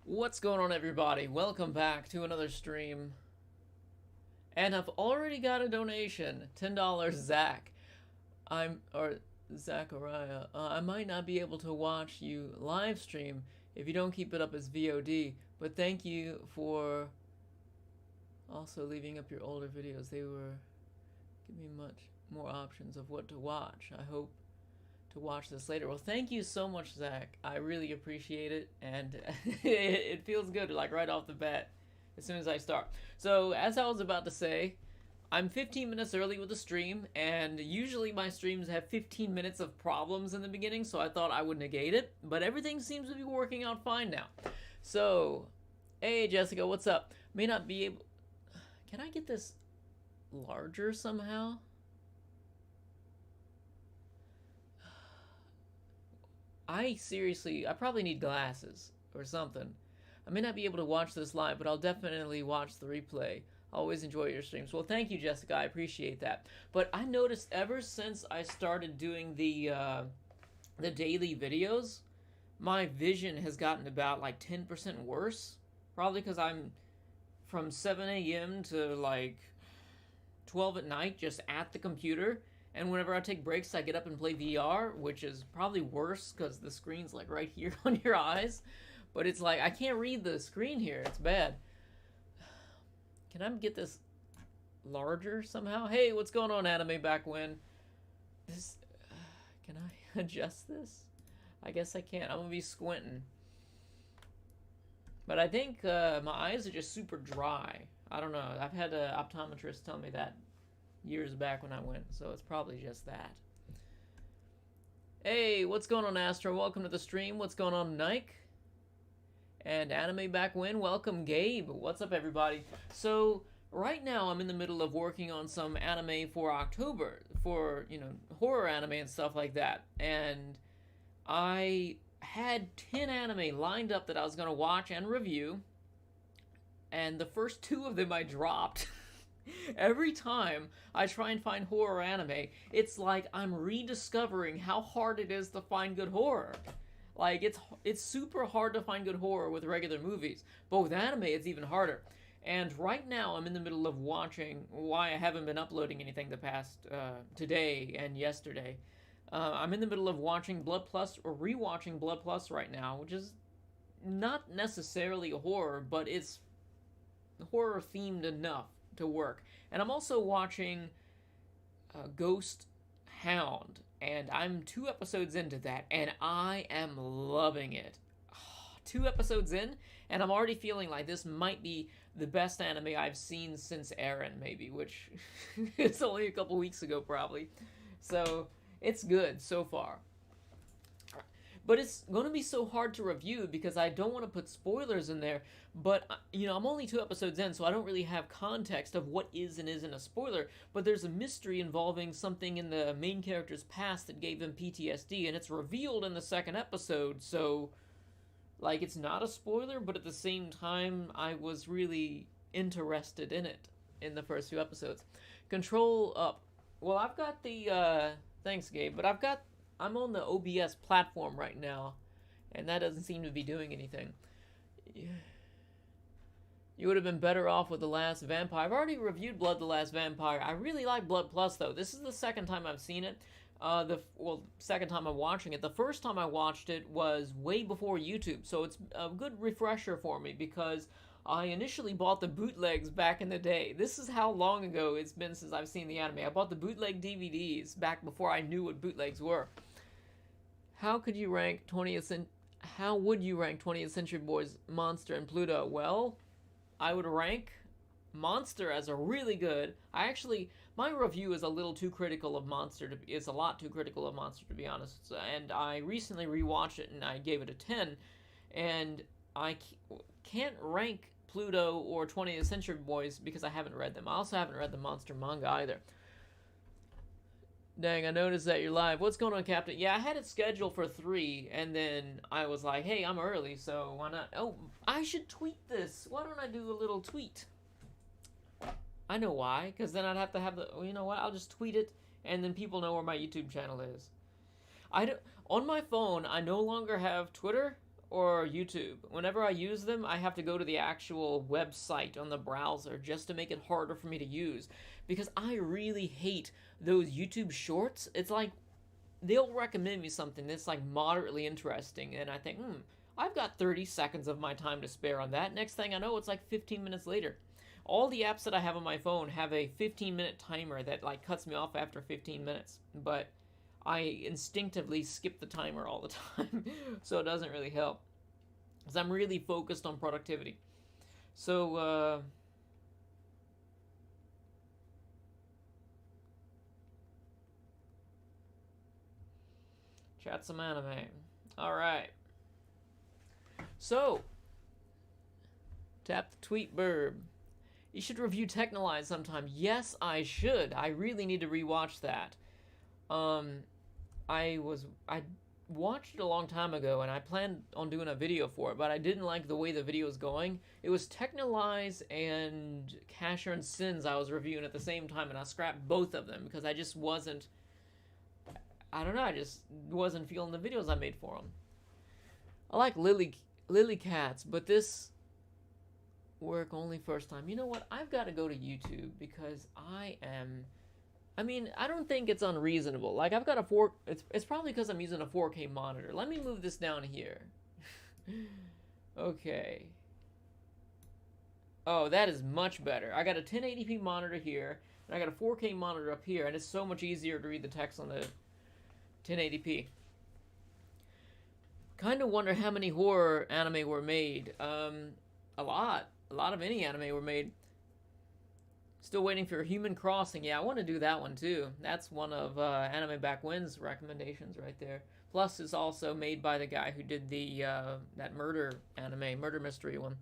What's going on, everybody? Welcome back to another stream. And I've already got a donation, $10, Zach. Or Zachariah. I might not be able to watch you live stream if you don't keep it up as VOD, but thank you for also leaving up your older videos. They were giving me much more options of what to watch. I hope to watch this later. Well, thank you so much, Zach. I really appreciate it, and it feels good, like right off the bat, as soon as I start. So, as I was about to say, I'm 15 minutes early with the stream, and usually my streams have 15 minutes of problems in the beginning, so I thought I would negate it, but everything seems to be working out fine now. So, hey Jessica, what's up? May not be able... Can I get this larger somehow? I probably need glasses or something. I may not be able to watch this live, but I'll definitely watch the replay. I always enjoy your streams. Well, thank you, Jessica. I appreciate that. But I noticed ever since I started doing the daily videos, my vision has gotten about like 10% worse. Probably because I'm from 7 a.m. to like 12 at night just at the computer. And whenever I take breaks, I get up and play VR, which is probably worse because the screen's like right here on your eyes. But it's like, I can't read the screen here. It's bad. Can I get this larger somehow? Hey, what's going on, Anime Back When? This, can I adjust this? I guess I can't. I'm going to be squinting. But I think my eyes are just super dry. I don't know. I've had an optometrist tell me that years back when I went, so it's probably just that. Hey, what's going on, Astro? Welcome to the stream. What's going on, Nike? And Anime Back When, welcome, Gabe. What's up, everybody? So, right now I'm in the middle of working on some anime for October, for, you know, horror anime and stuff like that. And I had 10 anime lined up that I was going to watch and review, and the first 2 of them I dropped. Every time I try and find horror anime, it's like I'm rediscovering how hard it is to find good horror. Like, it's super hard to find good horror with regular movies, but with anime it's even harder. And right now I'm in the middle of watching, why I haven't been uploading anything the past today and yesterday. I'm in the middle of watching Blood Plus, or rewatching Blood Plus right now, which is not necessarily a horror, but it's horror themed enough to work. And I'm also watching Ghost Hound, and I'm 2 episodes into that, and I am loving it. 2 episodes in, and I'm already feeling like this might be the best anime I've seen since Eren, maybe, which it's only a couple weeks ago, probably. So, it's good so far. But it's going to be so hard to review because I don't want to put spoilers in there. But, you know, I'm only 2 episodes in, so I don't really have context of what is and isn't a spoiler. But there's a mystery involving something in the main character's past that gave him PTSD, and it's revealed in the 2nd episode. So, like, it's not a spoiler, but at the same time, I was really interested in it in the first few episodes. Control up. Well, I've got the, thanks, Gabe, but I'm on the OBS platform right now, and that doesn't seem to be doing anything. You would have been better off with The Last Vampire. I've already reviewed Blood the Last Vampire. I really like Blood Plus, though. This is the 2nd time I've seen it. Second time I'm watching it. The first time I watched it was way before YouTube, so it's a good refresher for me because I initially bought the bootlegs back in the day. This is how long ago it's been since I've seen the anime. I bought the bootleg DVDs back before I knew what bootlegs were. How would you rank 20th Century Boys, Monster, and Pluto? Well, I would rank Monster as a really good. My review is a little too critical of Monster. It's a lot too critical of Monster, to be honest. And I recently rewatched it and I gave it a 10. And I can't rank Pluto or 20th Century Boys because I haven't read them. I also haven't read the Monster manga either. Dang, I noticed that you're live. What's going on, Captain? Yeah, I had it scheduled for 3, and then I was like, hey, I'm early, so why not? Oh, I should tweet this. Why don't I do a little tweet? I know why, because then I'd have to have the... Well, you know what? I'll just tweet it, and then people know where my YouTube channel is. On my phone, I no longer have Twitter or YouTube. Whenever I use them, I have to go to the actual website on the browser just to make it harder for me to use. Because I really hate those YouTube shorts. It's like they'll recommend me something that's like moderately interesting, and I think, I've got 30 seconds of my time to spare on that. Next thing I know, it's like 15 minutes later. All the apps that I have on my phone have a 15-minute timer that like cuts me off after 15 minutes, but I instinctively skip the timer all the time, so it doesn't really help. Because I'm really focused on productivity. So, chat some anime. Alright. So, tap the tweet burb. You should review Technolize sometime. Yes, I should. I really need to rewatch that. I watched it a long time ago, and I planned on doing a video for it, but I didn't like the way the video was going. It was Technolize and Casher and Sins I was reviewing at the same time, and I scrapped both of them because I just wasn't... I don't know, I just wasn't feeling the videos I made for them. I like Lily Cats, but this work only first time. You know what? I've got to go to YouTube because I don't think it's unreasonable. Like, I've got a it's probably because I'm using a 4K monitor. Let me move this down here. Okay. Oh, that is much better. I got a 1080p monitor here, and I got a 4K monitor up here, and it's so much easier to read the text on the 1080p. Kind of wonder how many horror anime were made. A lot. A lot of any anime were made. Still waiting for Human Crossing. Yeah, I want to do that one too. That's one of Anime Back When's recommendations right there. Plus, it's also made by the guy who did the that murder mystery one.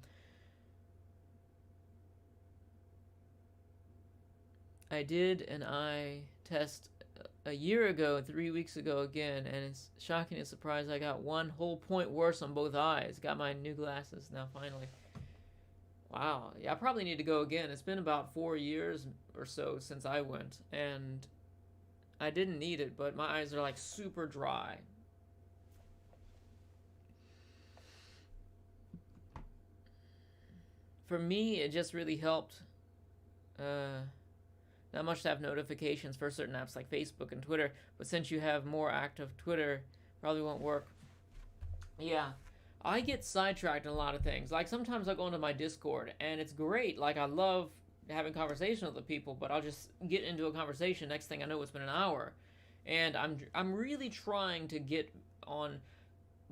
I did an eye test a year ago, 3 weeks ago again, and it's shocking and surprised I got 1 whole point worse on both eyes. Got my new glasses now finally. Wow, yeah, I probably need to go again. It's been about 4 years or so since I went, and I didn't need it, but my eyes are like super dry. For me, it just really helped not much to have notifications for certain apps like Facebook and Twitter, but since you have more active Twitter, probably won't work. Yeah. I get sidetracked in a lot of things. Like, sometimes I'll go into my Discord, and it's great. Like, I love having conversation with the people, but I'll just get into a conversation. Next thing I know, it's been an hour. And I'm really trying to get on...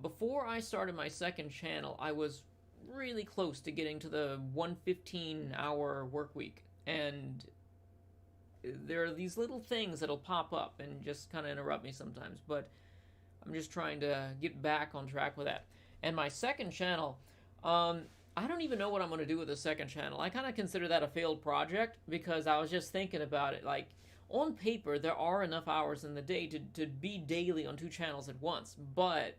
Before I started my second channel, I was really close to getting to the 115-hour work week. And there are these little things that'll pop up and just kind of interrupt me sometimes. But I'm just trying to get back on track with that. And my second channel, I don't even know what I'm going to do with the second channel. I kind of consider that a failed project because I was just thinking about it. Like, on paper, there are enough hours in the day to be daily on 2 channels at once. But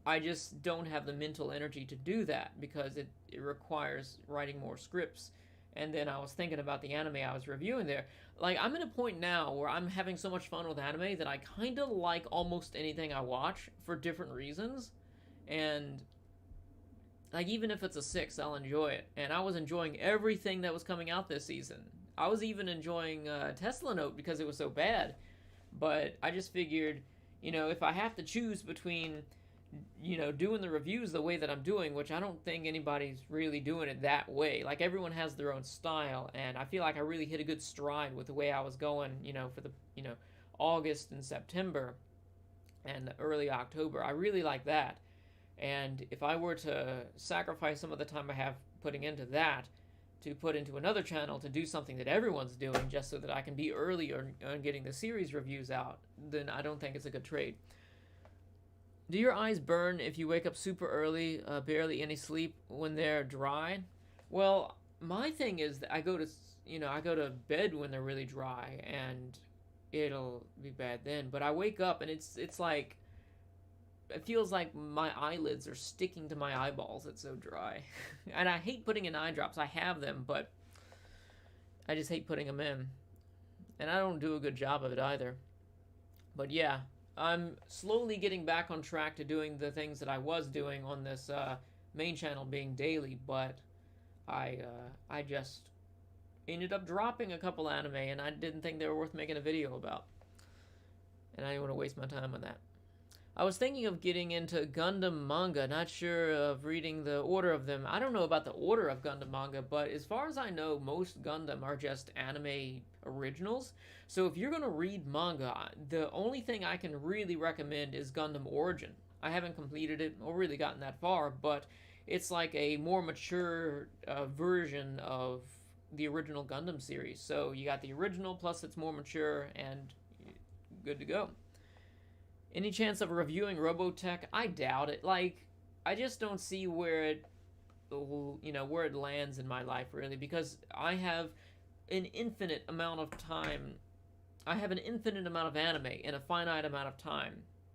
I just don't have the mental energy to do that because it requires writing more scripts. And then I was thinking about the anime I was reviewing there. Like, I'm at a point now where I'm having so much fun with anime that I kind of like almost anything I watch for different reasons. And, like, even if it's a 6, I'll enjoy it. And I was enjoying everything that was coming out this season. I was even enjoying Tesla Note because it was so bad. But I just figured, you know, if I have to choose between, you know, doing the reviews the way that I'm doing, which I don't think anybody's really doing it that way. Like, everyone has their own style. And I feel like I really hit a good stride with the way I was going, you know, for the, you know, August and September and early October. I really like that. And if I were to sacrifice some of the time I have putting into that to put into another channel to do something that everyone's doing just so that I can be earlier on getting the series reviews out, then I don't think it's a good trade. Do your eyes burn if you wake up super early, barely any sleep when they're dry? Well, my thing is that I go to bed when they're really dry and it'll be bad then. But I wake up and it's like... It feels like my eyelids are sticking to my eyeballs. It's so dry. And I hate putting in eye drops. I have them, but I just hate putting them in. And I don't do a good job of it either. But yeah, I'm slowly getting back on track to doing the things that I was doing on this main channel, being daily, but I just ended up dropping a couple anime, and I didn't think they were worth making a video about. And I didn't want to waste my time on that. I was thinking of getting into Gundam manga, not sure of reading the order of them. I don't know about the order of Gundam manga, but as far as I know, most Gundam are just anime originals. So if you're going to read manga, the only thing I can really recommend is Gundam Origin. I haven't completed it or really gotten that far, but it's like a more mature version of the original Gundam series. So you got the original, plus it's more mature and good to go. Any chance of reviewing Robotech? I doubt it. Like, I just don't see where it, where it lands in my life, really, because I have an infinite amount of time. I have an infinite amount of anime in a finite amount of time.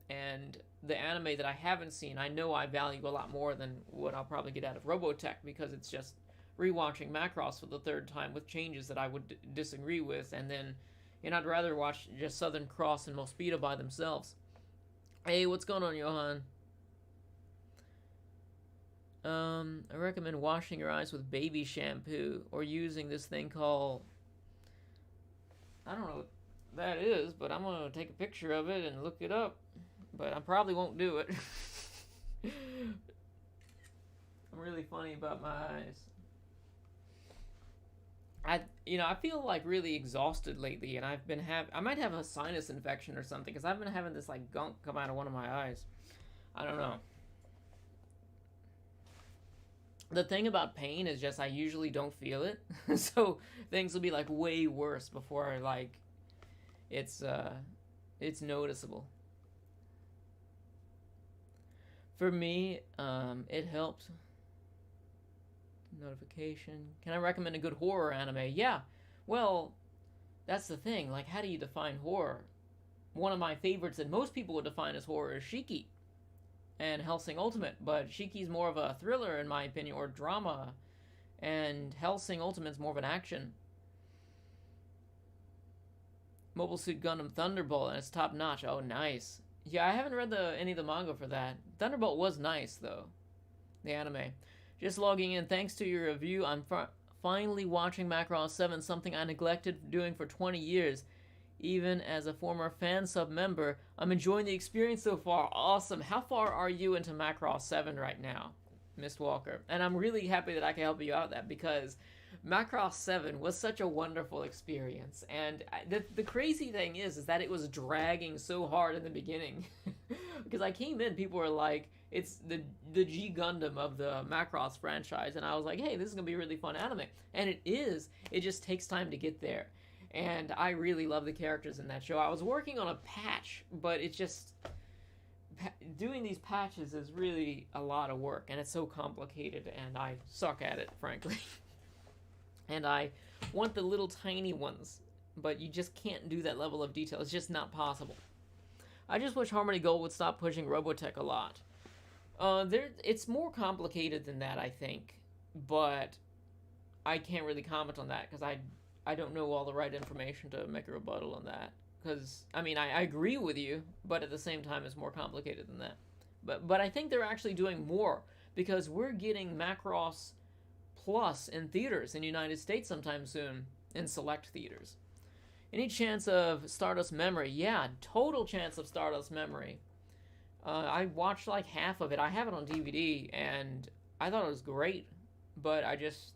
And the anime that I haven't seen, I know I value a lot more than what I'll probably get out of Robotech, because it's just rewatching Macross for the third time with changes that I would disagree with, and then, I'd rather watch just Southern Cross and Mospedo by themselves. Hey, what's going on, Johan? I recommend washing your eyes with baby shampoo or using this thing called, I don't know what that is, but I'm going to take a picture of it and look it up. But I probably won't do it. I'm really funny about my eyes. I feel like really exhausted lately, and I might have a sinus infection or something, because I've been having this like gunk come out of one of my eyes. I don't know. The thing about pain is just I usually don't feel it, so things will be like way worse before it's noticeable. For me, it helps. Notification. Can I recommend a good horror anime? Yeah. Well, that's the thing. Like, how do you define horror? One of my favorites that most people would define as horror is Shiki and Hellsing Ultimate, but Shiki's more of a thriller, in my opinion, or drama, and Hellsing Ultimate's more of an action. Mobile Suit Gundam Thunderbolt, and it's top notch. Oh, nice. Yeah, I haven't read any of the manga for that. Thunderbolt was nice, though. The anime. Just logging in. Thanks to your review, I'm finally watching Macross 7, something I neglected doing for 20 years. Even as a former fan sub member, I'm enjoying the experience so far. Awesome. How far are you into Macross 7 right now, Mist Walker? And I'm really happy that I can help you out with that, because Macross 7 was such a wonderful experience. And the crazy thing is that it was dragging so hard in the beginning. Because I came in, people were like, it's the G Gundam of the Macross franchise, and I was like, hey, this is going to be a really fun anime. And it is. It just takes time to get there. And I really love the characters in that show. I was working on a patch, but it's just, doing these patches is really a lot of work, and it's so complicated, and I suck at it, frankly. And I want the little tiny ones, but you just can't do that level of detail. It's just not possible. I just wish Harmony Gold would stop pushing Robotech a lot. It's more complicated than that, I think, but I can't really comment on that, because I don't know all the right information to make a rebuttal on that. Because, I mean, I agree with you, but at the same time, it's more complicated than that. But I think they're actually doing more, because we're getting Macross Plus in theaters in the United States sometime soon, in select theaters. Any chance of Stardust Memory? Yeah, total chance of Stardust Memory. I watched like half of it. I have it on DVD, and I thought it was great, but it's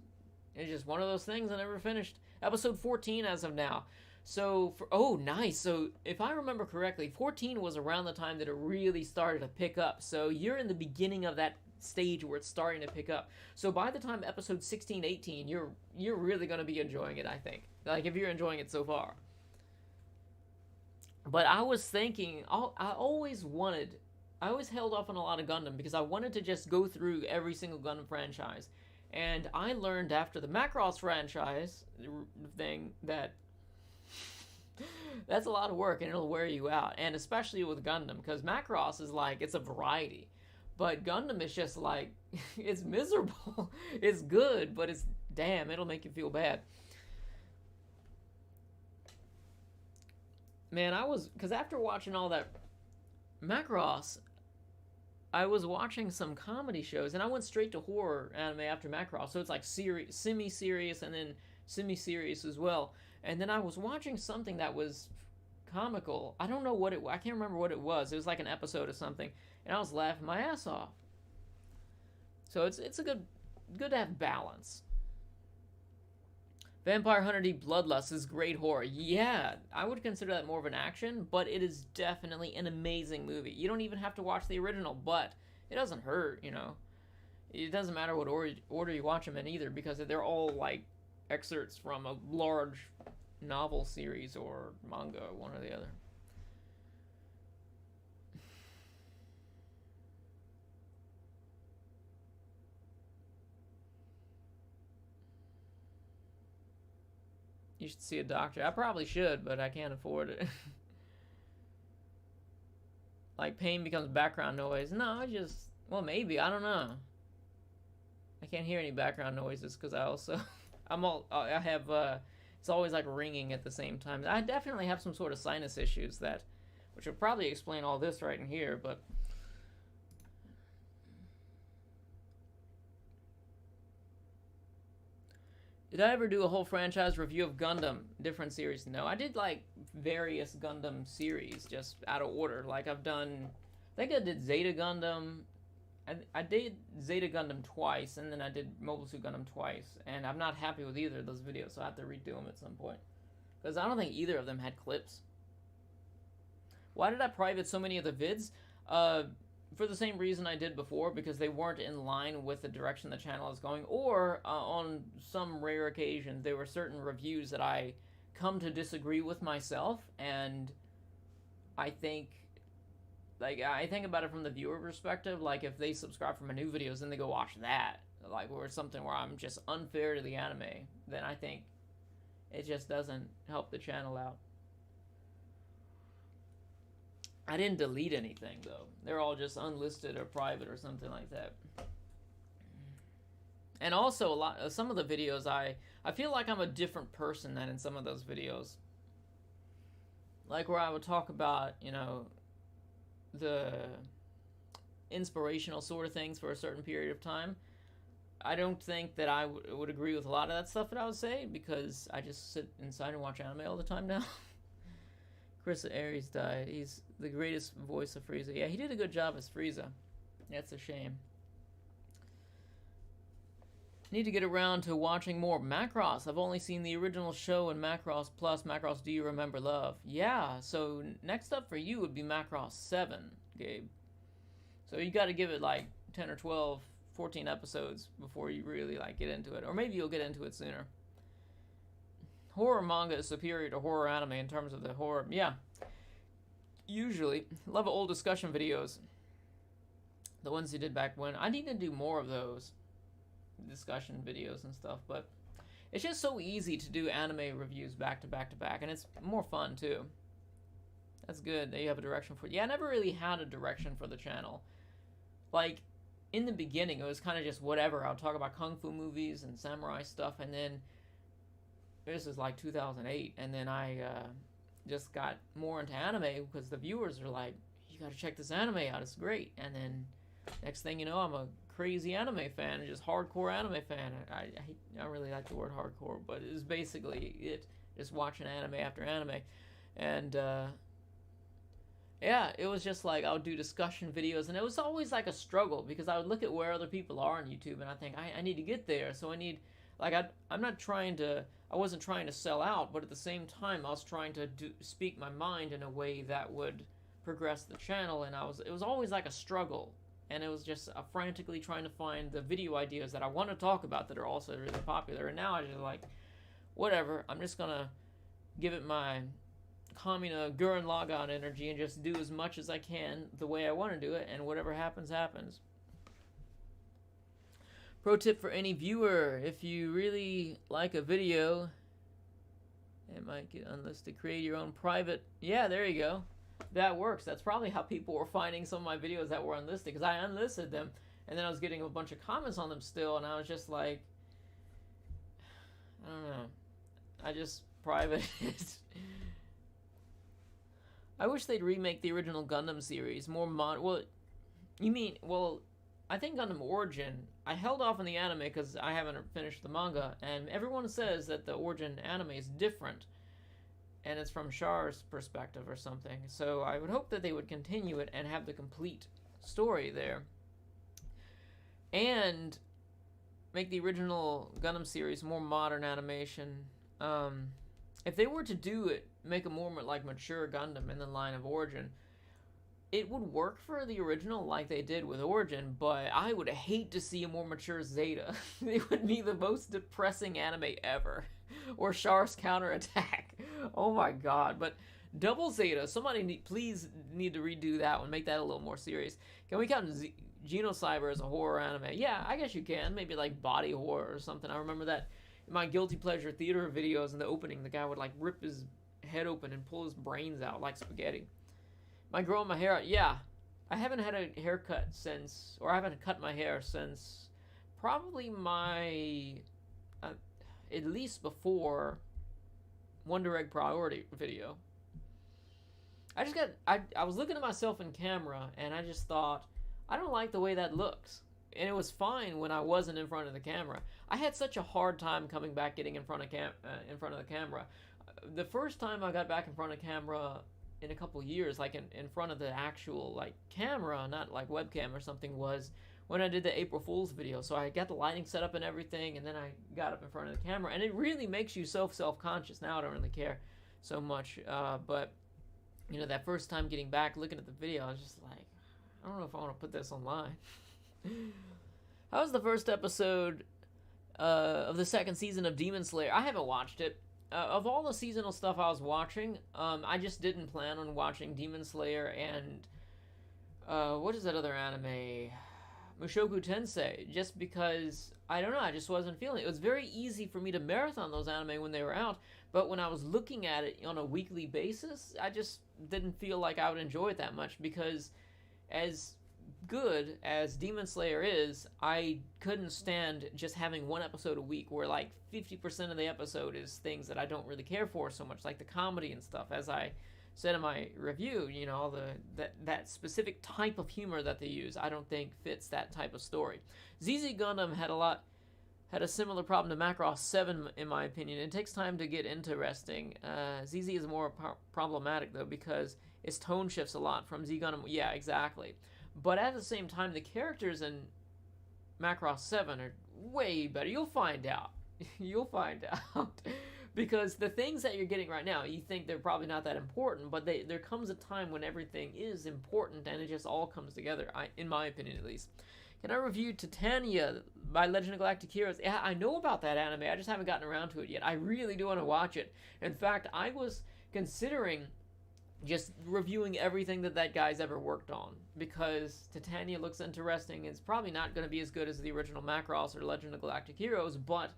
just one of those things I never finished. Episode 14 as of now. So, oh, nice. So, if I remember correctly, 14 was around the time that it really started to pick up. So, you're in the beginning of that stage where it's starting to pick up. So, by the time episode 16, 18, you're really going to be enjoying it, I think. Like, if you're enjoying it so far. But I was thinking, I always held off on a lot of Gundam, because I wanted to just go through every single Gundam franchise. And I learned after the Macross franchise thing that that's a lot of work, and it'll wear you out. And especially with Gundam, because Macross is like, it's a variety. But Gundam is just like, it's miserable. It's good, but it'll make you feel bad. Man, because after watching all that Macross, I was watching some comedy shows, and I went straight to horror anime after Macross, so it's like semi-serious and then semi-serious as well. And then I was watching something that was comical. I don't know what I can't remember what it was. It was like an episode of something, and I was laughing my ass off. So it's a good to have balance. Vampire Hunter D Bloodlust is great horror. Yeah, I would consider that more of an action, but it is definitely an amazing movie. You don't even have to watch the original, but it doesn't hurt, you know. It doesn't matter what order you watch them in either, because they're all like excerpts from a large novel series or manga, one or the other. You should see a doctor. I probably should, but I can't afford it. Like, pain becomes background noise. No, well, maybe. I don't know. I can't hear any background noises because I have, it's always like ringing at the same time. I definitely have some sort of sinus issues which would probably explain all this right in here, but. Did I ever do a whole franchise review of Gundam, different series? No, I did like various Gundam series, just out of order. Like I think I did Zeta Gundam. I did Zeta Gundam twice, and then I did Mobile Suit Gundam twice, and I'm not happy with either of those videos, so I have to redo them at some point. Because I don't think either of them had clips. Why did I private so many of the vids? For the same reason I did before, because they weren't in line with the direction the channel is going, or on some rare occasions there were certain reviews that I come to disagree with myself, and I think about it from the viewer perspective. Like, if they subscribe for my new videos, then they go watch that, like, or something where I'm just unfair to the anime, then I think it just doesn't help the channel out. I didn't delete anything, though. They're all just unlisted or private or something like that. And also, some of the videos, I feel like I'm a different person than in some of those videos. Like, where I would talk about, you know, the inspirational sort of things for a certain period of time. I don't think that I would agree with a lot of that stuff that I would say, because I just sit inside and watch anime all the time now. Chris Aries died. He's the greatest voice of Frieza. Yeah, he did a good job as Frieza. That's a shame. Need to get around to watching more Macross. I've only seen the original show and Macross Plus. Macross Do You Remember Love? Yeah, so next up for you would be Macross 7, Gabe. So you got to give it like 10 or 12, 14 episodes before you really like get into it. Or maybe you'll get into it sooner. Horror manga is superior to horror anime in terms of the horror. Yeah. Usually. Love old discussion videos. The ones you did back when. I need to do more of those discussion videos and stuff, but it's just so easy to do anime reviews back to back to back, and it's more fun too. That's good that you have a direction for it. Yeah, I never really had a direction for the channel. Like, in the beginning, it was kind of just whatever. I would talk about kung fu movies and samurai stuff, and then this is like 2008, and then I just got more into anime because the viewers are like, you gotta check this anime out, it's great. And then next thing you know, I'm a crazy anime fan, just hardcore anime fan. I don't really like the word hardcore, but it's basically it, just watching anime after anime. And yeah, it was just like I would do discussion videos, and it was always like a struggle, because I would look at where other people are on YouTube, and I think I need to get there, so I need, like, I wasn't trying to sell out, but at the same time, I was trying to speak my mind in a way that would progress the channel, and it was always like a struggle, and it was just frantically trying to find the video ideas that I want to talk about that are also really popular. And now I just like, whatever, I'm just gonna give it my Kamina Gurren Lagann energy and just do as much as I can the way I want to do it, and whatever happens, happens. Pro tip for any viewer: if you really like a video, it might get unlisted. Create your own private. Yeah, there you go. That works. That's probably how people were finding some of my videos that were unlisted, because I unlisted them, and then I was getting a bunch of comments on them still, and I was just like, I don't know. I just private it. I wish they'd remake the original Gundam series more mod. Well, you mean, well, I think Gundam Origin, I held off on the anime because I haven't finished the manga, and everyone says that the Origin anime is different, and it's from Char's perspective or something. So I would hope that they would continue it and have the complete story there. And make the original Gundam series more modern animation. If they were to do it, make a more like mature Gundam in the line of Origin, it would work for the original like they did with Origin, but I would hate to see a more mature Zeta. It would be the most depressing anime ever. Or Char's counterattack. Oh my god. But Double Zeta, somebody please need to redo that one, make that a little more serious. Can we count Genocyber as a horror anime? Yeah, I guess you can. Maybe like body horror or something. I remember that in my Guilty Pleasure theater videos in the opening, the guy would like rip his head open and pull his brains out like spaghetti. Am I growing my hair out? Yeah. I haven't had a haircut since, or I haven't cut my hair since probably my, at least before Wonder Egg Priority video. I was looking at myself in camera and I just thought, I don't like the way that looks. And it was fine when I wasn't in front of the camera. I had such a hard time coming back getting in front of the camera. The first time I got back in front of camera in a couple years, like in front of the actual like camera, not like webcam or something, was when I did the April Fool's video. So I got the lighting set up and everything, and then I got up in front of the camera, and it really makes you self-conscious. Now I don't really care so much, but you know, that first time getting back, looking at the video, I was just like, I don't know if I want to put this online. How was the first episode of the second season of Demon Slayer? I haven't watched it. Of all the seasonal stuff I was watching, I just didn't plan on watching Demon Slayer and what is that other anime? Mushoku Tensei, just because, I don't know, I just wasn't feeling it. It was very easy for me to marathon those anime when they were out, but when I was looking at it on a weekly basis, I just didn't feel like I would enjoy it that much, because as good as Demon Slayer is, I couldn't stand just having one episode a week where like 50% of the episode is things that I don't really care for so much, like the comedy and stuff. As I said in my review, you know, all that specific type of humor that they use, I don't think fits that type of story. ZZ Gundam had a similar problem to Macross 7, in my opinion. It takes time to get interesting. ZZ is more problematic, though, because its tone shifts a lot from Z Gundam. Yeah, exactly. But at the same time, the characters in Macross 7 are way better. You'll find out. You'll find out. Because the things that you're getting right now, you think they're probably not that important, but there comes a time when everything is important, and it just all comes together, in my opinion at least. Can I review Titania by Legend of Galactic Heroes? Yeah, I know about that anime. I just haven't gotten around to it yet. I really do want to watch it. In fact, I was considering just reviewing everything that guy's ever worked on, because Titania looks interesting. It's probably not going to be as good as the original Macross or Legend of Galactic Heroes, but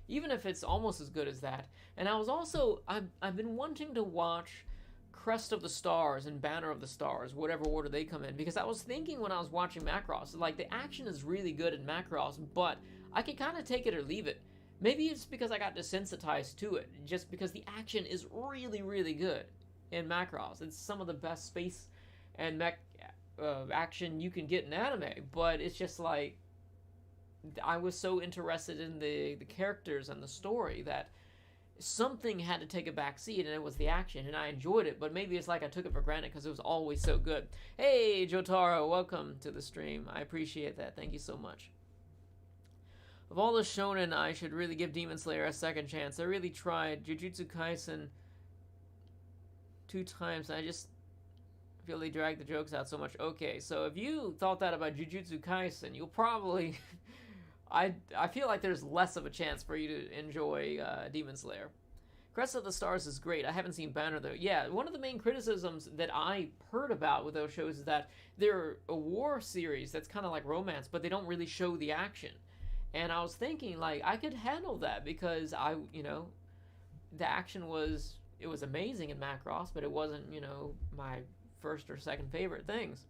even if it's almost as good as that. And I was also, I've been wanting to watch Crest of the Stars and Banner of the Stars, whatever order they come in, because I was thinking when I was watching Macross, like, the action is really good in Macross, but I could kind of take it or leave it. Maybe it's because I got desensitized to it, just because the action is really, really good in Macross. It's some of the best space and mech action you can get in anime, but it's just like, I was so interested in the characters and the story that something had to take a back seat, and it was the action, and I enjoyed it. But maybe it's like I took it for granted because it was always so good. Hey, Jotaro, welcome to the stream. I appreciate that. Thank you so much. Of all the shonen, I should really give Demon Slayer a second chance. I really tried Jujutsu Kaisen 2 times, and I just feel they drag the jokes out so much. Okay, so if you thought that about Jujutsu Kaisen, you'll probably... I feel like there's less of a chance for you to enjoy Demon Slayer. Crest of the Stars is great. I haven't seen Banner, though. Yeah, one of the main criticisms that I heard about with those shows is that they're a war series that's kind of like romance, but they don't really show the action. And I was thinking, like, I could handle that because the action was amazing in Macross, but it wasn't, my first or second favorite things.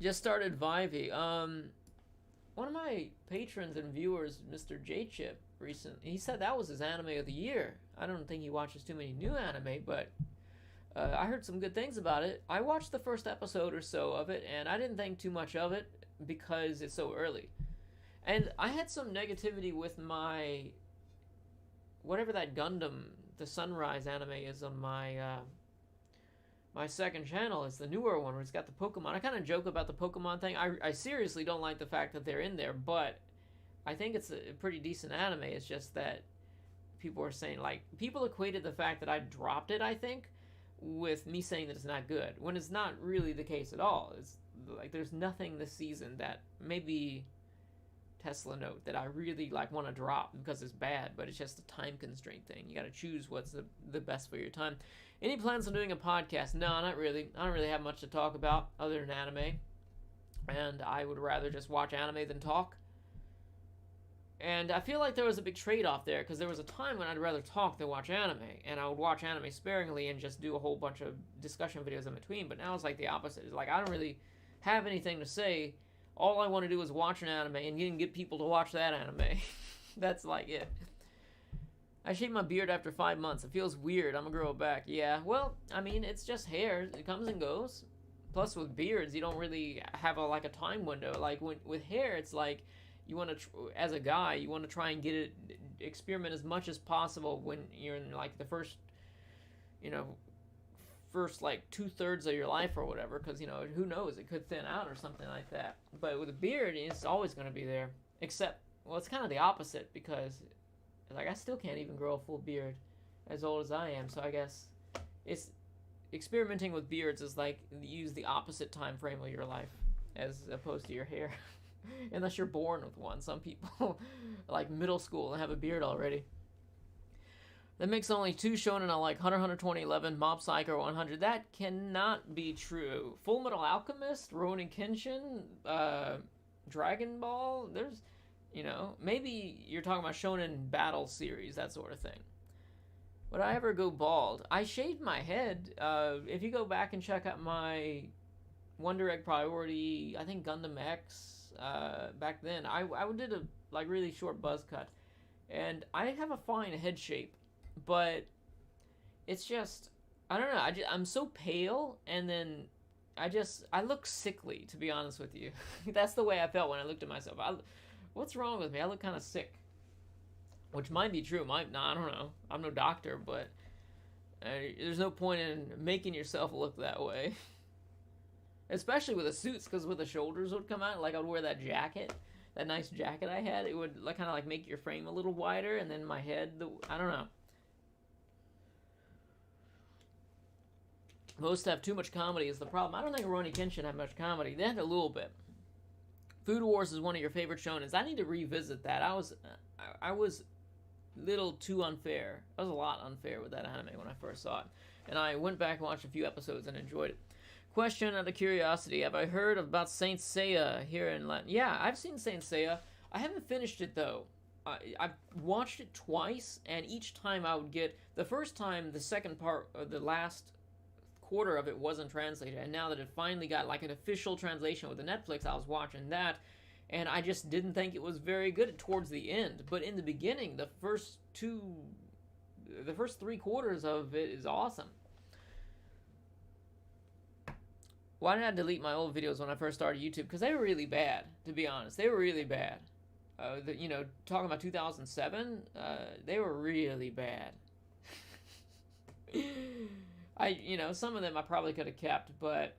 Just started Vivey. One of my patrons and viewers, Mr. J-Chip, recent. He said that was his anime of the year. I don't think he watches too many new anime, but I heard some good things about it. I watched the first episode or so of it, and I didn't think too much of it because it's so early. And I had some negativity with my whatever that Gundam, the Sunrise anime is on my my second channel. It's the newer one where it's got the Pokemon. I kind of joke about the Pokemon thing. I seriously don't like the fact that they're in there, but I think it's a pretty decent anime. It's just that people are saying, like, people equated the fact that I dropped it, I think, with me saying that it's not good, when it's not really the case at all. It's like there's nothing this season that, maybe Tesla Note, that I really like want to drop because it's bad, but it's just a time constraint thing. You got to choose what's the best for your time. Any plans on doing a podcast? No, not really. I don't really have much to talk about other than anime, and I would rather just watch anime than talk. And I feel like there was a big trade-off there, because there was a time when I'd rather talk than watch anime, and I would watch anime sparingly and just do a whole bunch of discussion videos in between. But now it's like the opposite. It's like I don't really have anything to say. All I want to do is watch an anime and get people to watch that anime. That's like it. I shaved my beard after 5 months. It feels weird. I'm gonna grow it back. Yeah, well, I mean, it's just hair. It comes and goes. Plus, with beards, you don't really have a time window. Like, with hair, it's like, you want to, as a guy, you want to try and experiment as much as possible when you're in, like, the first like 2/3 of your life or whatever, because, who knows, it could thin out or something like that. But with a beard, it's always going to be there. Except, well, it's kind of the opposite, because, like, I still can't even grow a full beard as old as I am, so I guess it's, experimenting with beards is like, use the opposite time frame of your life as opposed to your hair. Unless you're born with one. Some people, like middle school, and have a beard already. That makes only 2 shonen I like: Hunter x Hunter 2011, Mob Psycho 100. That cannot be true. Full Metal Alchemist, Rurouni Kenshin, Dragon Ball. There's, maybe you're talking about shonen battle series, that sort of thing. Would I ever go bald? I shaved my head. If you go back and check out my Wonder Egg Priority, I think Gundam X, back then, I did a really short buzz cut, and I have a fine head shape, but it's just, I don't know, I'm so pale, and then I look sickly, to be honest with you. That's the way I felt when I looked at myself. What's wrong with me? I look kind of sick, which might be true. I don't know. I'm no doctor, but there's no point in making yourself look that way. Especially with the suits, because with the shoulders would come out, like I would wear that jacket, that nice jacket I had, it would kind of make your frame a little wider, and then my head, I don't know. Most have too much comedy is the problem. I don't think Rurouni Kenshin had much comedy. They had a little bit. Food Wars is one of your favorite shonens. I need to revisit that. I was a little too unfair. I was a lot unfair with that anime when I first saw it. And I went back and watched a few episodes and enjoyed it. Question out of curiosity: have I heard about Saint Seiya here in Latin? Yeah, I've seen Saint Seiya. I haven't finished it, though. I've watched it twice, and each time I would get... The first time, the second part, or the last quarter of it wasn't translated, and now that it finally got, like, an official translation with the Netflix, I was watching that, and I just didn't think it was very good towards the end. But in the beginning, the first 3 quarters of it is awesome. Why did I delete my old videos when I first started YouTube? Because they were really bad, to be honest. They were really bad. Talking about 2007, they were really bad. Some of them I probably could have kept, but,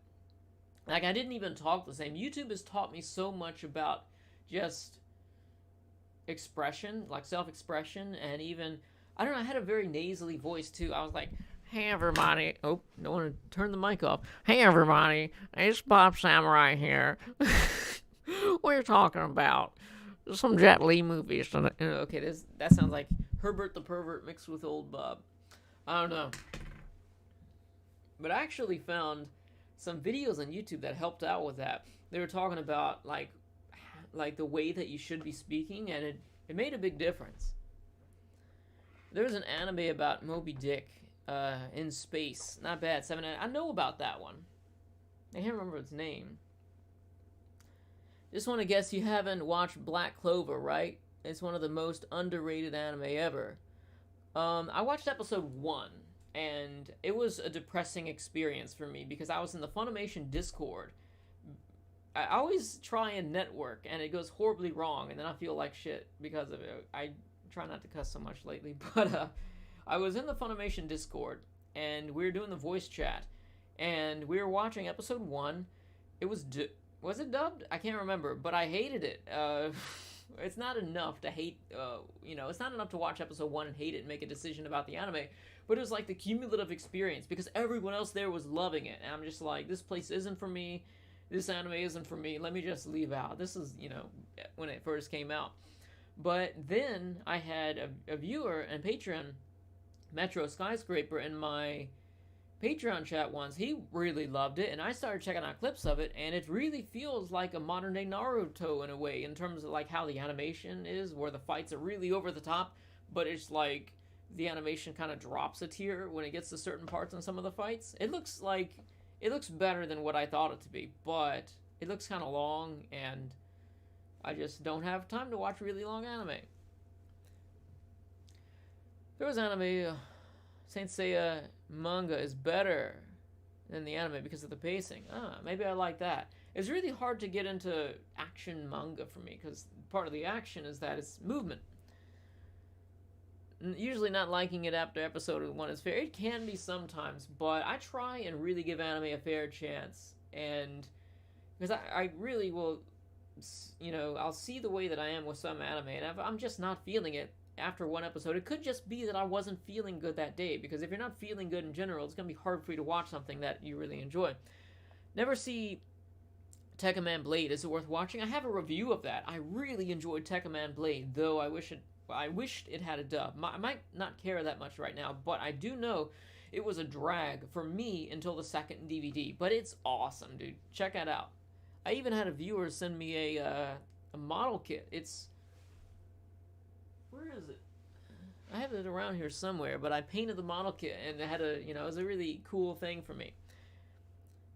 like, I didn't even talk the same. YouTube has taught me so much about just expression, like self-expression, and even, I don't know, I had a very nasally voice, too. I was like, hey everybody. Oh, don't want to turn the mic off. Hey everybody, it's Bobsamurai here. We're talking about some Jet Li movies. Okay, that sounds like Herbert the Pervert mixed with old Bob. I don't know. But I actually found some videos on YouTube that helped out with that. They were talking about like the way that you should be speaking, and it made a big difference. There's an anime about Moby Dick. In space. Not bad. 7. I know about that one. I can't remember its name. Just want to guess you haven't watched Black Clover, right? It's one of the most underrated anime ever. I watched episode 1, and it was a depressing experience for me because I was in the Funimation Discord. I always try and network, and it goes horribly wrong, and then I feel like shit because of it. I try not to cuss so much lately, but I was in the Funimation Discord, and we were doing the voice chat, and we were watching episode 1. It was was it dubbed? I can't remember, but I hated it. It's not enough to hate, it's not enough to watch episode 1 and hate it and make a decision about the anime, but it was like the cumulative experience because everyone else there was loving it, and I'm just like, this place isn't for me, this anime isn't for me, let me just leave out. This is, when it first came out. But then I had a viewer and patron, Metro Skyscraper, in my Patreon chat once. He really loved it, and I started checking out clips of it, and it really feels like a modern day Naruto in a way, in terms of like how the animation is, where the fights are really over the top, but it's like the animation kind of drops a tier when it gets to certain parts in some of the fights. It looks better than what I thought it to be, but it looks kind of long, and I just don't have time to watch really long anime. There was anime, Saint Seiya manga is better than the anime because of the pacing. Maybe I like that. It's really hard to get into action manga for me because part of the action is that it's movement. Usually not liking it after episode 1 is fair. It can be sometimes, but I try and really give anime a fair chance, and because I really will, I'll see the way that I am with some anime, and if I'm just not feeling it after one episode, it could just be that I wasn't feeling good that day, because if you're not feeling good in general, it's going to be hard for you to watch something that you really enjoy. Never see Tekkaman Blade. Is it worth watching? I have a review of that. I really enjoyed Tekkaman Blade, though I wished it had a dub. I might not care that much right now, but I do know it was a drag for me until the second DVD, but it's awesome, dude. Check it out. I even had a viewer send me a model kit. Where is it? I have it around here somewhere, but I painted the model kit, and it had it was a really cool thing for me.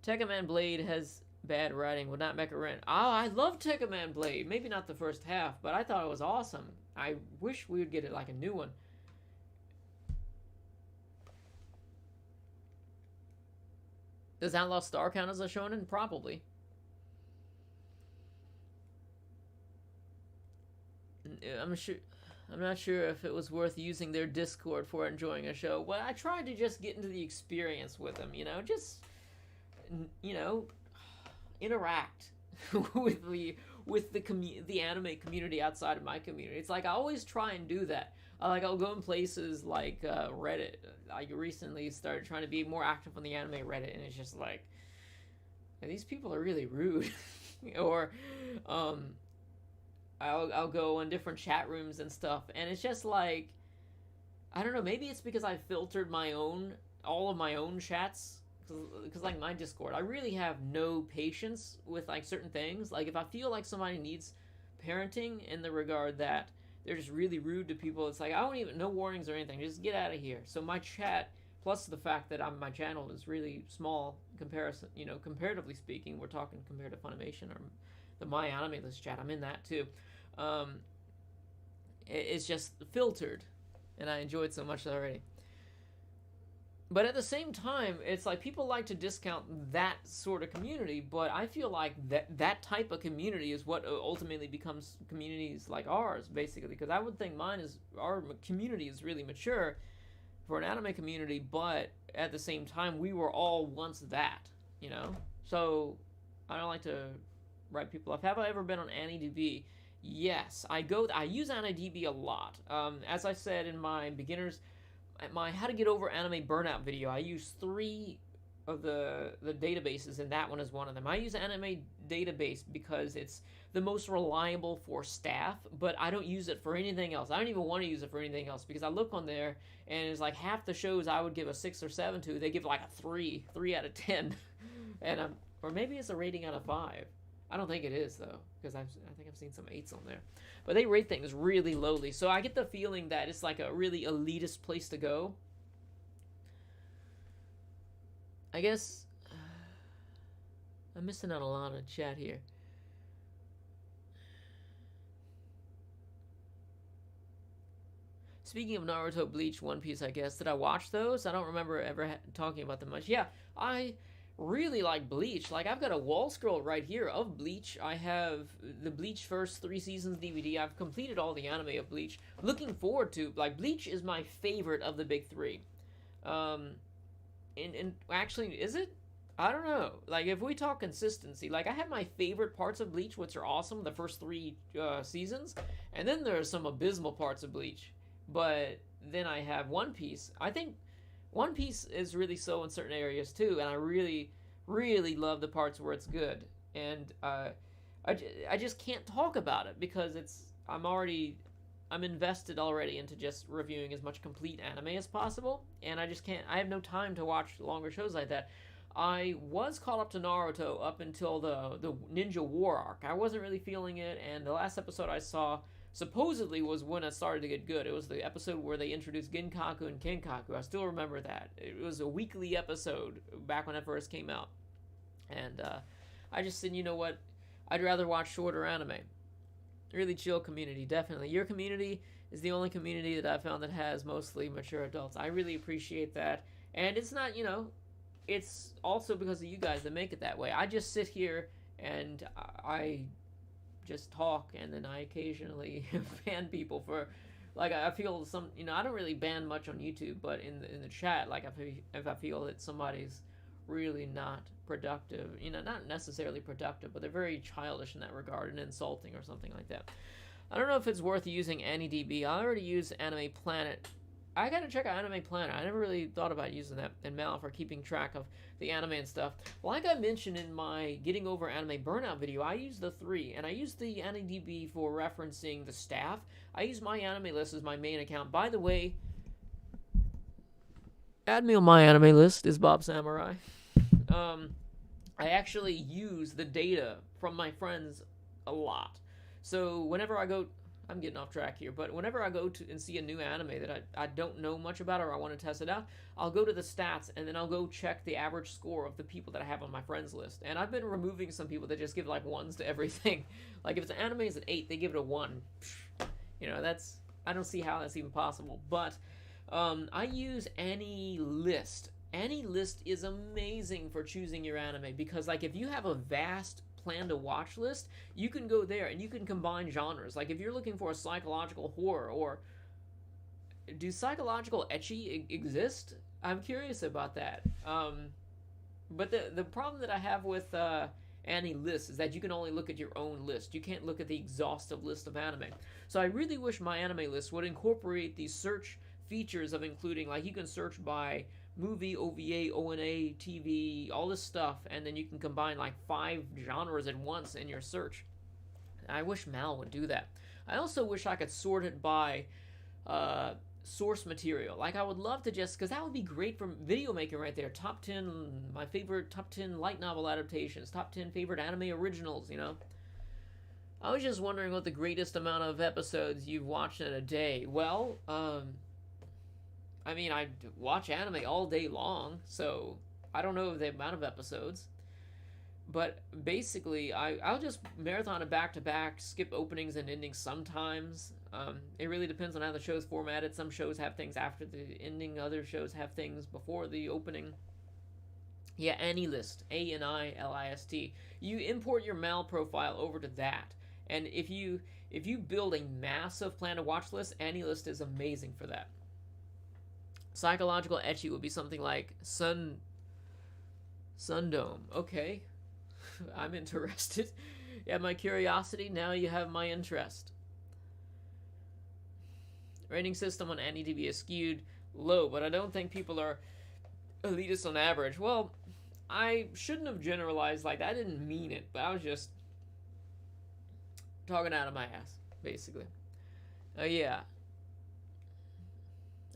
Tekkaman Blade has bad writing, would not make a rent. I love Tekkaman Blade. Maybe not the first half, but I thought it was awesome. I wish we would get it like a new one. Does Outlaw Star count as a shonen? Probably. I'm not sure if it was worth using their Discord for enjoying a show. Well, I tried to just get into the experience with them, interact with the anime community outside of my community. It's like I always try and do that. I'll go in places like Reddit. I recently started trying to be more active on the anime Reddit, and it's just like, these people are really rude. Or I'll go in different chat rooms and stuff, and it's just like, I don't know, maybe it's because I filtered all of my own chats, because like my Discord, I really have no patience with like certain things. Like if I feel like somebody needs parenting in the regard that they're just really rude to people, it's like, I don't even, no warnings or anything, just get out of here. So my chat, plus the fact that my channel is really small comparatively speaking, we're talking compared to Funimation or the My Anime List chat, I'm in that too. It's just filtered, and I enjoy it so much already. But at the same time, it's like people like to discount that sort of community, but I feel like that type of community is what ultimately becomes communities like ours, basically. Because I would think our community is really mature for an anime community, but at the same time, we were all once that, So I don't like to write people off. Have I ever been on AniDB? Yes, I use AniDB a lot. As I said in my how to get over anime burnout video, I use 3 of the databases, and that one is one of them. I use Anime Database because it's the most reliable for staff, but I don't use it for anything else. I don't even want to use it for anything else, because I look on there and it's like half the shows I would give a 6 or 7 to, they give like a 3 out of 10, and or maybe it's a rating out of 5. I don't think it is, though, because I think I've seen some 8s on there. But they rate things really lowly, so I get the feeling that it's like a really elitist place to go. I guess I'm missing out a lot of chat here. Speaking of Naruto, Bleach, One Piece, I guess, did I watch those? I don't remember ever talking about them much. Yeah, I really like Bleach. Like, I've got a wall scroll right here of Bleach. I have the Bleach first 3 seasons DVD. I've completed all the anime of Bleach. Looking forward to, like, Bleach is my favorite of the big three. And actually, is it? I don't know. Like, if we talk consistency, like, I have my favorite parts of Bleach, which are awesome, the first 3 seasons, and then there are some abysmal parts of Bleach. But then I have One Piece. I think One Piece is really so in certain areas too, and I really, really love the parts where it's good. And I just can't talk about it because I'm invested already into just reviewing as much complete anime as possible, and I just can't. I have no time to watch longer shows like that. I was caught up to Naruto up until the Ninja War arc. I wasn't really feeling it, and the last episode I saw supposedly was when it started to get good. It was the episode where they introduced Ginkaku and Kenkaku. I still remember that. It was a weekly episode back when it first came out. And I just said, you know what? I'd rather watch shorter anime. Really chill community, definitely. Your community is the only community that I've found that has mostly mature adults. I really appreciate that. And it's not, it's also because of you guys that make it that way. I just sit here and I just talk, and then I occasionally ban people for, like, I feel some, I don't really ban much on YouTube, but in the chat, like, if I feel that somebody's really not productive, not necessarily productive, but they're very childish in that regard and insulting or something like that. I don't know if it's worth using AnyDB. I already use Anime Planet. I gotta check out Anime Planet. I never really thought about using that in Mal for keeping track of the anime and stuff. Like I mentioned in my Getting Over Anime Burnout video, I use the 3, and I use the AnyDB for referencing the staff. I use my anime list as my main account. By the way, add me on my anime list is Bobsamurai. I actually use the data from my friends a lot. So whenever I go, I'm getting off track here, but whenever I go to and see a new anime that I don't know much about or I want to test it out, I'll go to the stats and then I'll go check the average score of the people that I have on my friends list. And I've been removing some people that just give like 1s to everything. Like if it's an anime is an 8, they give it a 1. That's, I don't see how that's even possible. But I use AnyList. AnyList is amazing for choosing your anime because, like, if you have a vast plan to watch list, you can go there and you can combine genres. Like if you're looking for a psychological horror, or do psychological ecchi exist? I'm curious about that. But the problem that I have with AnyList is that you can only look at your own list. You can't look at the exhaustive list of anime. So I really wish my anime list would incorporate these search features of including, like, you can search by movie, OVA, ONA, TV, all this stuff, and then you can combine like 5 genres at once in your search. I wish Mal would do that. I also wish I could sort it by source material. Like, I would love to just, because that would be great for video making right there. Top 10, my favorite top 10 light novel adaptations, top 10 favorite anime originals, I was just wondering what the greatest amount of episodes you've watched in a day. Well, I watch anime all day long, so I don't know the amount of episodes. But basically, I'll just marathon it back-to-back, skip openings and endings sometimes. It really depends on how the show's formatted. Some shows have things after the ending, other shows have things before the opening. Yeah, AnyList, ANILIST. You import your Mal profile over to that. And if you build a massive plan to watch list, AnyList is amazing for that. Psychological ecchi would be something like Sundome. Okay. I'm interested. You have my curiosity, now you have my interest. Rating system on AnyDB is skewed low, but I don't think people are elitist on average. Well, I shouldn't have generalized like that. I didn't mean it, but I was just talking out of my ass, basically. Yeah.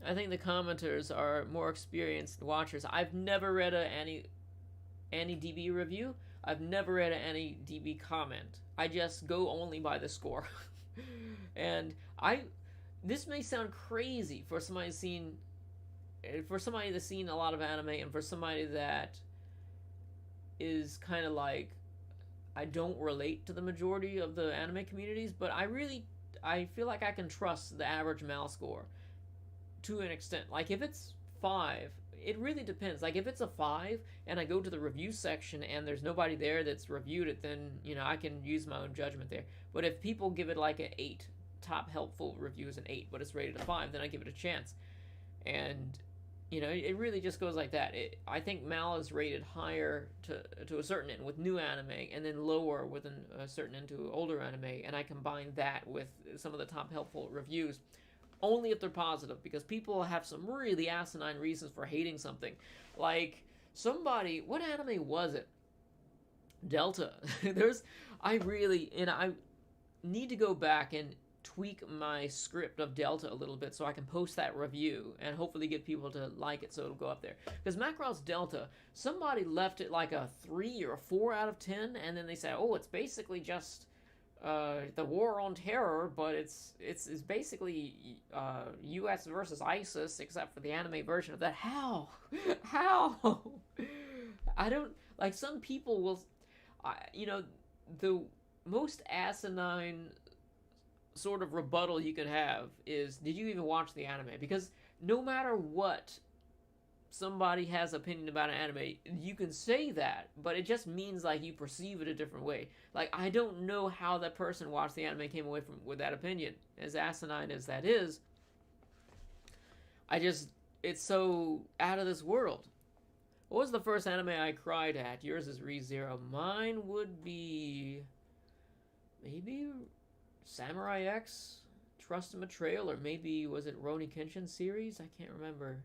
I think the commenters are more experienced watchers. I've never read a AnyDB review. I've never read an AnyDB comment. I just go only by the score. And this may sound crazy for somebody that's seen a lot of anime, and for somebody that is kind of like, I don't relate to the majority of the anime communities, but I feel like I can trust the average Mal score. to an extent. Like if it's 5, it really depends. Like if it's a 5 and I go to the review section and there's nobody there that's reviewed it, then I can use my own judgment there. But if people give it like an 8, top helpful review is an 8, but it's rated a 5, then I give it a chance. And it really just goes like that. I think Mal is rated higher to a certain end with new anime, and then lower with a certain end to older anime, and I combine that with some of the top helpful reviews, only if they're positive, because people have some really asinine reasons for hating something. Like somebody, what anime was it? Delta. I need to go back and tweak my script of Delta a little bit so I can post that review and hopefully get people to like it so it'll go up there. Because Macross Delta, somebody left it like a 3 or a 4 out of 10, and then they said, oh, it's basically just the war on terror, but it's basically U.S. versus ISIS, except for the anime version of that. How? I don't, like, some people will, the most asinine sort of rebuttal you could have is, did you even watch the anime? Because no matter what somebody has opinion about an anime, you can say that, but it just means like you perceive it a different way. Like, I don't know how that person watched the anime came away with that opinion, as asinine as that is. It's so out of this world. What was the first anime I cried at? Yours is ReZero. Mine would be maybe Samurai X, Trust and Betrayal, or maybe was it Rurouni Kenshin series? I can't remember.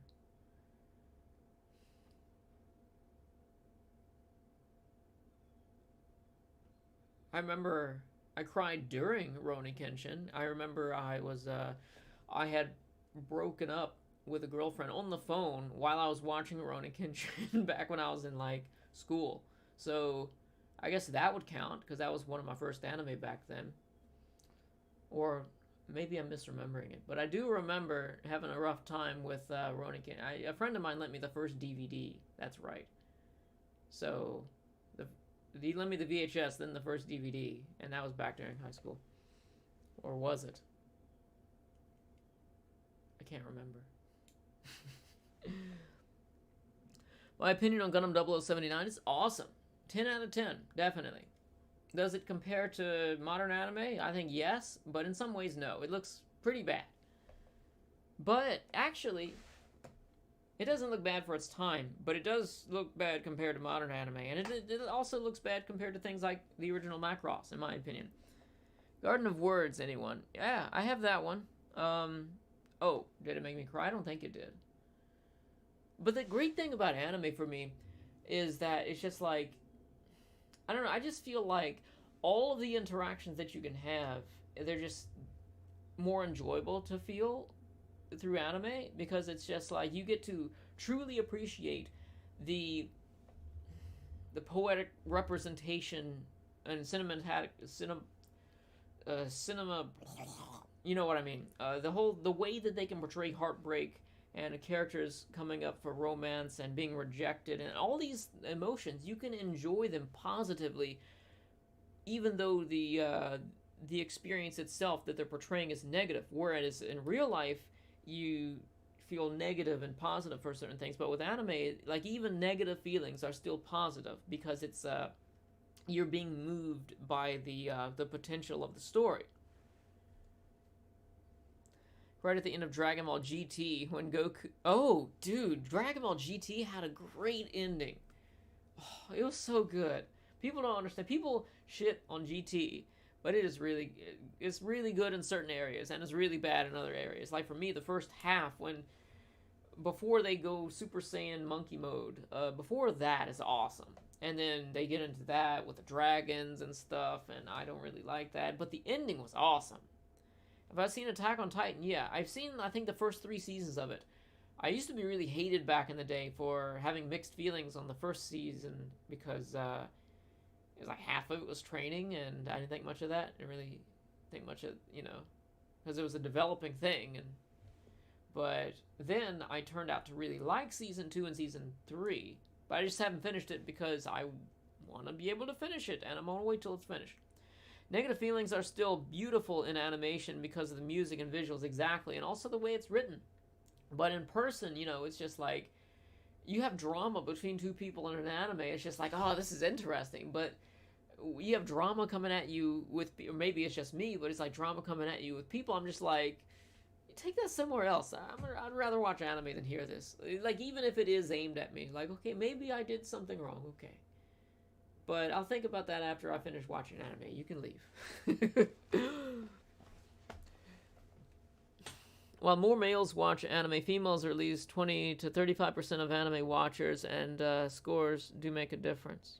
I remember I cried during Rurouni Kenshin. I remember I had broken up with a girlfriend on the phone while I was watching Rurouni Kenshin back when I was in like school. So I guess that would count because that was one of my first anime back then. Or maybe I'm misremembering it, but I do remember having a rough time with Rurouni Kenshin. A friend of mine lent me the first DVD. That's right. So he lent me the VHS, then the first DVD, and that was back during high school. Or was it? I can't remember. My opinion on Gundam 0079 is awesome. 10 out of 10, definitely. Does it compare to modern anime? I think yes, but in some ways no. It looks pretty bad. But actually, it doesn't look bad for its time, but it does look bad compared to modern anime. And it also looks bad compared to things like the original Macross, in my opinion. Garden of Words, anyone? Yeah, I have that one. Oh, did it make me cry? I don't think it did. But the great thing about anime for me is that it's just like, I don't know, I just feel like all of the interactions that you can have, they're just more enjoyable to feel through anime, because it's just like you get to truly appreciate the poetic representation and cinema, you know what I mean, the way that they can portray heartbreak and characters coming up for romance and being rejected and all these emotions. You can enjoy them positively, even though the experience itself that they're portraying is negative, whereas in real life you feel negative and positive for certain things. But with anime, like, even negative feelings are still positive because it's you're being moved by the potential of the story. Right at the end of Dragon Ball GT, when Goku... Oh, dude, Dragon Ball GT had a great ending. Oh, it was so good. People don't understand. People shit on GT, but it's really good in certain areas, and it's really bad in other areas. Like for me, the first half, before they go Super Saiyan Monkey Mode, before that is awesome. And then they get into that with the dragons and stuff, and I don't really like that. But the ending was awesome. Have I seen Attack on Titan? Yeah, I've seen, I think, the first 3 seasons of it. I used to be really hated back in the day for having mixed feelings on the first season because it was like half of it was training, and I didn't think much of that. I didn't really think much of, because it was a developing thing. But then I turned out to really like Season 2 and Season 3, but I just haven't finished it because I want to be able to finish it, and I'm going to wait till it's finished. Negative feelings are still beautiful in animation because of the music and visuals, exactly, and also the way it's written. But in person, you know, it's just like you have drama between two people in an anime. It's just like, oh, this is interesting. But you have drama coming at you with, or maybe it's just me, but it's like drama coming at you with people. I'm just like, take that somewhere else. I'd rather watch anime than hear this. Like, even if it is aimed at me, like, okay, maybe I did something wrong. Okay. But I'll think about that after I finish watching anime. You can leave. While more males watch anime, females are at least 20 to 35% of anime watchers, and scores do make a difference.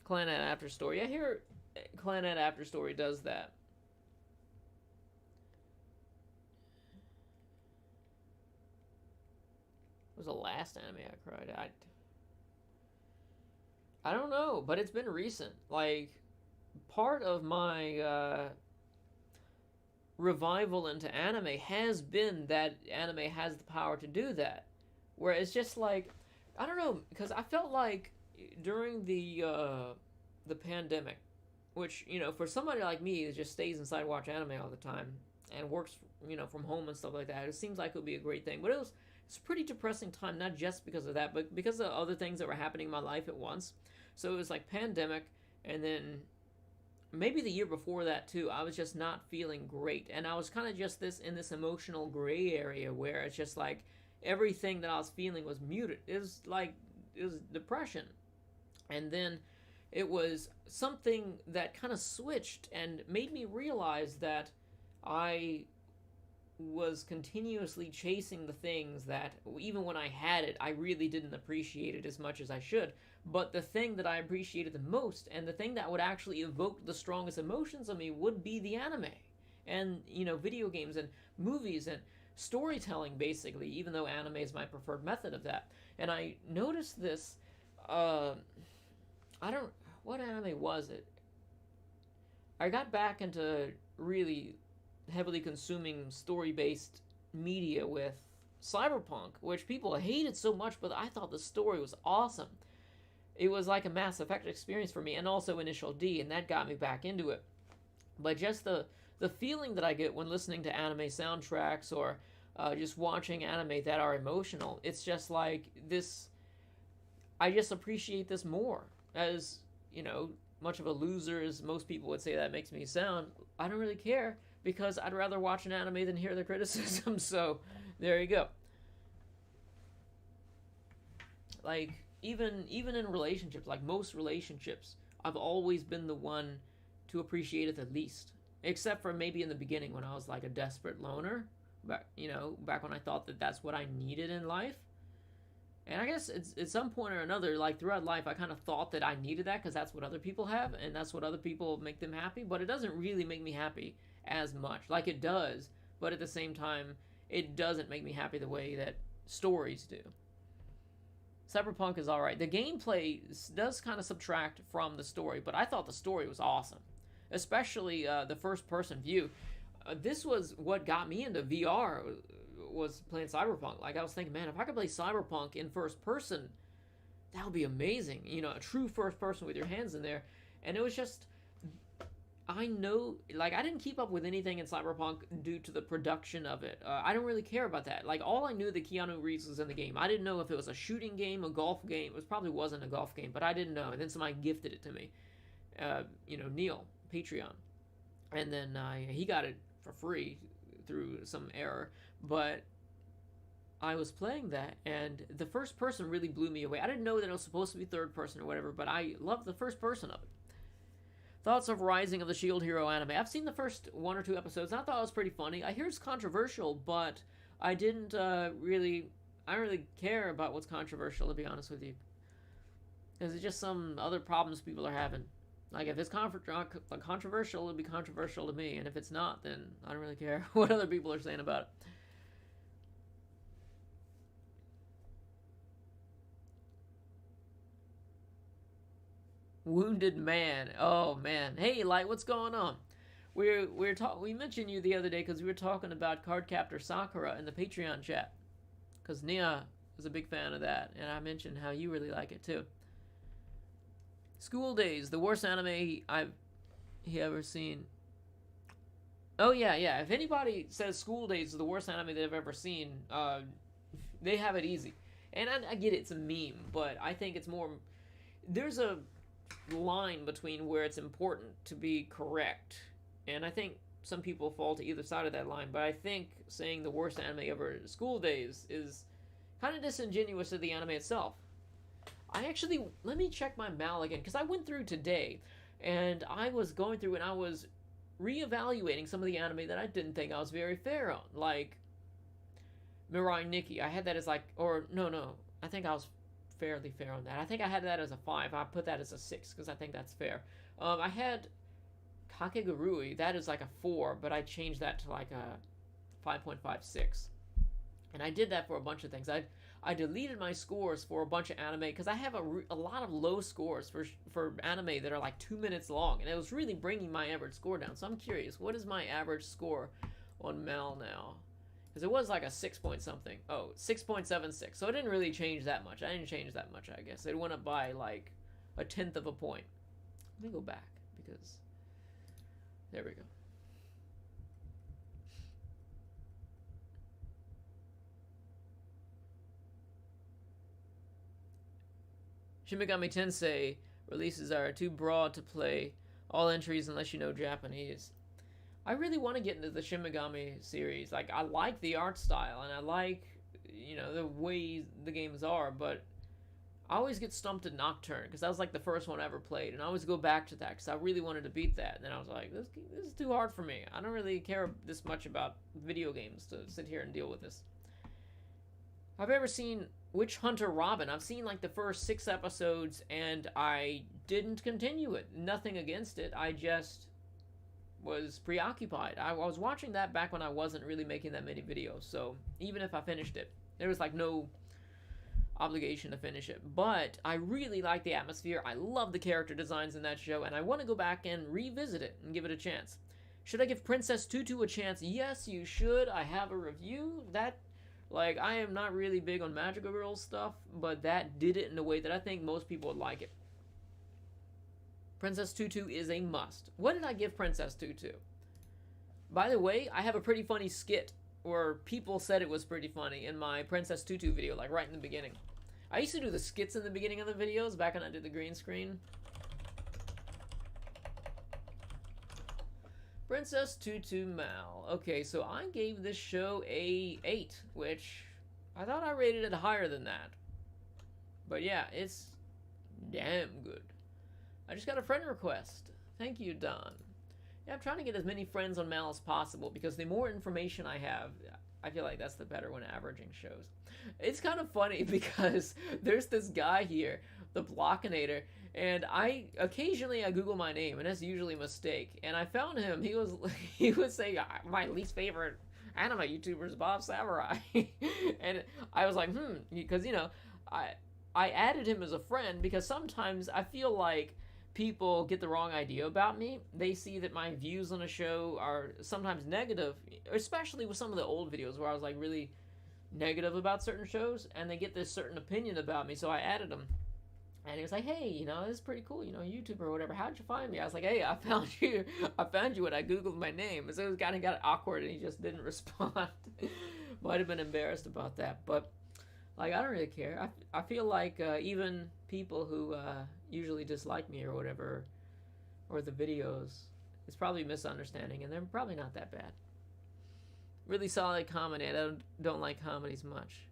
Clan at After Story. I hear Clan at After Story does that. What was the last anime I cried? I don't know, but it's been recent. Like, part of my revival into anime has been that anime has the power to do that. Where it's just like, I don't know, because I felt like during the pandemic, which, you know, for somebody like me that just stays inside and watch anime all the time and works, you know, from home and stuff like that, it seems like it would be a great thing. But it's a pretty depressing time, not just because of that, but because of other things that were happening in my life at once. So it was like pandemic, and then maybe the year before that too, I was just not feeling great, and I was kind of just in this emotional gray area where it's just like everything that I was feeling was muted. It was depression, and then it was something that kind of switched and made me realize that I was continuously chasing the things that, even when I had it, I really didn't appreciate it as much as I should. But the thing that I appreciated the most, and the thing that would actually evoke the strongest emotions of me, would be the anime. And, you know, video games and movies and storytelling, basically, even though anime is my preferred method of that. And I noticed this, what anime was it? I got back into really heavily consuming story-based media with Cyberpunk, which people hated so much, but I thought the story was awesome. It was like a Mass Effect experience for me, and also Initial D, and that got me back into it. But just the feeling that I get when listening to anime soundtracks or just watching anime that are emotional, it's just like this, I just appreciate this more. As, you know, much of a loser as most people would say that makes me sound, I don't really care, because I'd rather watch an anime than hear the criticism. So there you go. Like, even in relationships, like most relationships, I've always been the one to appreciate it the least, except for maybe in the beginning when I was like a desperate loner, back when I thought that that's what I needed in life. And I guess it's at some point or another, like throughout life, I kind of thought that I needed that because that's what other people have, and that's what other people make them happy. But it doesn't really make me happy as much. Like, it does, but at the same time, it doesn't make me happy the way that stories do. Cyberpunk is alright. The gameplay does kind of subtract from the story, but I thought the story was awesome. Especially the first-person view. This was what got me into VR, was playing Cyberpunk. Like, I was thinking, man, if I could play Cyberpunk in first person, that would be amazing. You know, a true first person with your hands in there. And it was just, I know, like, I didn't keep up with anything in Cyberpunk due to the production of it. I don't really care about that. Like, all I knew that Keanu Reeves was in the game. I didn't know if it was a shooting game, a golf game. It probably wasn't a golf game, but I didn't know. And then somebody gifted it to me. Neil, Patreon. And then he got it for free through some error. But I was playing that, and the first person really blew me away. I didn't know that it was supposed to be third person or whatever, but I loved the first person of it. Thoughts of Rising of the Shield Hero anime. I've seen the first 1 or 2 episodes, and I thought it was pretty funny. I hear it's controversial, but I didn't I don't really care about what's controversial, to be honest with you. Because it's just some other problems people are having. Like, if it's controversial, it'll be controversial to me, and if it's not, then I don't really care what other people are saying about it. Wounded Man. Oh, man. Hey, Light, what's going on? We mentioned you the other day because we were talking about Cardcaptor Sakura in the Patreon chat. Because Nia was a big fan of that, and I mentioned how you really like it, too. School Days, the worst anime I've ever seen. Oh yeah, yeah. If anybody says School Days is the worst anime they've ever seen, they have it easy. And I get it's a meme, but I think it's more. There's a line between where it's important to be correct, and I think some people fall to either side of that line. But I think saying the worst anime ever, School Days, is kind of disingenuous to the anime itself. I actually let me check my mal again because I went through today, and I was going through and I was reevaluating some of the anime that I didn't think I was very fair on, like Mirai Nikki. I had that as like, or no, I think I was fairly fair on that. I think I had that as a 5. I put that as a 6 because I think that's fair. I had Kakegurui. That is like a 4, but I changed that to like a 5.56. And I did that for a bunch of things. I deleted my scores for a bunch of anime because I have a lot of low scores for anime that are like 2 minutes long, and it was really bringing my average score down. So I'm curious, what is my average score on Mal now? Because it was like a 6 point something. Oh, 6.76. So it didn't really change that much. I didn't change that much, I guess. It went up by like a tenth of a point. Let me go back because there we go. Shin Megami Tensei releases are too broad to play all entries unless you know Japanese. I really want to get into the Shin Megami series. Like, I like the art style, and I like, the way the games are, but I always get stumped at Nocturne, because that was, like, the first one I ever played, and I always go back to that, because I really wanted to beat that, and then I was like, this is too hard for me. I don't really care this much about video games to sit here and deal with this. I've ever seen Witch Hunter Robin. I've seen, like, the first 6 episodes, and I didn't continue it. Nothing against it. I just was preoccupied. I was watching that back when I wasn't really making that many videos, so even if I finished it, there was like no obligation to finish it. But I really like the atmosphere. I love the character designs in that show, and I want to go back and revisit it and give it a chance. Should I give Princess Tutu a chance? Yes, you should. I have a review. That, like, I am not really big on Magical Girl stuff, but that did it in a way that I think most people would like it. Princess Tutu is a must. What did I give Princess Tutu? By the way, I have a pretty funny skit where people said it was pretty funny in my Princess Tutu video, like right in the beginning. I used to do the skits in the beginning of the videos back when I did the green screen. Princess Tutu Mal. Okay, so I gave this show a 8, which I thought I rated it higher than that. But yeah, it's damn good. I just got a friend request. Thank you, Don. Yeah, I'm trying to get as many friends on Mal as possible because the more information I have, I feel like that's the better when averaging shows. It's kind of funny because there's this guy here, the Blockinator, and occasionally I Google my name, and that's usually a mistake. And I found him. He was saying my least favorite anime YouTuber is Bobsamurai, and I was like, because I added him as a friend because sometimes I feel like people get the wrong idea about me. They see that my views on a show are sometimes negative, especially with some of the old videos where I was like really negative about certain shows, and they get this certain opinion about me. So I added him, and he was like, "Hey, this is pretty cool, YouTuber or whatever. How'd you find me?" I was like, "Hey, I found you. I found you when I googled my name." And so it kind of got awkward, and he just didn't respond. Might have been embarrassed about that, but like, I don't really care. I feel like even people who usually dislike me or whatever, or the videos, it's probably a misunderstanding, and they're probably not that bad. Really solid comedy. I don't like comedies much.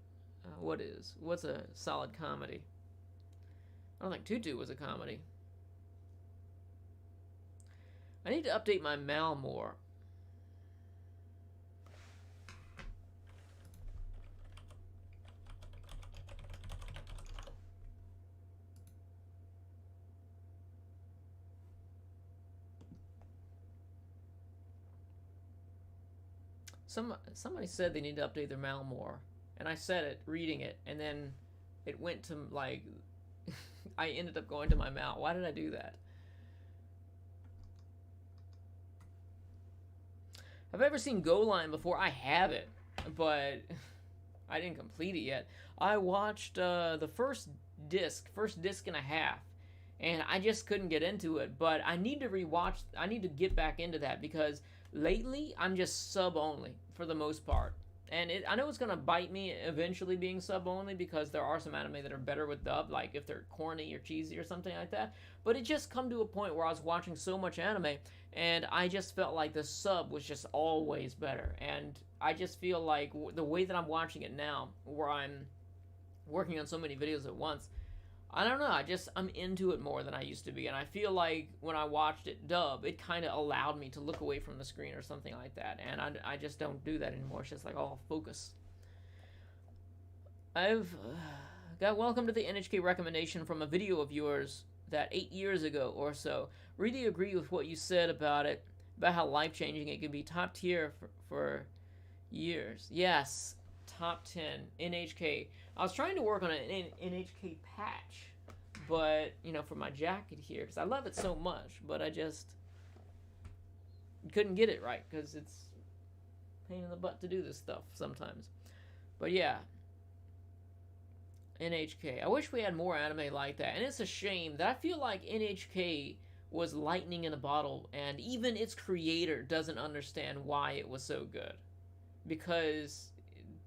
What's a solid comedy? I don't think Tutu was a comedy. I need to update my Mal more. Somebody said they need to update their Mal more, and I said it, reading it, and then it went to, like, I ended up going to my Mal. Why did I do that? Have I ever seen Go Line before? I haven't, but I didn't complete it yet. I watched the first disc and a half, and I just couldn't get into it, but I need to rewatch. I need to get back into that because Lately, I'm just sub only for the most part. And I know it's gonna bite me eventually being sub only because there are some anime that are better with dub, like if they're corny or cheesy or something like that. But it just come to a point where I was watching so much anime, and I just felt like the sub was just always better. And I just feel like the way that I'm watching it now, where I'm working on so many videos at once, I don't know. I'm into it more than I used to be, and I feel like when I watched it dub, it kind of allowed me to look away from the screen or something like that, and I just don't do that anymore. It's just like, oh, focus. I've got welcome to the NHK recommendation from a video of yours that 8 years ago or so. Really agree with what you said about it, about how life changing it can be. Top tier for years. Yes, top 10 NHK. I was trying to work on an NHK patch, but for my jacket here, because I love it so much, but I just couldn't get it right because it's a pain in the butt to do this stuff sometimes. But yeah, NHK. I wish we had more anime like that, and it's a shame that I feel like NHK was lightning in a bottle, and even its creator doesn't understand why it was so good, because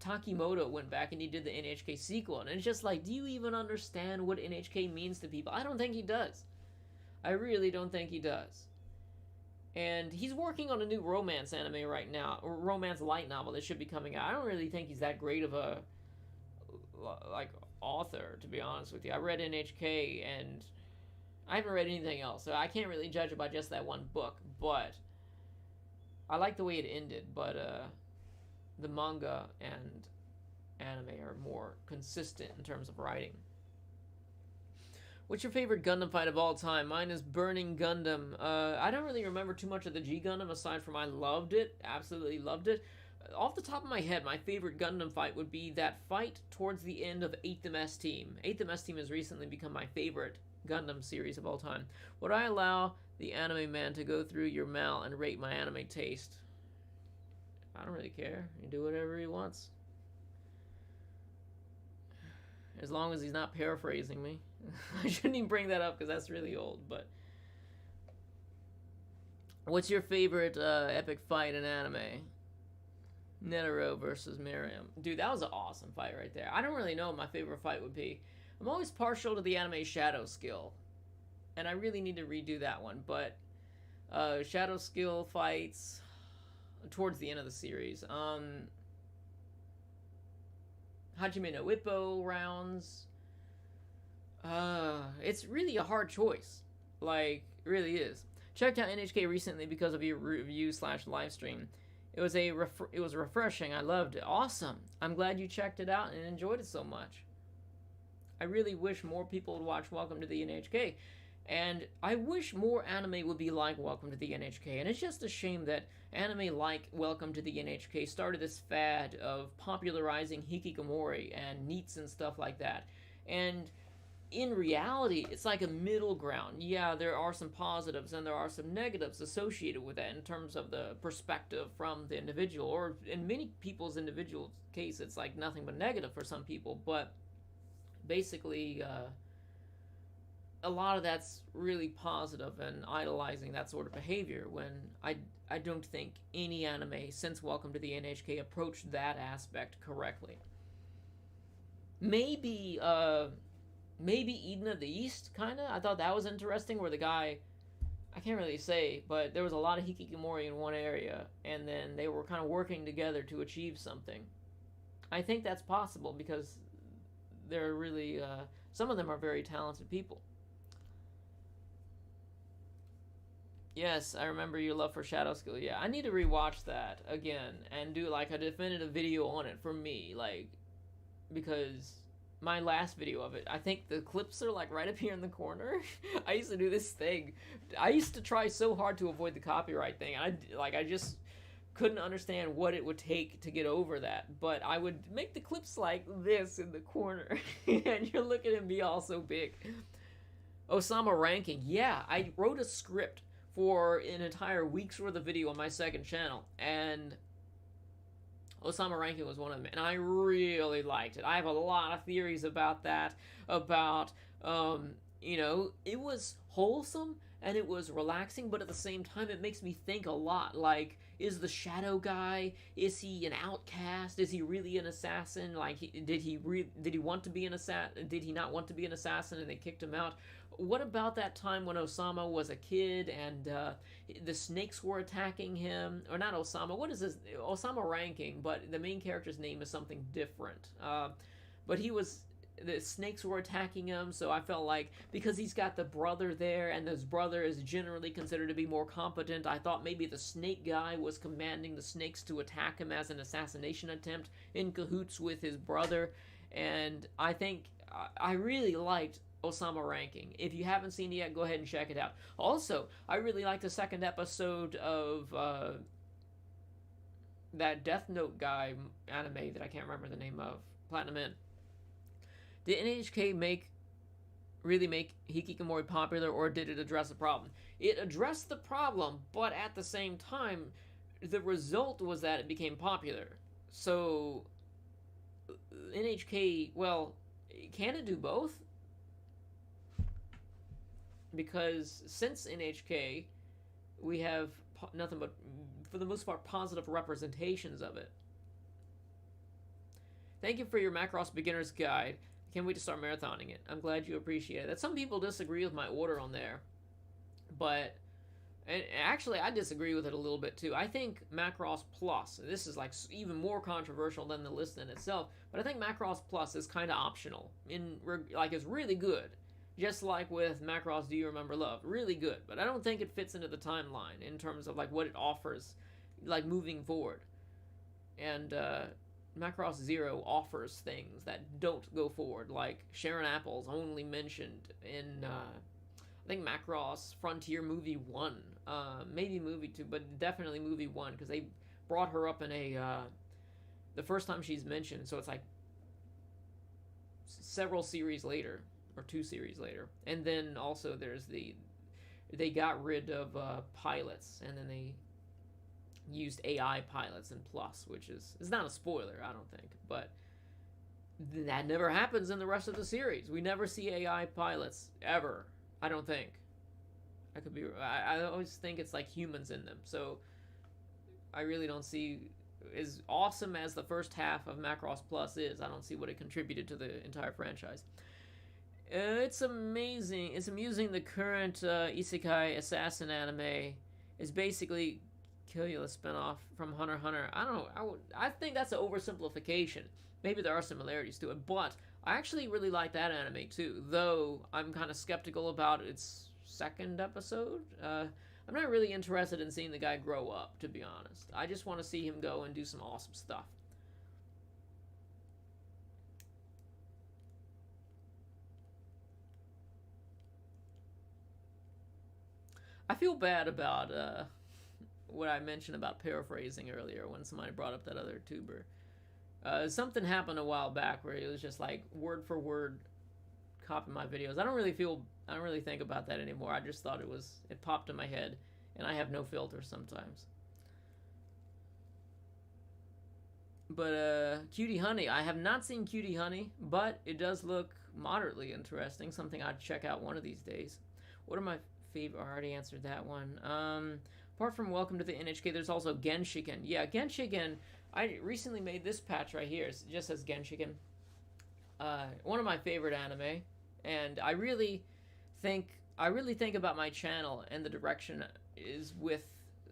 Takimoto went back and he did the NHK sequel, and it's just like, do you even understand what NHK means to people? I don't think he does. I really don't think he does. And he's working on a new romance anime right now, or romance light novel that should be coming out. I don't really think he's that great of a author, to be honest with you. I read NHK and I haven't read anything else, so I can't really judge it by just that one book, but I like the way it ended. But the manga and anime are more consistent in terms of writing. What's your favorite Gundam fight of all time? Mine is Burning Gundam. I don't really remember too much of the G Gundam aside from I loved it, absolutely loved it. Off the top of my head, my favorite Gundam fight would be that fight towards the end of 8th MS Team. 8th MS Team has recently become my favorite Gundam series of all time. Would I allow the anime man to go through your mail and rate my anime taste? I don't really care. He can do whatever he wants. As long as he's not paraphrasing me. I shouldn't even bring that up because that's really old, but... What's your favorite epic fight in anime? Netero versus Miriam. Dude, that was an awesome fight right there. I don't really know what my favorite fight would be. I'm always partial to the anime Shadow Skill, and I really need to redo that one, but Shadow Skill fights towards the end of the series. Hajime no Ippo rounds. It's really a hard choice. Like, it really is. Checked out NHK recently because of your review / live stream. It was refreshing. I loved it. Awesome. I'm glad you checked it out and enjoyed it so much. I really wish more people would watch Welcome to the NHK. And I wish more anime would be like Welcome to the NHK. And it's just a shame that anime like Welcome to the NHK started this fad of popularizing hikikomori and neats and stuff like that. And in reality, it's like a middle ground. Yeah, there are some positives and there are some negatives associated with that in terms of the perspective from the individual. Or in many people's individual case, it's like nothing but negative for some people. But basically, a lot of that's really positive and idolizing that sort of behavior, when I don't think any anime since Welcome to the NHK approached that aspect correctly. Maybe Eden of the East, kinda. I thought that was interesting, where the guy, I can't really say, but there was a lot of hikikomori in one area, and then they were kind of working together to achieve something. I think that's possible because they're really, some of them are very talented people. Yes, I remember your love for Shadow Skill. Yeah, I need to rewatch that again and do like a definitive video on it for me, like, because my last video of it, I think the clips are like right up here in the corner. I used to do this thing. I used to try so hard to avoid the copyright thing. I just couldn't understand what it would take to get over that. But I would make the clips like this in the corner. And you're looking at me all so big. Osama ranking. Yeah, I wrote a script for an entire week's worth of video on my second channel, and Osama ranking was one of them, and I really liked it. I have a lot of theories about that, about you know, it was wholesome and it was relaxing, but at the same time, it makes me think a lot. Like, is the shadow guy? Is he an outcast? Is he really an assassin? Like, did he want to be an assassin? Did he not want to be an assassin and they kicked him out? What about that time when Osama was a kid and the snakes were attacking him? Or not Osama? What is this? Osama ranking, but the main character's name is something different. But the snakes were attacking him, so I felt like because he's got the brother there and his brother is generally considered to be more competent, I thought maybe the snake guy was commanding the snakes to attack him as an assassination attempt in cahoots with his brother. And I think I really liked Osama ranking. If you haven't seen it yet, go ahead and check it out. Also, I really liked the second episode of that Death Note guy anime that I can't remember the name of, Platinum In. Did NHK really make Hikikomori popular, or did it address the problem? It addressed the problem, but at the same time, the result was that it became popular. So, NHK, well, can it do both? Because since NHK, we have nothing but, for the most part, positive representations of it. Thank you for your Macross Beginner's Guide. Can't wait to start marathoning it. I'm glad you appreciate it. That some people disagree with my order on there, but and actually I disagree with it a little bit too. I think Macross Plus, this is like even more controversial than the list in itself, but I think Macross Plus is kind of optional. Like it's really good, just like with Macross Do You Remember Love, really good. But I don't think it fits into the timeline in terms of like what it offers, like moving forward, and. Macross Zero offers things that don't go forward, like Sharon Apple's only mentioned in, I think Macross Frontier Movie 1, maybe Movie 2, but definitely Movie 1, because they brought her up in the first time she's mentioned, so it's like several series later, or 2 series later. And then also there's they got rid of pilots, and then they used AI pilots in Plus, which is not a spoiler, I don't think, but that never happens in the rest of the series. We never see AI pilots ever, I don't think. I could be. I always think it's like humans in them, so I really don't see, as awesome as the first half of Macross Plus is, I don't see what it contributed to the entire franchise. It's amazing. It's amusing. The current Isekai Assassin anime is basically Killua spinoff from Hunter x Hunter. I don't know. I think that's an oversimplification. Maybe there are similarities to it, but I actually really like that anime too. Though I'm kind of skeptical about its second episode. I'm not really interested in seeing the guy grow up, to be honest. I just want to see him go and do some awesome stuff. I feel bad about what I mentioned about paraphrasing earlier when somebody brought up that other tuber. Something happened a while back where it was just like word for word copying my videos. I don't really think about that anymore. I just thought it popped in my head, and I have no filter sometimes. But Cutie Honey, I have not seen Cutie Honey, but it does look moderately interesting. Something I'd check out one of these days. What are my favorite? I already answered that one. Apart from Welcome to the NHK, there's also Genshiken. Yeah, Genshiken. I recently made this patch right here. It just says Genshiken. One of my favorite anime, and I really think about my channel and the direction is with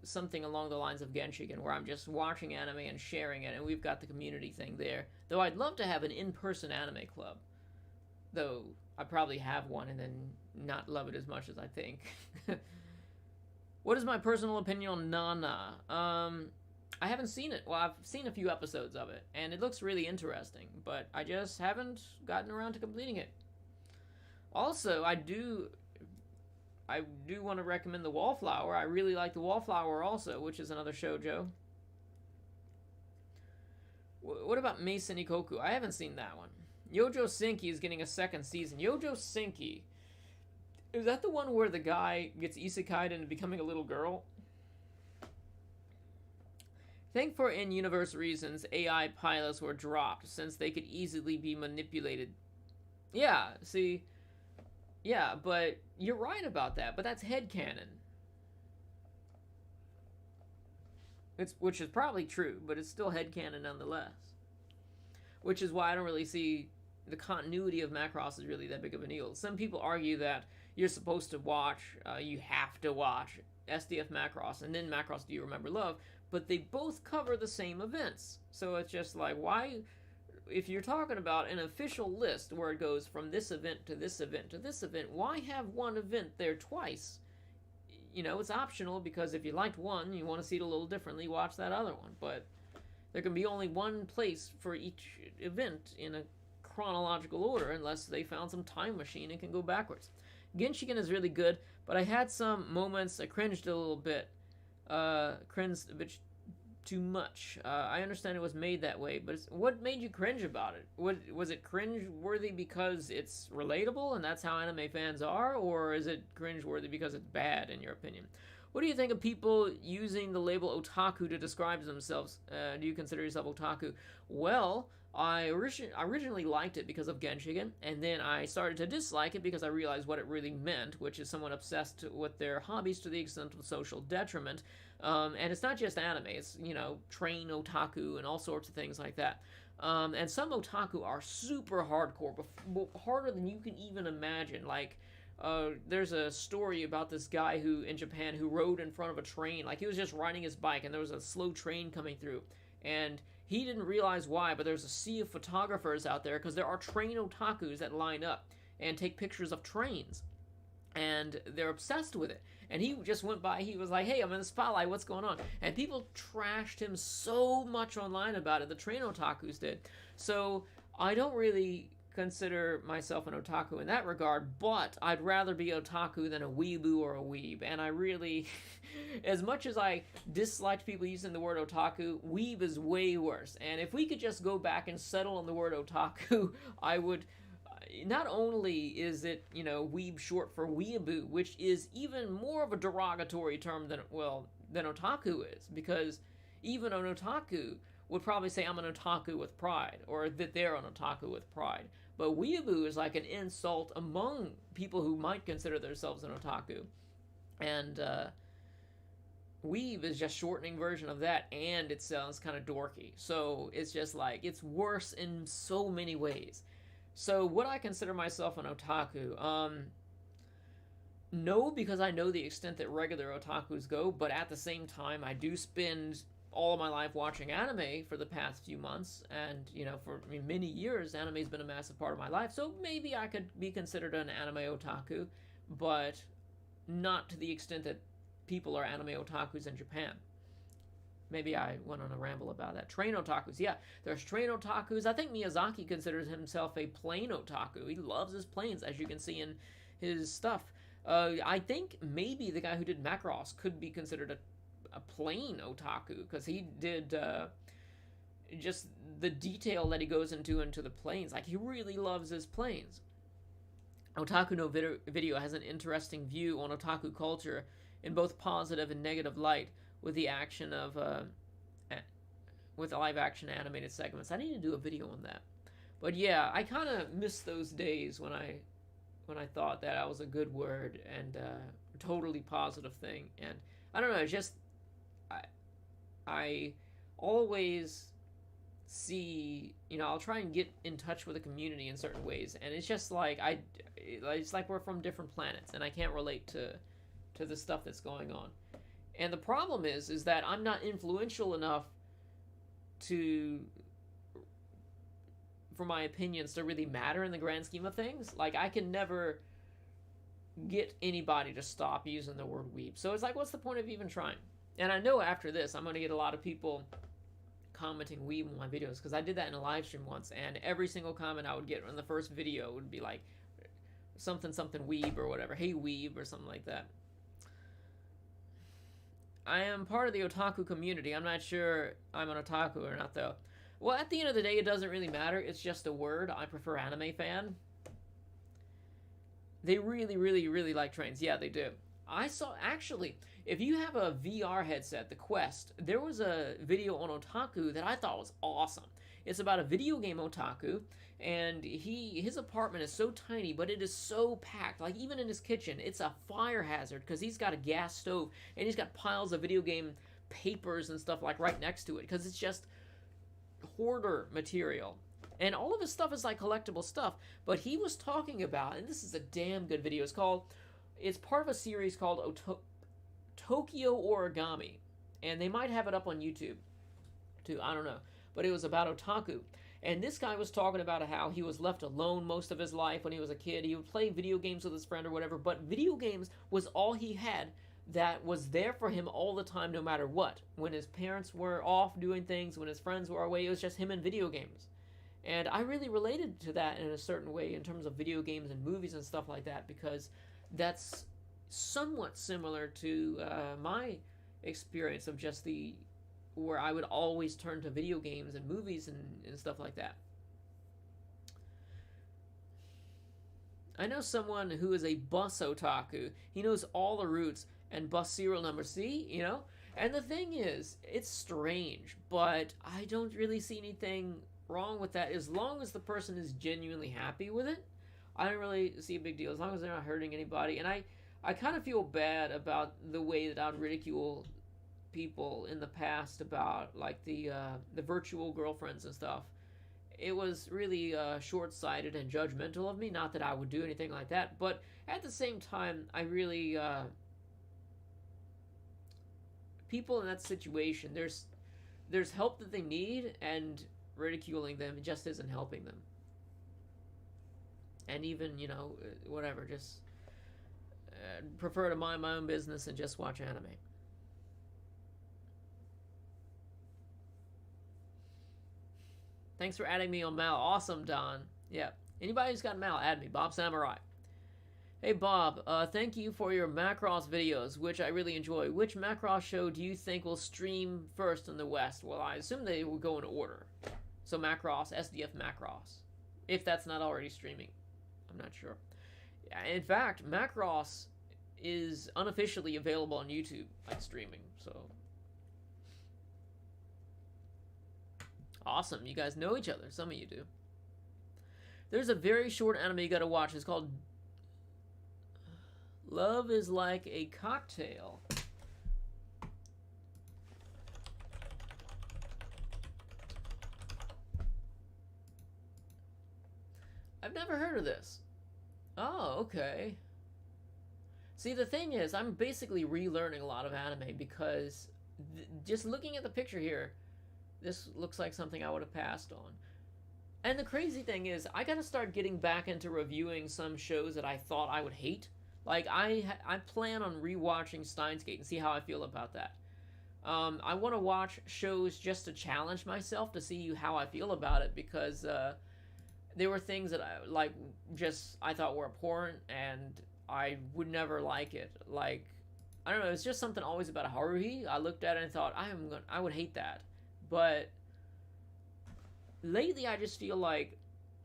something along the lines of Genshiken, where I'm just watching anime and sharing it, and we've got the community thing there. Though I'd love to have an in-person anime club. Though I probably have one and then not love it as much as I think. What is my personal opinion on Nana? I haven't seen it. Well, I've seen a few episodes of it, and it looks really interesting, but I just haven't gotten around to completing it. Also, I do want to recommend The Wallflower. I really like The Wallflower also, which is another shoujo. What about Mason Ikoku? I haven't seen that one. Yojo Senki is getting a second season. Yojo Senki, is that the one where the guy gets isekai'd into becoming a little girl? Think for in-universe reasons, AI pilots were dropped, since they could easily be manipulated. Yeah, see, Yeah, but you're right about that. But that's headcanon. Which is probably true, but it's still headcanon nonetheless. Which is why I don't really see the continuity of Macross is really that big of a deal. Some people argue that you're supposed to watch, you have to watch SDF Macross and then Macross Do You Remember Love, but they both cover the same events. So it's just like, why, if you're talking about an official list where it goes from this event to this event to this event, why have one event there twice? You know, it's optional, because if you liked one, you want to see it a little differently, watch that other one. But there can be only one place for each event in a chronological order, unless they found some time machine and can go backwards. Genshiken is really good, but I had some moments I cringed a little bit. Cringed a bit too much. I understand it was made that way, but what made you cringe about it? Was it cringe-worthy because it's relatable and that's how anime fans are, or is it cringe-worthy because it's bad, in your opinion? What do you think of people using the label otaku to describe themselves? Do you consider yourself otaku? Well, I originally liked it because of Genshiken, and then I started to dislike it because I realized what it really meant, which is someone obsessed with their hobbies to the extent of social detriment. And it's not just anime, it's, you know, train otaku and all sorts of things like that. And some otaku are super hardcore, harder than you can even imagine. Like, there's a story about this guy who, in Japan, who rode in front of a train. Like, he was just riding his bike, and there was a slow train coming through. And he didn't realize why, but there's a sea of photographers out there, because there are train otakus that line up and take pictures of trains. And they're obsessed with it. And he just went by, he was like, hey, I'm in the spotlight, what's going on? And people trashed him so much online about it, the train otakus did. So I don't really consider myself an otaku in that regard, but I'd rather be otaku than a weeboo or a weeb. And I really, as much as I disliked people using the word otaku, weeb is way worse. And if we could just go back and settle on the word otaku, I would. Not only is it, you know, weeb short for weeaboo, which is even more of a derogatory term than otaku is, because even an otaku would probably say, I'm an otaku with pride, or that they're an otaku with pride. But weeaboo is like an insult among people who might consider themselves an otaku. And weeb is just shortening version of that, and it sounds kind of dorky. So it's just like, it's worse in so many ways. So would I consider myself an otaku? No, because I know the extent that regular otakus go, but at the same time, I do spend all of my life watching anime for the past few months, and, you know, for many years, anime's been a massive part of my life, so maybe I could be considered an anime otaku, but not to the extent that people are anime otakus in Japan. Maybe I went on a ramble about that. Train otakus. Yeah, there's train otakus. I think Miyazaki considers himself a plane otaku. He loves his planes, as you can see in his stuff. I think maybe the guy who did Macross could be considered a plane otaku, because he did just the detail that he goes into the planes. Like, he really loves his planes. Otaku no Video has an interesting view on otaku culture in both positive and negative light, with the action of with live action animated segments. I need to do a video on that. But yeah, I kind of miss those days when I thought that was a good word and a totally positive thing. And I don't know, it's just I always see, you know, I'll try and get in touch with the community in certain ways, and it's just like it's like we're from different planets, and I can't relate to the stuff that's going on. And the problem is that I'm not influential enough for my opinions to really matter in the grand scheme of things. Like, I can never get anybody to stop using the word weeb. So it's like, what's the point of even trying? And I know after this, I'm going to get a lot of people commenting weeb on my videos, because I did that in a live stream once, and every single comment I would get in the first video would be like, something weeb or whatever, hey weeb or something like that. I am part of the otaku community. I'm not sure I'm an otaku or not, though. Well, at the end of the day, it doesn't really matter. It's just a word. I prefer anime fan. They really, really, really like trains. Yeah, they do. I saw, actually, if you have a VR headset, the Quest, there was a video on otaku that I thought was awesome. It's about a video game otaku, and his apartment is so tiny, but it is so packed. Like, even in his kitchen, it's a fire hazard because he's got a gas stove and he's got piles of video game papers and stuff like right next to it because it's just hoarder material. And all of his stuff is like collectible stuff. But he was talking about, and this is a damn good video. It's part of a series called Tokyo Origami, and they might have it up on YouTube too. I don't know, but it was about otaku. And this guy was talking about how he was left alone most of his life when he was a kid. He would play video games with his friend or whatever, but video games was all he had that was there for him all the time, no matter what. When his parents were off doing things, when his friends were away, it was just him and video games. And I really related to that in a certain way in terms of video games and movies and stuff like that, because that's somewhat similar to my experience of just where I would always turn to video games and movies and stuff like that. I know someone who is a bus otaku. He knows all the routes and bus serial numbers. See, you know? And the thing is, it's strange, but I don't really see anything wrong with that as long as the person is genuinely happy with it. I don't really see a big deal as long as they're not hurting anybody. And I kind of feel bad about the way that I'd ridicule people in the past about like the virtual girlfriends and stuff. It was really short-sighted and judgmental of me. Not that I would do anything like that, but at the same time, I really people in that situation, there's help that they need, and ridiculing them just isn't helping them. And even, you know, whatever, just prefer to mind my own business and just watch anime. Thanks for adding me on Mal. Awesome, Don. Yeah. Anybody who's got Mal, add me. Bobsamurai. Hey, Bob. Thank you for your Macross videos, which I really enjoy. Which Macross show do you think will stream first in the West? Well, I assume they will go in order. So Macross, SDF Macross. If that's not already streaming. I'm not sure. In fact, Macross is unofficially available on YouTube, like streaming, so... Awesome, you guys know each other. Some of you do. There's a very short anime you gotta watch. It's called Love is Like a Cocktail. I've never heard of this. Oh, okay. See, the thing is, I'm basically relearning a lot of anime because just looking at the picture here, this looks like something I would have passed on. And the crazy thing is, I gotta start getting back into reviewing some shows that I thought I would hate. Like, I plan on rewatching Steins Gate and see how I feel about that. I want to watch shows just to challenge myself to see how I feel about it, because there were things that I thought were abhorrent, and I would never like it. Like, I don't know, it's just something always about Haruhi. I looked at it and thought, I would hate that. But lately I just feel like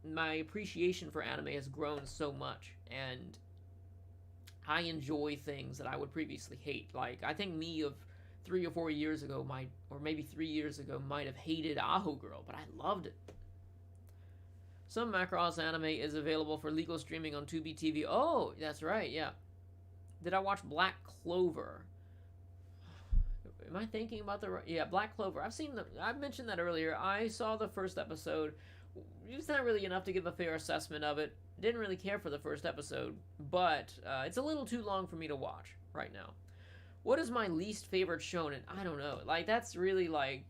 my appreciation for anime has grown so much, and I enjoy things that I would previously hate. Like, I think me of 3 or 4 years ago or maybe 3 years ago might have hated Aho Girl, but I loved it. Some Macross anime is available for legal streaming on Tubi TV. Oh, that's right, yeah. Did I watch Black Clover? Am I thinking about yeah, Black Clover. I've mentioned that earlier. I saw the first episode. It's not really enough to give a fair assessment of it. Didn't really care for the first episode, but it's a little too long for me to watch right now. What is my least favorite shonen? I don't know. Like, that's really like,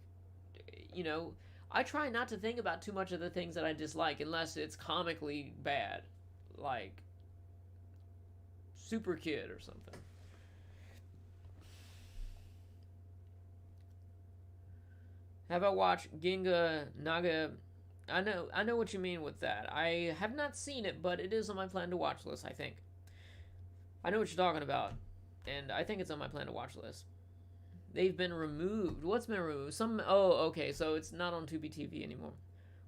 you know, I try not to think about too much of the things that I dislike unless it's comically bad, like Super Kid or something. Have I watched Ginga Naga? I know what you mean with that. I have not seen it, but it is on my plan to watch list, I think. I know what you're talking about, and I think it's on my plan to watch list. They've been removed. What's been removed? Oh, okay, so it's not on Tubi TV anymore.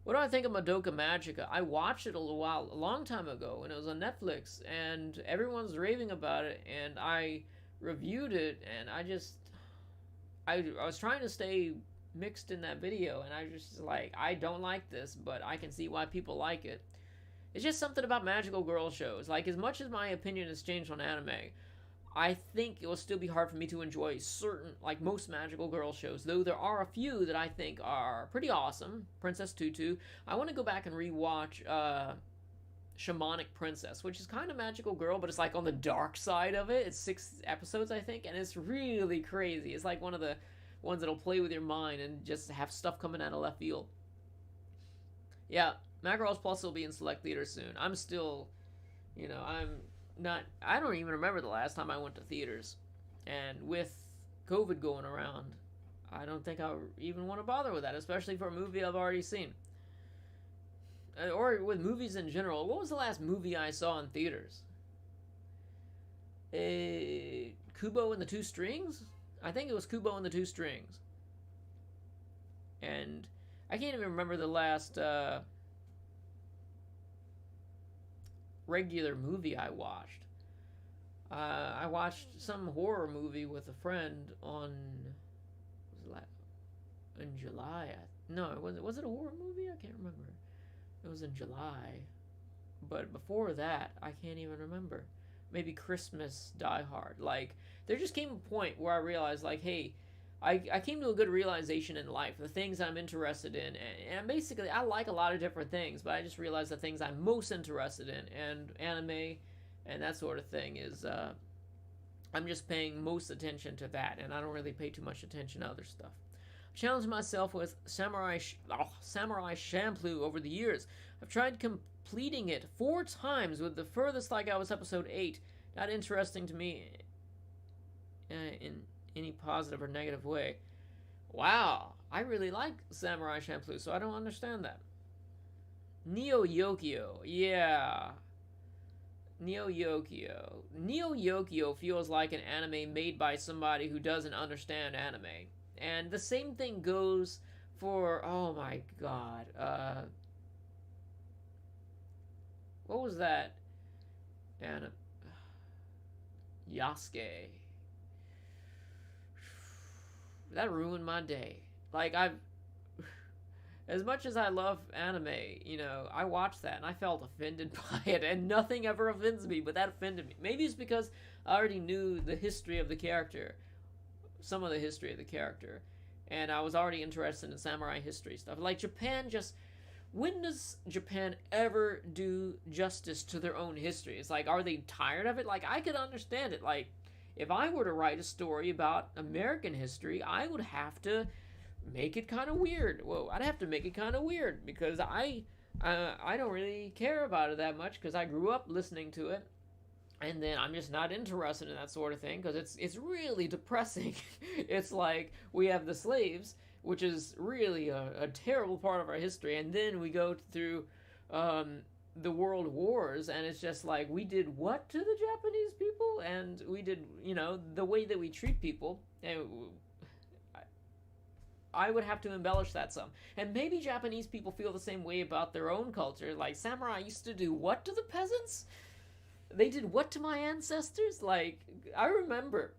What do I think of Madoka Magica? I watched it a long time ago, and it was on Netflix, and everyone's raving about it, and I reviewed it, and I was trying to stay mixed in that video, and I just like, I don't like this, but I can see why people like it. It's just something about magical girl shows. Like, as much as my opinion has changed on anime, I think it will still be hard for me to enjoy certain, like most magical girl shows, though there are a few that I think are pretty awesome. Princess Tutu. I want to go back and rewatch Shamanic Princess, which is kind of magical girl, but it's like on the dark side of it. It's 6 episodes, I think, and it's really crazy. It's like one of the ones that'll play with your mind and just have stuff coming out of left field. Yeah, Mackerel's Plus will be in select theaters soon. I'm still, you know, I don't even remember the last time I went to theaters. And with COVID going around, I don't think I even want to bother with that, especially for a movie I've already seen. Or with movies in general. What was the last movie I saw in theaters? Kubo and the Two Strings? I think it was Kubo and the Two Strings. And I can't even remember the last regular movie I watched. I watched some horror movie with a friend in July. No, was it a horror movie? I can't remember. It was in July. But before that, I can't even remember. Maybe Christmas Die Hard. Like, there just came a point where I realized, like, hey, I came to a good realization in life, the things I'm interested in, and basically I like a lot of different things, but I just realized the things I'm most interested in, and anime and that sort of thing is, I'm just paying most attention to that, and I don't really pay too much attention to other stuff. I've challenged myself with Samurai Champloo over the years. I've tried completing it 4 times, with the furthest I got was episode 8. Not interesting to me in any positive or negative way. Wow, I really like Samurai Champloo, so I don't understand that. Neo Yokio, yeah. Neo Yokio feels like an anime made by somebody who doesn't understand anime. And the same thing goes for, oh my god, what was that? Yasuke. That ruined my day. Like, as much as I love anime, you know, I watched that and I felt offended by it, and nothing ever offends me, but that offended me. Maybe it's because I already knew the history of the character, some of the history of the character, and I was already interested in samurai history stuff. Like, Japan just, when does Japan ever do justice to their own history? It's like, are they tired of it? Like, I could understand it. Like, if I were to write a story about American history, I would have to make it kind of weird. Well, I'd have to make it kind of weird, because I don't really care about it that much, because I grew up listening to it, and then I'm just not interested in that sort of thing, because it's really depressing. It's like, we have the slaves, which is really a terrible part of our history, and then we go through the world wars, and it's just like, we did what to the Japanese people? And we did, you know, the way that we treat people, and I would have to embellish that some. And maybe Japanese people feel the same way about their own culture. Like, samurai used to do what to the peasants? They did what to my ancestors? Like, I remember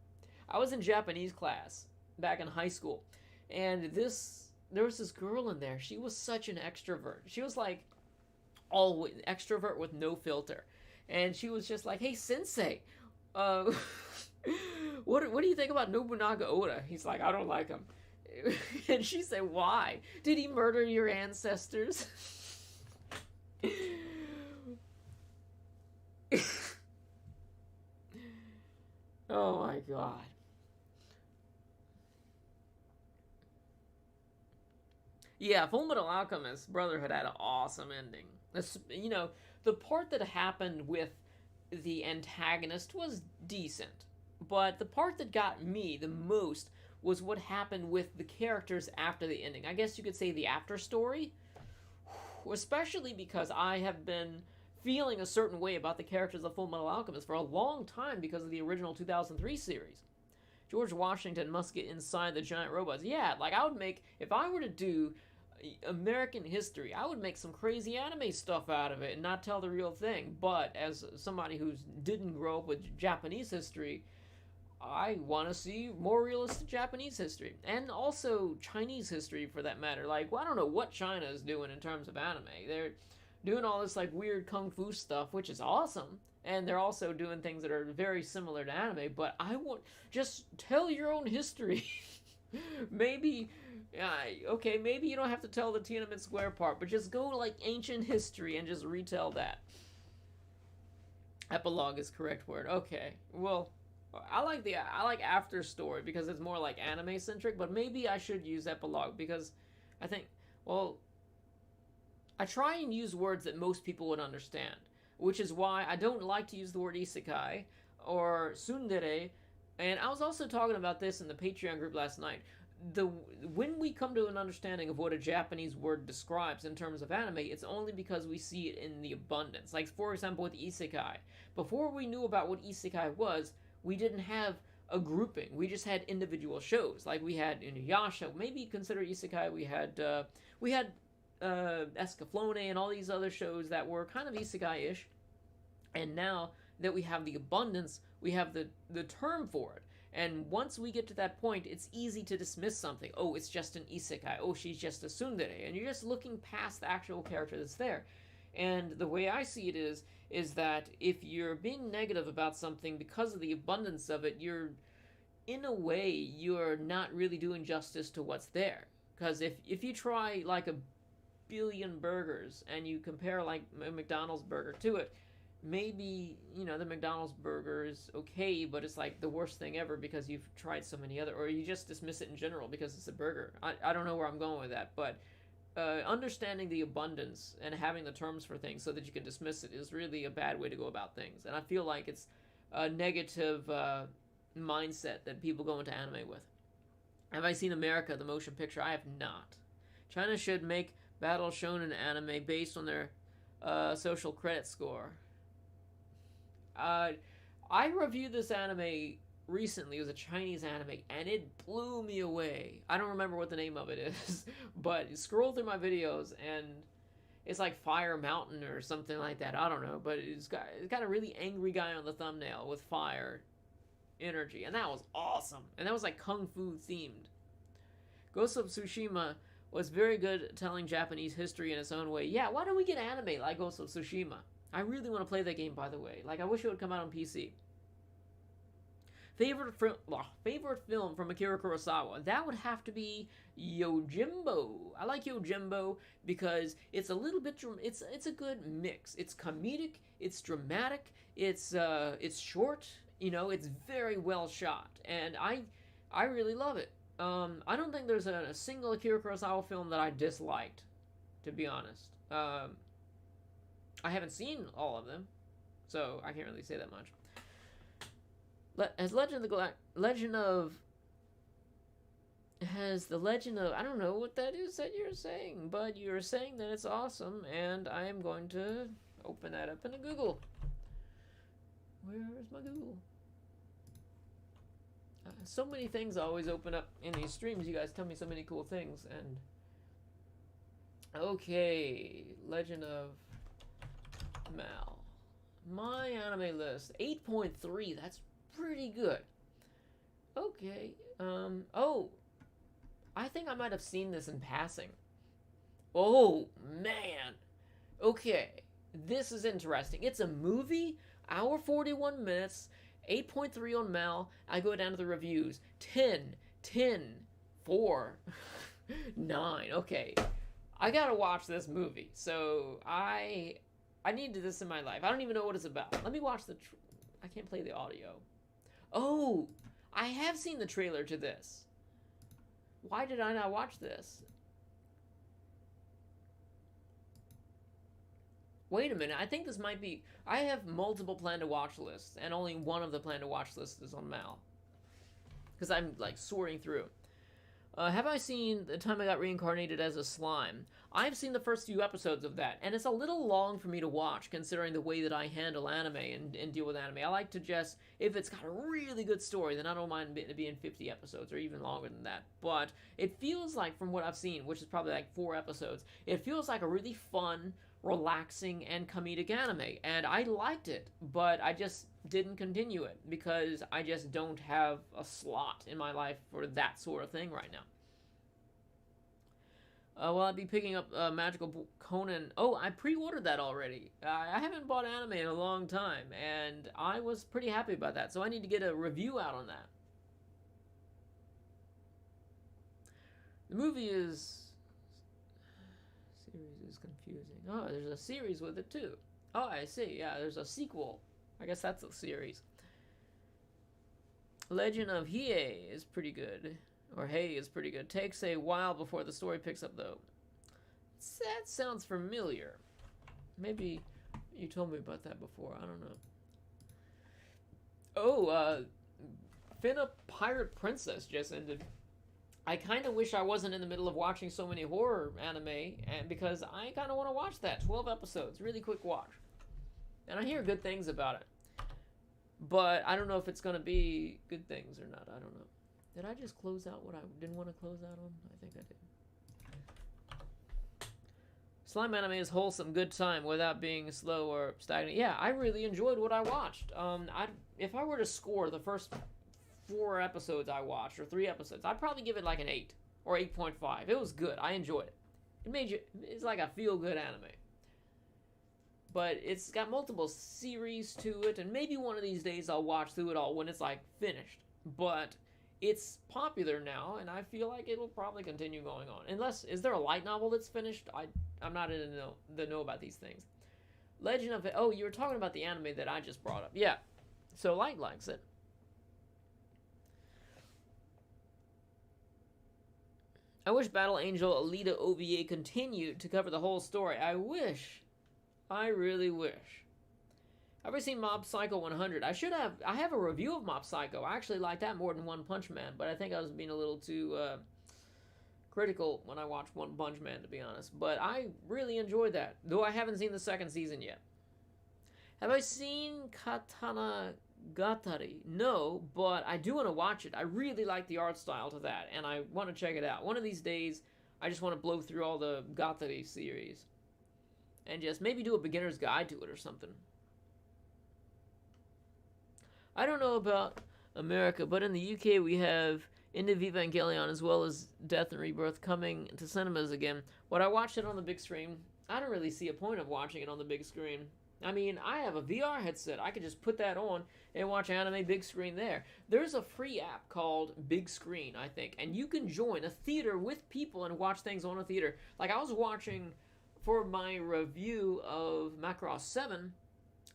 I was in Japanese class back in high school, and there was this girl in there. She was such an extrovert. She was like, all extrovert with no filter, and she was just like, "Hey, sensei, what do you think about Nobunaga Oda?" He's like, "I don't like him." And she said, "Why? Did he murder your ancestors?" Oh my god. Yeah, Fullmetal Alchemist Brotherhood had an awesome ending. You know, the part that happened with the antagonist was decent, but the part that got me the most was what happened with the characters after the ending. I guess you could say the after story, especially because I have been feeling a certain way about the characters of Fullmetal Alchemist for a long time because of the original 2003 series. George Washington must get inside the giant robots. Yeah, like, I would make, if I were to do American history, I would make some crazy anime stuff out of it and not tell the real thing. But as somebody who didn't grow up with Japanese history, I want to see more realistic Japanese history, and also Chinese history for that matter. Like, well, I don't know what China is doing in terms of anime. They're doing all this like weird kung fu stuff, which is awesome, and they're also doing things that are very similar to anime. But I want just tell your own history. Maybe, okay, maybe you don't have to tell the Tiananmen Square part, but just go like ancient history and just retell that. Epilogue is correct word. Okay, well. I like after story because it's more like anime centric, but maybe I should use epilogue because I think, well, I try and use words that most people would understand, which is why I don't like to use the word isekai or tsundere. And I was also talking about this in the Patreon group last night. When we come to an understanding of what a Japanese word describes in terms of anime, it's only because we see it in the abundance. Like, for example, with isekai. Before we knew about what isekai was, we didn't have a grouping. We just had individual shows. Like we had Inuyasha, maybe consider isekai. We had Escaflowne and all these other shows that were kind of isekai-ish. And now that we have the abundance, we have the term for it. And once we get to that point, it's easy to dismiss something. Oh, it's just an isekai. Oh, she's just a tsundere. And you're just looking past the actual character that's there. And the way I see it is that if you're being negative about something because of the abundance of it, in a way, you're not really doing justice to what's there. Because if you try like a billion burgers and you compare like a McDonald's burger to it, maybe, the McDonald's burger is okay, but it's like the worst thing ever because you've tried so many other, or you just dismiss it in general because it's a burger. I don't know where I'm going with that, but understanding the abundance and having the terms for things so that you can dismiss it is really a bad way to go about things. And I feel like it's a negative mindset that people go into anime with. Have I seen America, the motion picture? I have not. China should make battle shonen anime based on their social credit score. I reviewed this anime recently. It was a Chinese anime, and it blew me away. I don't remember what the name of it is, but scroll through my videos, and it's like Fire Mountain or something like that. I don't know, but it's got a really angry guy on the thumbnail with fire energy, and that was awesome. And that was like kung fu themed. Ghost of Tsushima was very good at telling Japanese history in its own way. Yeah, why don't we get anime like Ghost of Tsushima? I really want to play that game, by the way. Like, I wish it would come out on PC. Favorite film from Akira Kurosawa? That would have to be Yojimbo. I like Yojimbo because it's a little bit. It's a good mix. It's comedic. It's dramatic. It's short. It's very well shot, and I really love it. I don't think there's a single Akira Kurosawa film that I disliked, to be honest. I haven't seen all of them, so I can't really say that much. Has the legend of I don't know what that is that you're saying, but you're saying that it's awesome, and I am going to open that up in a Google. Where is my Google? So many things always open up in these streams. You guys tell me so many cool things, and okay, Legend of Mal. My anime list 8.3. That's pretty good. Okay. Oh, I think I might have seen this in passing. Oh man. Okay, this is interesting. It's a movie, hour 41 minutes, 8.3 on Mal. I go down to the reviews. 10, 4, 9. Okay, I gotta watch this movie. So I needed this in my life. I don't even know what it's about. Let me watch I can't play the audio. Oh, I have seen the trailer to this. Why did I not watch this? Wait a minute, I think this might be... I have multiple plan to watch lists, and only one of the plan to watch lists is on Mal. Because I'm, like, sorting through. Have I seen The Time I Got Reincarnated as a Slime? I've seen the first few episodes of that, and it's a little long for me to watch, considering the way that I handle anime and deal with anime. I like to just, if it's got a really good story, then I don't mind it being 50 episodes, or even longer than that. But it feels like, from what I've seen, which is probably like 4 episodes, it feels like a really fun, relaxing, and comedic anime, and I liked it, but I just didn't continue it because I just don't have a slot in my life for that sort of thing right now. Well, I'll be picking up Magical Conan. Oh, I pre-ordered that already. I haven't bought anime in a long time, and I was pretty happy about that. So I need to get a review out on that. The movie is... Series is confusing. Oh, there's a series with it too. Oh, I see. Yeah, there's a sequel. I guess that's a series. Legend of Hiei is pretty good. Or Hey is pretty good. Takes a while before the story picks up, though. That sounds familiar. Maybe you told me about that before. I don't know. Oh, Finna Pirate Princess just ended. I kind of wish I wasn't in the middle of watching so many horror anime, and because I kind of want to watch that. 12 episodes. Really quick watch. And I hear good things about it. But I don't know if it's going to be good things or not. I don't know. Did I just close out what I didn't want to close out on? I think I did. Slime anime is wholesome, good time, without being slow or stagnant. Yeah, I really enjoyed what I watched. If I were to score the first 4 episodes I watched, or 3 episodes, I'd probably give it like an 8 or 8.5. It was good. I enjoyed it. It's like a feel-good anime. But it's got multiple series to it, and maybe one of these days I'll watch through it all when it's like finished. But it's popular now, and I feel like it will probably continue going on. Unless, is there a light novel that's finished? I'm not in the know about these things. Legend of... Oh, you were talking about the anime that I just brought up. Yeah. So Light likes it. I wish Battle Angel Alita OVA continued to cover the whole story. I wish. I really wish. Ever seen Mob Psycho 100? I have a review of Mob Psycho. I actually like that more than One Punch Man, but I think I was being a little too critical when I watched One Punch Man, to be honest. But I really enjoyed that, though I haven't seen the 2nd season yet. Have I seen Katana Gatari? No, but I do want to watch it. I really like the art style to that, and I want to check it out. One of these days, I just want to blow through all the Gatari series and just maybe do a beginner's guide to it or something. I don't know about America, but in the UK we have End of Evangelion as well as Death and Rebirth coming to cinemas again. Would I watch it on the big screen? I don't really see a point of watching it on the big screen. I mean, I have a VR headset. I could just put that on and watch anime big screen there. There's a free app called Big Screen, I think, and you can join a theater with people and watch things on a theater. Like, I was watching, for my review of Macross 7,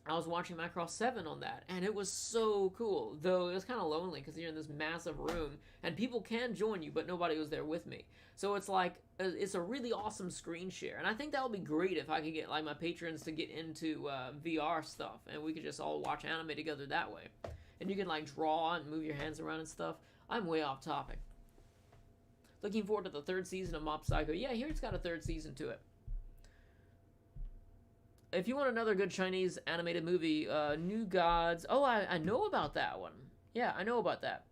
I was watching Macross 7 on that, and it was so cool. Though it was kind of lonely because you're in this massive room, and people can join you, but nobody was there with me. So it's like, it's a really awesome screen share, and I think that would be great if I could get like my patrons to get into VR stuff, and we could just all watch anime together that way. And you can like draw and move your hands around and stuff. I'm way off topic. Looking forward to the 3rd season of Mob Psycho. Yeah, here it's got a 3rd season to it. If you want another good Chinese animated movie, New Gods. Oh, I know about that one. Yeah, I know about that.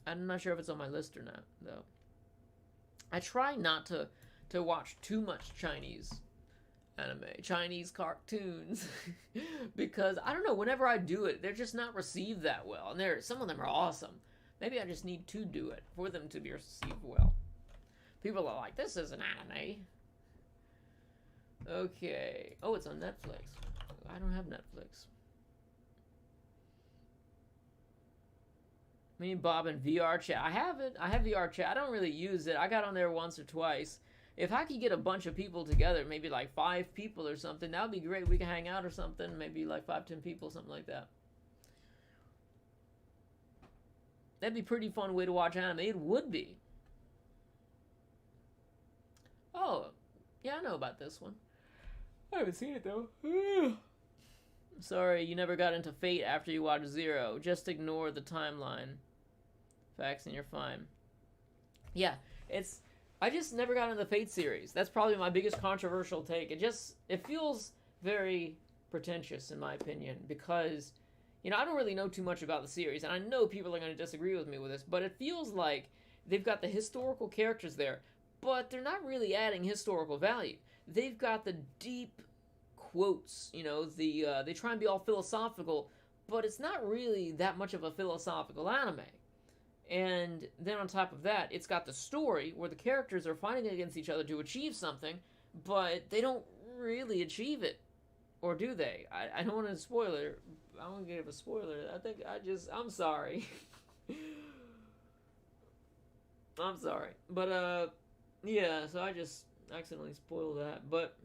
I'm not sure if it's on my list or not, though. I try not to watch too much Chinese anime, Chinese cartoons, because, I don't know, whenever I do it, they're just not received that well. And some of them are awesome. Maybe I just need to do it for them to be received well. People are like, this is an anime. Okay. Oh, it's on Netflix. I don't have Netflix. Me and Bob in VR chat. I have it. I have VR chat. I don't really use it. I got on there once or twice. If I could get a bunch of people together, maybe like 5 people or something, that would be great. We can hang out or something. Maybe like 5, 10 people, something like that. That'd be a pretty fun way to watch anime. It would be. Oh, yeah, I know about this one. I haven't seen it, though. Sorry, you never got into Fate after you watched Zero. Just ignore the timeline. Facts and you're fine. Yeah, I just never got into the Fate series. That's probably my biggest controversial take. It feels very pretentious, in my opinion, because, I don't really know too much about the series, and I know people are going to disagree with me with this, but it feels like they've got the historical characters there, but they're not really adding historical value. They've got the deep quotes. You know, they try and be all philosophical, but it's not really that much of a philosophical anime. And then on top of that, it's got the story where the characters are fighting against each other to achieve something, but they don't really achieve it. Or do they? I don't want to spoiler. I don't want to give a spoiler. I'm sorry. I'm sorry. But, yeah, so I just accidentally spoiled that. But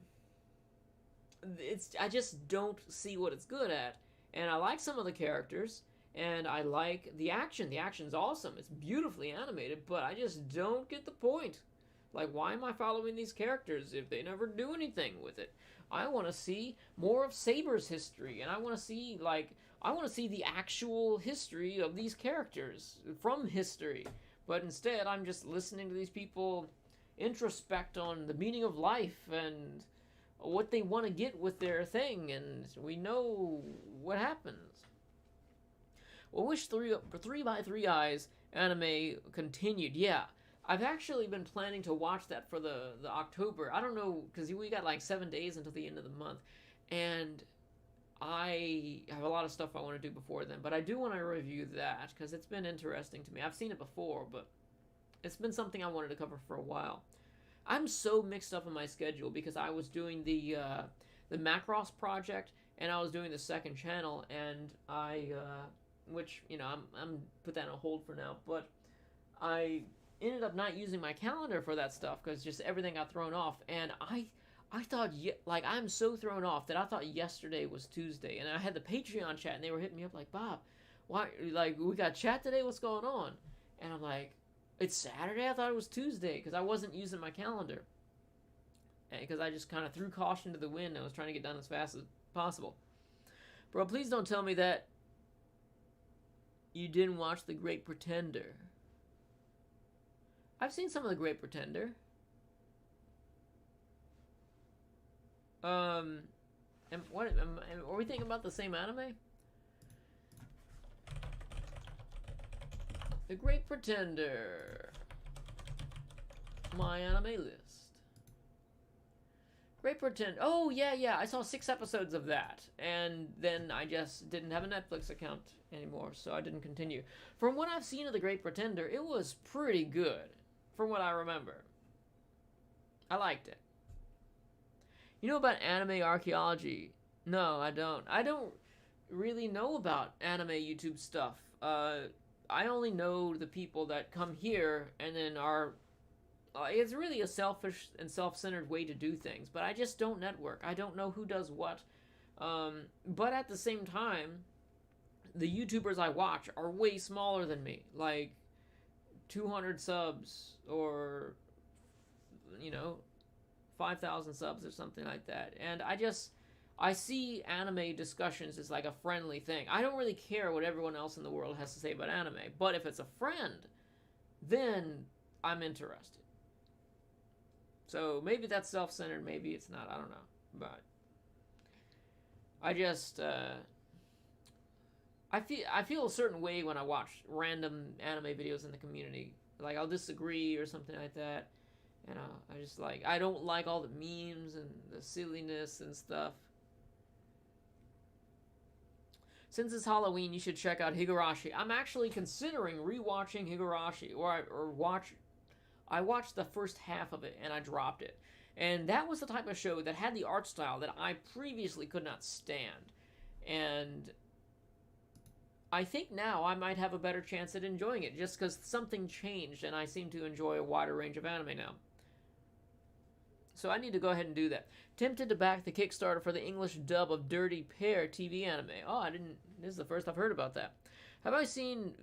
I just don't see what it's good at. And I like some of the characters, and I like the action. The action's awesome. It's beautifully animated, but I just don't get the point. Like, why am I following these characters if they never do anything with it? I want to see more of Saber's history, and I want to see the actual history of these characters from history. But instead, I'm just listening to these people introspect on the meaning of life and what they want to get with their thing, and we know what happens. Well, wish 3x3 Eyes anime continued. Yeah, I've actually been planning to watch that for the October. I don't know, because we got like 7 days until the end of the month, and I have a lot of stuff I want to do before then, but I do want to review that because it's been interesting to me. I've seen it before, but it's been something I wanted to cover for a while. I'm so mixed up in my schedule because I was doing the Macross project, and I was doing the second channel, and which, you know, I'm put that on hold for now, but I ended up not using my calendar for that stuff because just everything got thrown off, and I thought, I'm so thrown off that I thought yesterday was Tuesday, and I had the Patreon chat, and they were hitting me up like, Bob, why, like, we got chat today, what's going on? And I'm like, it's Saturday? I thought it was Tuesday, because I wasn't using my calendar, because I just kind of threw caution to the wind, and I was trying to get done as fast as possible. Bro, please don't tell me that you didn't watch The Great Pretender. I've seen some of The Great Pretender. Are we thinking about the same anime? The Great Pretender. My anime list. Great Pretender. Oh, yeah. I saw 6 episodes of that. And then I just didn't have a Netflix account anymore, so I didn't continue. From what I've seen of The Great Pretender, it was pretty good. From what I remember. I liked it. You know about anime archaeology? No, I don't. I don't really know about anime YouTube stuff. I only know the people that come here and then are... it's really a selfish and self-centered way to do things, but I just don't network. I don't know who does what. But at the same time, the YouTubers I watch are way smaller than me. Like, 200 subs or, 5,000 subs or something like that. And I see anime discussions as like a friendly thing. I don't really care what everyone else in the world has to say about anime, but if it's a friend, then I'm interested. So maybe that's self-centered, maybe it's not, I don't know. But I just I feel a certain way when I watch random anime videos in the community. Like, I'll disagree or something like that. And I don't like all the memes and the silliness and stuff. Since it's Halloween, you should check out Higurashi. I'm actually considering rewatching Higurashi, I watched the first half of it and I dropped it. And that was the type of show that had the art style that I previously could not stand. And I think now I might have a better chance at enjoying it just because something changed and I seem to enjoy a wider range of anime now. So I need to go ahead and do that. Tempted to back the Kickstarter for the English dub of Dirty Pair TV anime. Oh, this is the first I've heard about that. Have I seen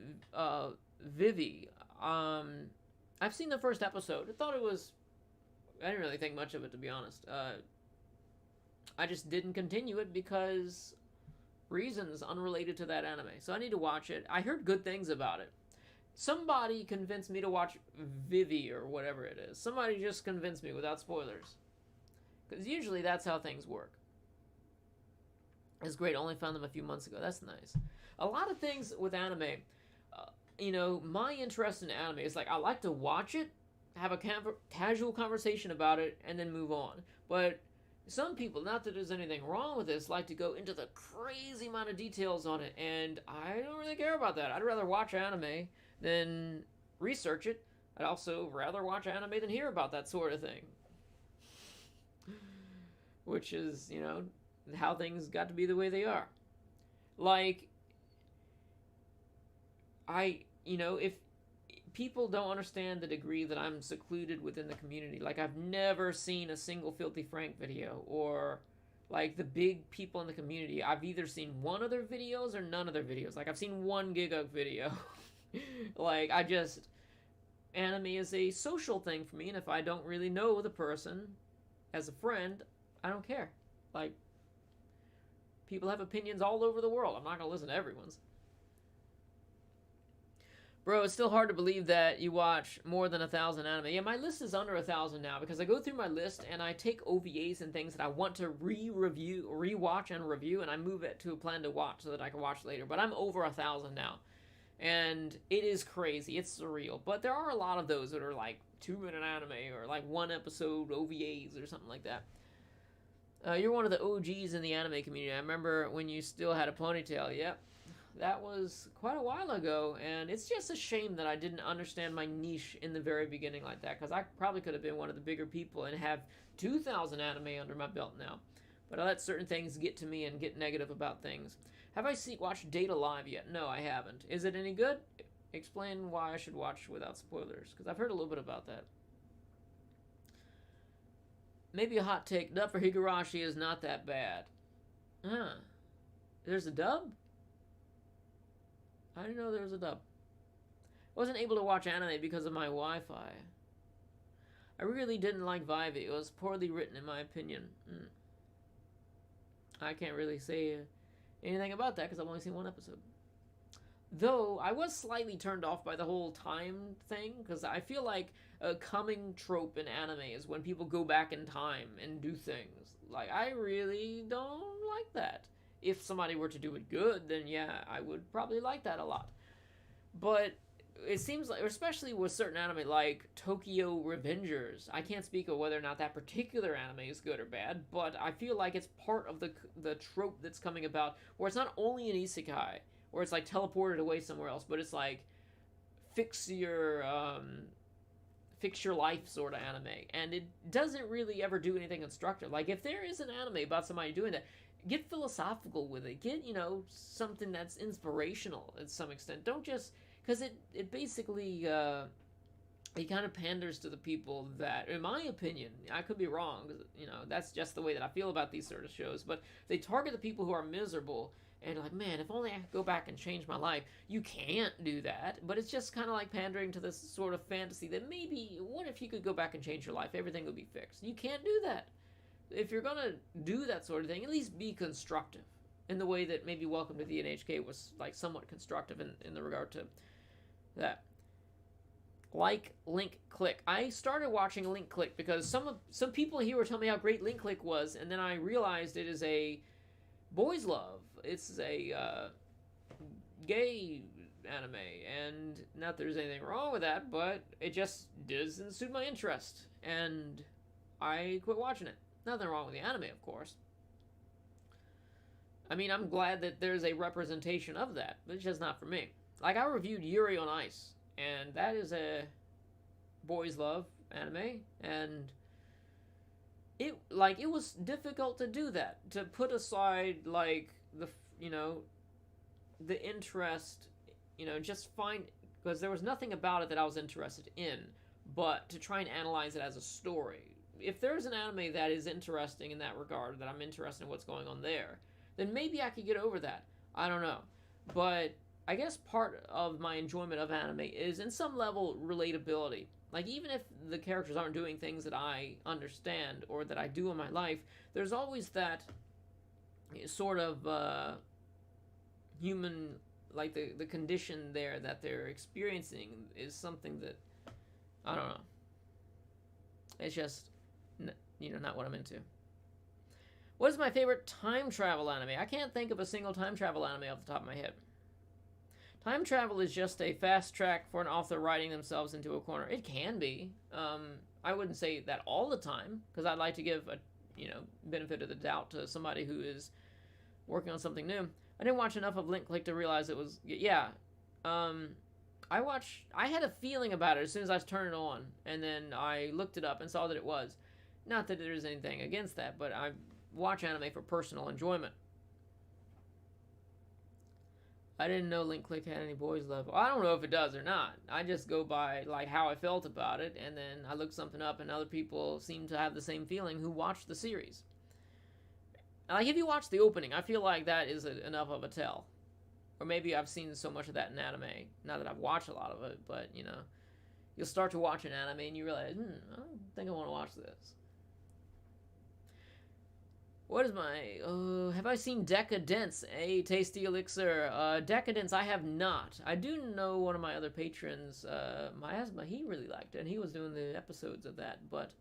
Vivi? I've seen the first episode. I didn't really think much of it, to be honest. I just didn't continue it because reasons unrelated to that anime. So I need to watch it. I heard good things about it. Somebody convinced me to watch Vivi or whatever it is. Somebody just convinced me without spoilers. Because usually that's how things work. It's great. Only found them a few months ago. That's nice. A lot of things with anime, my interest in anime is like I like to watch it, have a casual conversation about it, and then move on. But some people, not that there's anything wrong with this, like to go into the crazy amount of details on it, and I don't really care about that. I'd rather watch anime than research it. I'd also rather watch anime than hear about that sort of thing. Which is, how things got to be the way they are. Like, if people don't understand the degree that I'm secluded within the community, like I've never seen a single Filthy Frank video, or like the big people in the community, I've either seen one of their videos or none of their videos. Like I've seen one Giguk video. Like anime is a social thing for me, and if I don't really know the person as a friend, I don't care. Like, people have opinions all over the world. I'm not going to listen to everyone's. Bro, it's still hard to believe that you watch more than 1,000 anime. Yeah, my list is under 1,000 now because I go through my list and I take OVAs and things that I want to rewatch and review, and I move it to a plan to watch so that I can watch later. But I'm over 1,000 now. And it is crazy. It's surreal. But there are a lot of those that are like 2-minute anime or like 1-episode OVAs or something like that. You're one of the OGs in the anime community. I remember when you still had a ponytail. Yep. That was quite a while ago, and it's just a shame that I didn't understand my niche in the very beginning like that, because I probably could have been one of the bigger people and have 2,000 anime under my belt now. But I let certain things get to me and get negative about things. Have I watched Data Live yet? No, I haven't. Is it any good? Explain why I should watch without spoilers, because I've heard a little bit about that. Maybe a hot take. Dub for Higurashi is not that bad. Huh. There's a dub? I didn't know there was a dub. I wasn't able to watch anime because of my Wi-Fi. I really didn't like Vivey. It was poorly written in my opinion. I can't really say anything about that because I've only seen one episode. Though, I was slightly turned off by the whole time thing, because I feel like a common trope in anime is when people go back in time and do things. Like, I really don't like that. If somebody were to do it good, then yeah, I would probably like that a lot. But it seems like, especially with certain anime like Tokyo Revengers, I can't speak of whether or not that particular anime is good or bad, but I feel like it's part of the trope that's coming about, where it's not only an isekai, where it's like teleported away somewhere else, but it's like fix your life sort of anime, and it doesn't really ever do anything instructive. Like, if there is an anime about somebody doing that, get philosophical with it. Get, something that's inspirational at some extent. Don't just, because it basically it kind of panders to the people that, in my opinion, I could be wrong, that's just the way that I feel about these sort of shows, but they target the people who are miserable. And like, man, if only I could go back and change my life. You can't do that, but it's just kind of like pandering to this sort of fantasy that maybe, what if you could go back and change your life? Everything would be fixed. You can't do that. If you're going to do that sort of thing, at least be constructive in the way that maybe Welcome to the NHK was like somewhat constructive in the regard to that. Like Link Click. I started watching Link Click because some people here were telling me how great Link Click was, and then I realized it is a boys' love. It's a gay anime, and not that there's anything wrong with that, but it just doesn't suit my interest, and I quit watching it. Nothing wrong with the anime, of course. I mean, I'm glad that there's a representation of that, but it's just not for me. Like, I reviewed Yuri on Ice, and that is a boys' love anime, and it was difficult to do that, to put aside the interest, just find, because there was nothing about it that I was interested in, but to try and analyze it as a story. If there's an anime that is interesting in that regard, that I'm interested in what's going on there, then maybe I could get over that. I don't know. But I guess part of my enjoyment of anime is, in some level, relatability. Like, even if the characters aren't doing things that I understand or that I do in my life, there's always that sort of human, like the condition there that they're experiencing is something that, I don't know. It's just, not what I'm into. What is my favorite time travel anime? I can't think of a single time travel anime off the top of my head. Time travel is just a fast track for an author writing themselves into a corner. It can be. I wouldn't say that all the time, because I'd like to give benefit of the doubt to somebody who is working on something new. I didn't watch enough of Link Click to realize it was, yeah. I had a feeling about it as soon as I turned it on, and then I looked it up and saw that it was. Not that there's anything against that, but I watch anime for personal enjoyment. I didn't know Link Click had any boys love. I don't know if it does or not. I just go by like how I felt about it, and then I look something up, and other people seem to have the same feeling who watched the series. Like if you watch the opening, I feel like that is enough of a tell. Or maybe I've seen so much of that in anime. Not that I've watched a lot of it, but you'll start to watch an anime and you realize, I don't think I want to watch this. What is my... have I seen Decadence? A tasty elixir. Decadence, I have not. I do know one of my other patrons, Miasma, he really liked it, and he was doing the episodes of that, but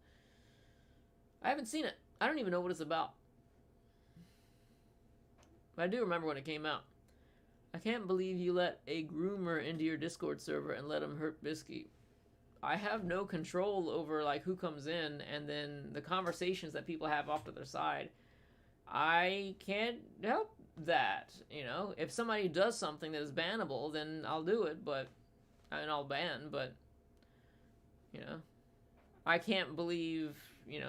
I haven't seen it. I don't even know what it's about. But I do remember when it came out. I can't believe you let a groomer into your Discord server and let him hurt Bisky. I have no control over like who comes in and then the conversations that people have off to their side. I can't help that, If somebody does something that is bannable, then I'll do it, and I'll ban, but, I can't believe,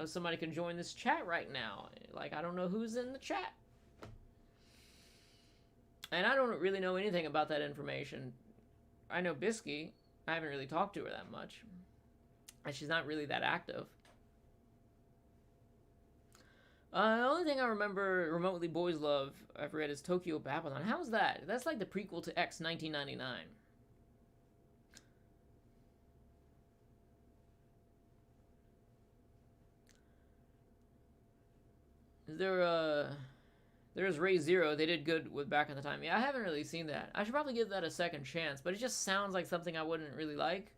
somebody can join this chat right now. Like, I don't know who's in the chat. And I don't really know anything about that information. I know Bisky. I haven't really talked to her that much. And she's not really that active. The only thing I remember remotely boys love I've read is Tokyo Babylon. How's that? That's like the prequel to X 1999. Is there There's Ray Zero. They did good with back in the time. Yeah, I haven't really seen that. I should probably give that a second chance, but it just sounds like something I wouldn't really like.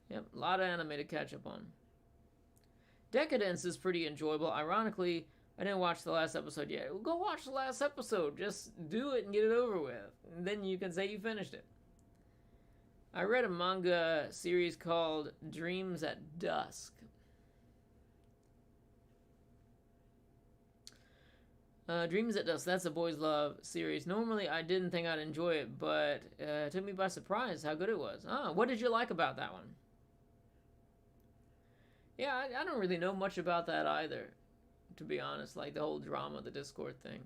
Yep, a lot of anime to catch up on. Decadence is pretty enjoyable. Ironically, I didn't watch the last episode yet. Well, go watch the last episode. Just do it and get it over with. And then you can say you finished it. I read a manga series called Dreams at Dusk. Dreams at Dusk, that's a boys love series. Normally, I didn't think I'd enjoy it, but it took me by surprise how good it was. What did you like about that one? Yeah, I don't really know much about that either, to be honest. Like the whole drama, the Discord thing.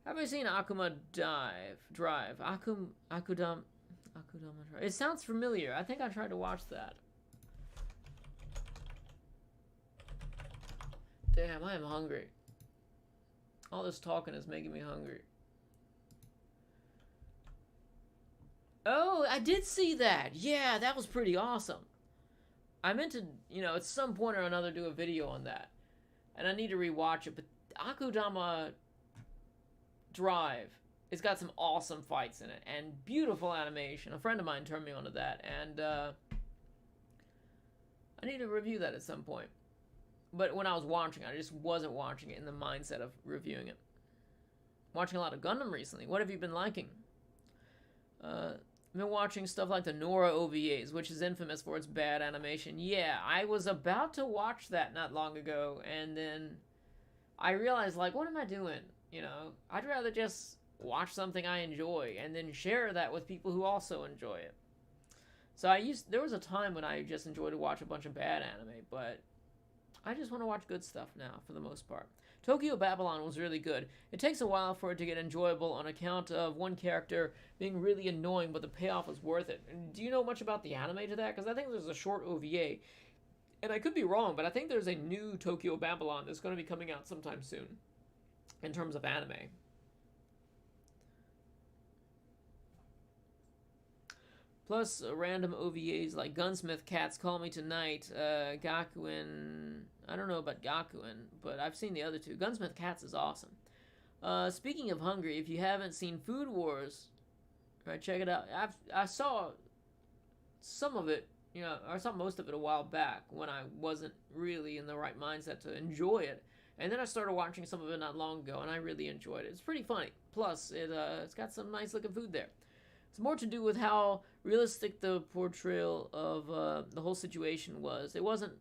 Have I seen Akuma Drive? Akudama Drive. It sounds familiar. I think I tried to watch that. Damn, I am hungry. All this talking is making me hungry. Oh, I did see that. Yeah, that was pretty awesome. I meant to, at some point or another do a video on that. And I need to rewatch it. But Akudama Drive, it's got some awesome fights in it. And beautiful animation. A friend of mine turned me onto that. And I need to review that at some point. But when I was watching, I just wasn't watching it in the mindset of reviewing it. Watching a lot of Gundam recently. What have you been liking? I've been watching stuff like the Nora OVAs, which is infamous for its bad animation. Yeah, I was about to watch that not long ago, and then I realized, like, what am I doing? I'd rather just watch something I enjoy and then share that with people who also enjoy it. So there was a time when I just enjoyed to watch a bunch of bad anime, but I just want to watch good stuff now, for the most part. Tokyo Babylon was really good. It takes a while for it to get enjoyable on account of one character being really annoying, but the payoff was worth it. Do you know much about the anime to that? Because I think there's a short OVA. And I could be wrong, but I think there's a new Tokyo Babylon that's going to be coming out sometime soon. In terms of anime. Plus, random OVAs like Gunsmith Cats, Call Me Tonight, Gakuen. I don't know about Gakuen, but I've seen the other two. Gunsmith Cats is awesome. Speaking of hungry, if you haven't seen Food Wars, right, check it out. I saw some of it, I saw most of it a while back when I wasn't really in the right mindset to enjoy it. And then I started watching some of it not long ago, and I really enjoyed it. It's pretty funny. Plus, it's got some nice looking food there. It's more to do with how realistic the portrayal of the whole situation was. It wasn't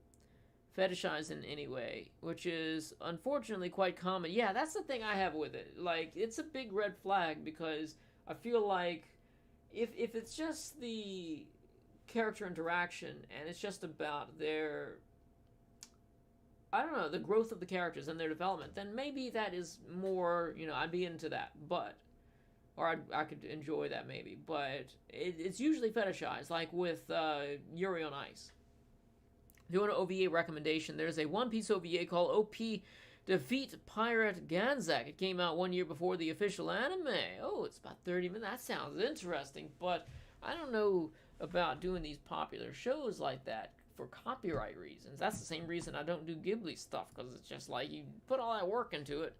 fetishized in any way, which is unfortunately quite common. Yeah, that's the thing I have with it. Like, it's a big red flag because I feel like if it's just the character interaction and it's just about their, I don't know, the growth of the characters and their development, then maybe that is more, I'd be into that. But or I could enjoy that maybe, but it's usually fetishized, like with Yuri on Ice. If you want an OVA recommendation, there's a One Piece OVA called OP Defeat Pirate Ganzak. It came out 1 year before the official anime. Oh, it's about 30 minutes. That sounds interesting, but I don't know about doing these popular shows like that for copyright reasons. That's the same reason I don't do Ghibli stuff, because it's just like you put all that work into it,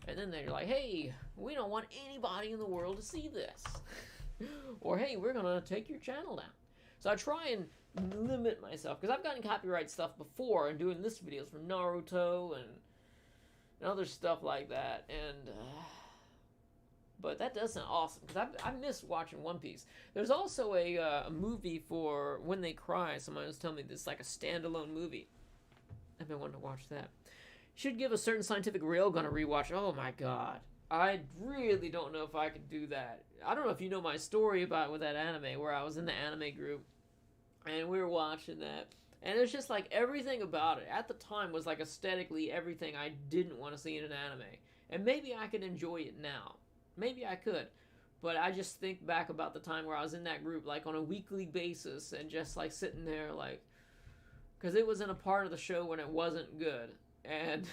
and then they're like, hey, we don't want anybody in the world to see this. Or, hey, we're going to take your channel down. So I try and limit myself, because I've gotten copyright stuff before and doing list videos for Naruto and other stuff like that. And but that does sound awesome, because I miss watching One Piece. There's also a movie for When They Cry. Someone was telling me this is like a standalone movie. I've been wanting to watch that. Should give a certain scientific railgun a rewatch. Oh my god. I really don't know if I could do that. I don't know if you know my story about with that anime, where I was in the anime group and we were watching that. And it's just like everything about it at the time was like aesthetically everything I didn't want to see in an anime. And maybe I could enjoy it now. Maybe I could. But I just think back about the time where I was in that group like on a weekly basis and just like sitting there like, because it was in a part of the show when it wasn't good. And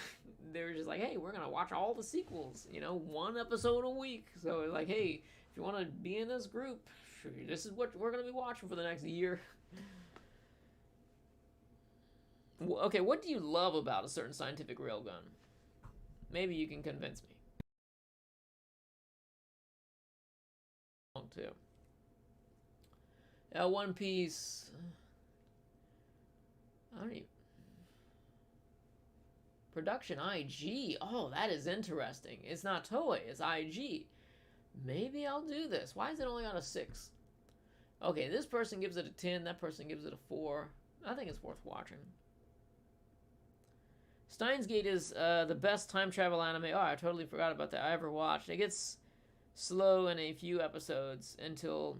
they were just like, hey, we're going to watch all the sequels, 1 episode a week. So like, hey, if you want to be in this group, this is what we're going to be watching for the next year. Okay, what do you love about a certain scientific railgun? Maybe you can convince me. Too. One Piece. I don't even. Production IG. Oh, that is interesting. It's not Toei, it's IG. Maybe I'll do this. Why is it only on a 6? Okay, this person gives it a 10, that person gives it a 4. I think it's worth watching. Steins Gate is the best time travel anime. Oh, I totally forgot about that. I ever watched. It gets slow in a few episodes until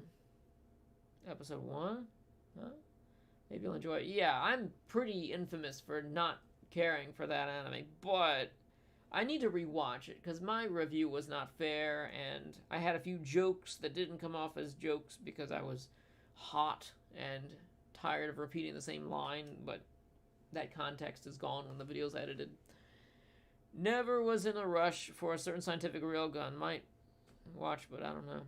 episode 1. Huh? Maybe you'll enjoy it. Yeah, I'm pretty infamous for not caring for that anime, but I need to rewatch it because my review was not fair, and I had a few jokes that didn't come off as jokes because I was hot and tired of repeating the same line, but that context is gone when the video's edited. Never was in a rush for a certain scientific railgun. Might watch, but I don't know.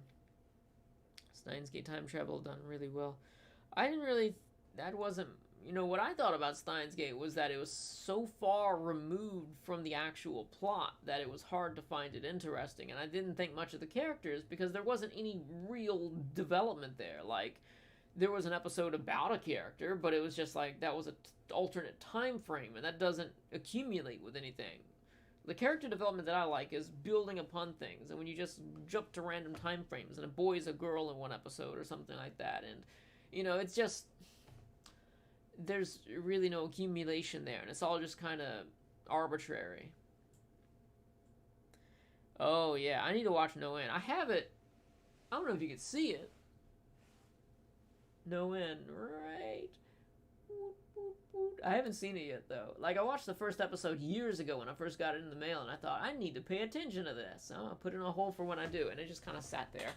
Steins Gate time travel done really well. That wasn't, what I thought about Steins Gate was that it was so far removed from the actual plot that it was hard to find it interesting, and I didn't think much of the characters because there wasn't any real development there. Like, there was an episode about a character, but it was just like, that was an alternate time frame, and that doesn't accumulate with anything. The character development that I like is building upon things, and when you just jump to random time frames, and a boy is a girl in one episode or something like that, and, it's just, there's really no accumulation there, and it's all just kind of arbitrary. Oh, yeah, I need to watch No End. I have it. I don't know if you can see it. No End, right? I haven't seen it yet, though. Like, I watched the first episode years ago when I first got it in the mail, and I thought, I need to pay attention to this. So I'll put it on a hold for when I do, and it just kind of sat there.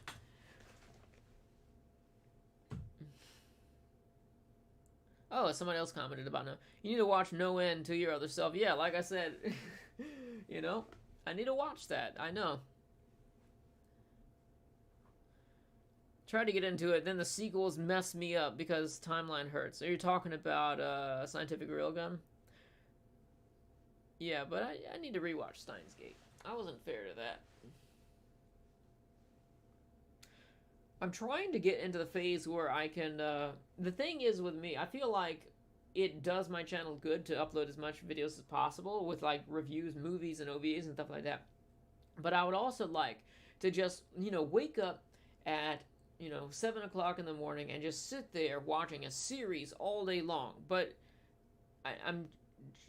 Oh, somebody else commented about no. You need to watch No End to your other self. Yeah, like I said, I need to watch that. I know. Tried to get into it, then the sequels messed me up because timeline hurts. Are you talking about Scientific Railgun? Yeah, but I need to rewatch Steins Gate. I wasn't fair to that. I'm trying to get into the phase where I can, the thing is with me, I feel like it does my channel good to upload as much videos as possible with like reviews, movies, and OVAs and stuff like that. But I would also like to just, wake up at 7 o'clock in the morning and just sit there watching a series all day long. But I'm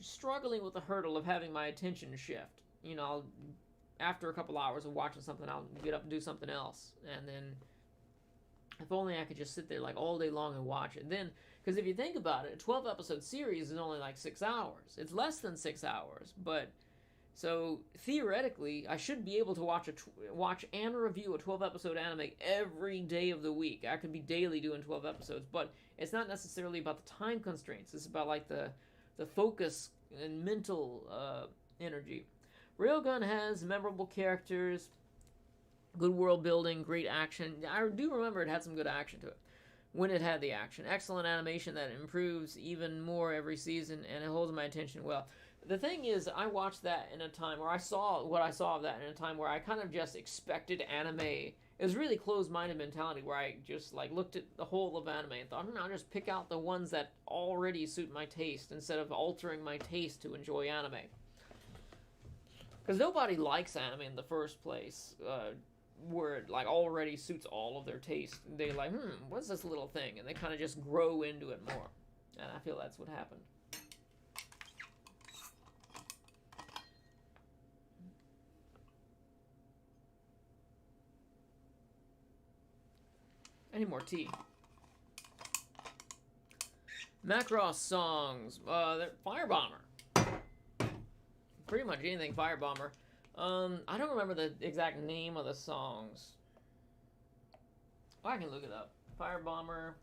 struggling with the hurdle of having my attention shift. After a couple hours of watching something, I'll get up and do something else. And then, if only I could just sit there like all day long and watch it. Then, because if you think about it, a 12-episode series is only like 6 hours. It's less than 6 hours, but so theoretically, I should be able to watch and review a 12-episode anime every day of the week. I could be daily doing 12 episodes, but it's not necessarily about the time constraints. It's about like the focus and mental energy. Railgun has memorable characters, good world building, great action. I do remember it had some good action to it when it had the action. Excellent animation that improves even more every season, and it holds my attention well. The thing is, I watched that in a time where I saw what I saw of that in a time where I kind of just expected anime. It was really closed-minded mentality where I just like looked at the whole of anime and thought, I'll just pick out the ones that already suit my taste instead of altering my taste to enjoy anime. Because nobody likes anime in the first place, where it like already suits all of their taste. They're like, what's this little thing? And they kind of just grow into it more. And I feel that's what happened. I need more tea. Macross songs. Firebomber. Pretty much anything Firebomber. I don't remember the exact name of the songs. Oh, I can look it up. Firebomber.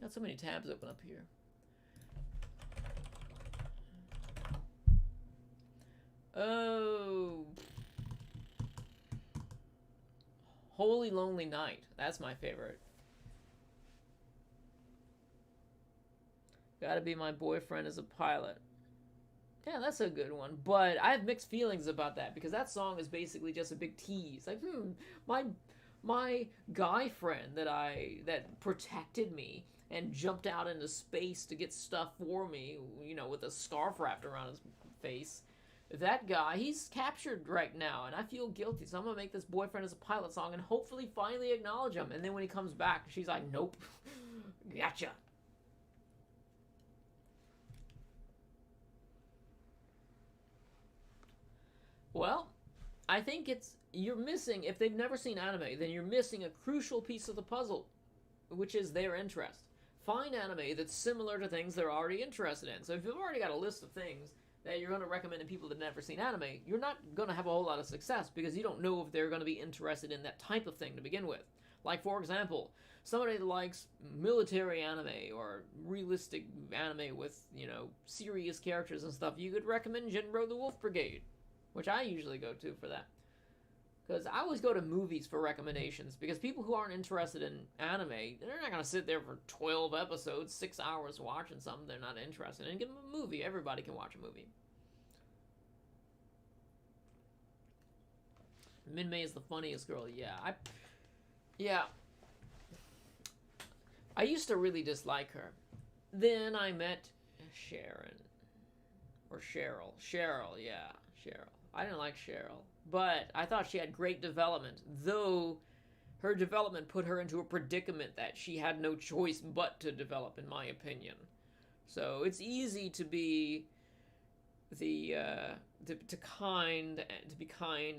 Got so many tabs open up here. Oh. Holy Lonely Night. That's my favorite. Gotta Be My Boyfriend as a Pilot. Yeah, that's a good one. But I have mixed feelings about that because that song is basically just a big tease. Like, my guy friend that protected me and jumped out into space to get stuff for me, with a scarf wrapped around his face. That guy, he's captured right now, and I feel guilty, so I'm gonna make this Boyfriend as a Pilot song and hopefully finally acknowledge him. And then when he comes back, she's like, nope, gotcha. Well, I think you're missing, if they've never seen anime, then you're missing a crucial piece of the puzzle, which is their interest. Find anime that's similar to things they're already interested in. So if you've already got a list of things that you're going to recommend to people that have never seen anime, you're not going to have a whole lot of success because you don't know if they're going to be interested in that type of thing to begin with. Like, for example, somebody that likes military anime or realistic anime with, serious characters and stuff, you could recommend Jinro the Wolf Brigade, which I usually go to for that. Because I always go to movies for recommendations, because people who aren't interested in anime, they're not going to sit there for 12 episodes, 6 hours watching something they're not interested in. Give them a movie. Everybody can watch a movie. Min-Mei is the funniest girl. Yeah. I used to really dislike her. Then I met Sharon. Or Cheryl. Cheryl. I didn't like Cheryl. But I thought she had great development, though her development put her into a predicament that she had no choice but to develop, in my opinion. So it's easy to be to be kind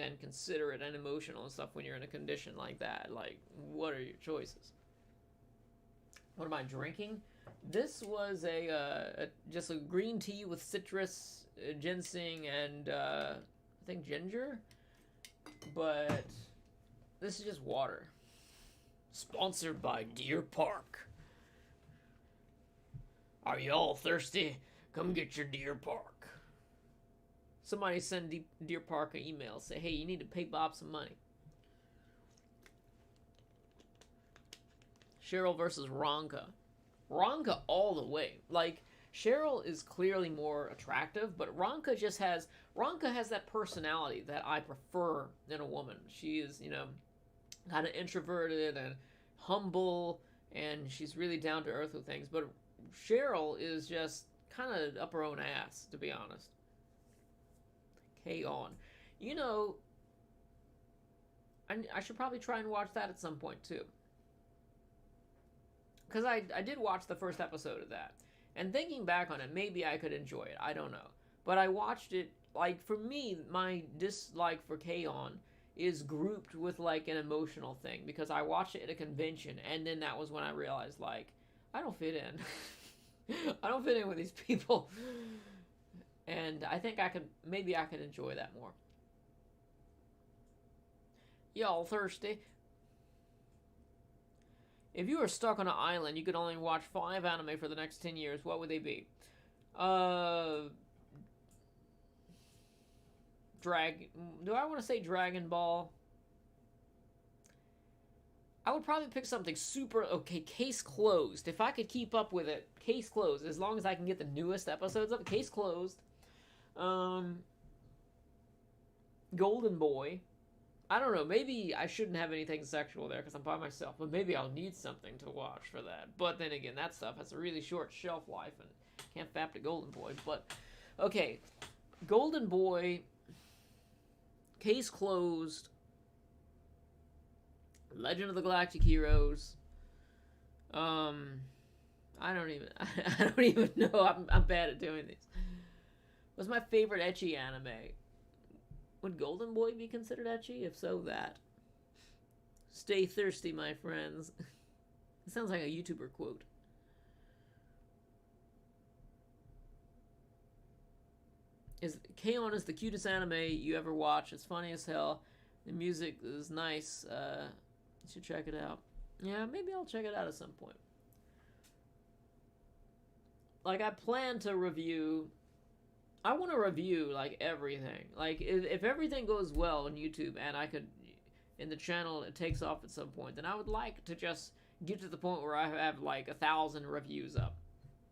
and considerate and emotional and stuff when you're in a condition like that. Like, what are your choices? What am I drinking? This was just a green tea with citrus, ginseng, and I think ginger. But this is just water. Sponsored by Deer Park. Are you all thirsty? Come get your Deer Park. Somebody send Deer Park an email. Say, hey, you need to pay Bob some money. Cheryl versus Ronka. Ronka all the way. Like, Cheryl is clearly more attractive, but Ronka has that personality that I prefer in a woman. She is, kind of introverted and humble, and she's really down to earth with things. But Cheryl is just kind of up her own ass, to be honest. K on. I should probably try and watch that at some point too. Because I did watch the first episode of that. And thinking back on it, maybe I could enjoy it. I don't know. But I watched it, like, for me, my dislike for K-On! Is grouped with, like, an emotional thing. Because I watched it at a convention, and then that was when I realized, like, I don't fit in. I don't fit in with these people. And I think maybe I could enjoy that more. Y'all thirsty? If you were stuck on an island, you could only watch 5 anime for the next 10 years, what would they be? Do I want to say Dragon Ball? I would probably pick something super, okay, case closed. If I could keep up with it, case closed. As long as I can get the newest episodes of it, case closed. Golden Boy. I don't know, maybe I shouldn't have anything sexual there because I'm by myself, but maybe I'll need something to watch for that. But then again, that stuff has a really short shelf life and can't fap to Golden Boy. But, okay, Golden Boy, case closed, Legend of the Galactic Heroes, I don't even know, I'm bad at doing these. What's my favorite ecchi anime? Would Golden Boy be considered ecchi? If so, that. Stay thirsty, my friends. It sounds like a YouTuber quote. K-On! Is the cutest anime you ever watch. It's funny as hell. The music is nice. You should check it out. Yeah, maybe I'll check it out at some point. Like, I plan to review... I want to review, like, everything. Like, if everything goes well on YouTube and I could, in the channel, it takes off at some point, then I would like to just get to the point where I have, like, 1,000 reviews up.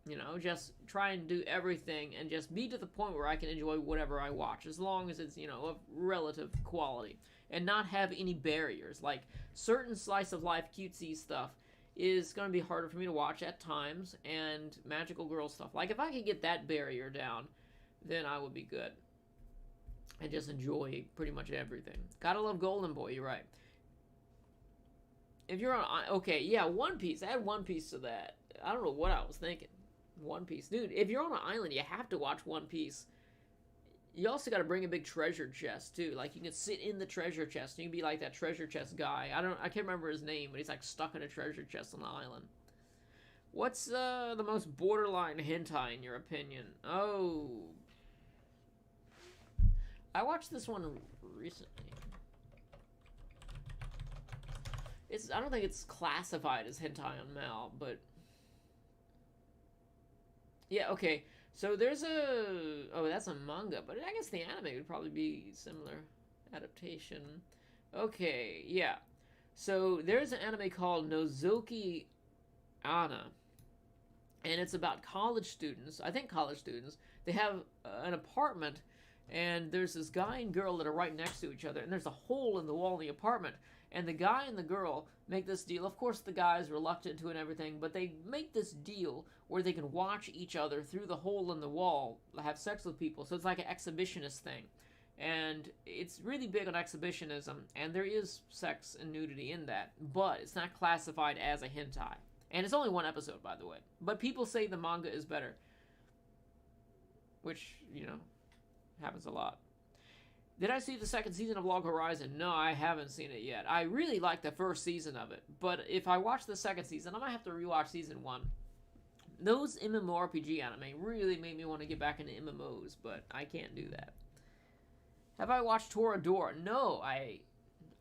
You know, just try and do everything and just be to the point where I can enjoy whatever I watch, as long as it's, you know, of relative quality. And not have any barriers. Like, certain slice of life cutesy stuff is going to be harder for me to watch at times, and magical girl stuff. Like, if I could get that barrier down, then I would be good. And just enjoy pretty much everything. Gotta love Golden Boy, you're right. If you're on... Okay, yeah, One Piece. Add One Piece to that. I don't know what I was thinking. One Piece. Dude, if you're on an island, you have to watch One Piece. You also gotta bring a big treasure chest, too. Like, you can sit in the treasure chest. And you can be like that treasure chest guy. I can't remember his name, but he's, like, stuck in a treasure chest on the island. What's the most borderline hentai, in your opinion? Oh... I watched this one recently. I don't think it's classified as hentai on Mal, but... Yeah, okay. So there's a... Oh, that's a manga, but I guess the anime would probably be similar adaptation. Okay, yeah. So there's an anime called Nozoki Ana. And it's about college students. I think college students. They have an apartment... And there's this guy and girl that are right next to each other. And there's a hole in the wall in the apartment. And the guy and the girl make this deal. Of course, the guy's reluctant to it and everything. But they make this deal where they can watch each other through the hole in the wall. Have sex with people. So it's like an exhibitionist thing. And it's really big on exhibitionism. And there is sex and nudity in that. But it's not classified as a hentai. And it's only one episode, by the way. But people say the manga is better. Which, you know... happens a lot. Did I see the second season of Log Horizon? No, I haven't seen it yet. I really like the first season of it, but if I watch the second season, I might have to rewatch season 1. Those MMORPG anime really made me want to get back into MMOs, but I can't do that. Have I watched Toradora? No, I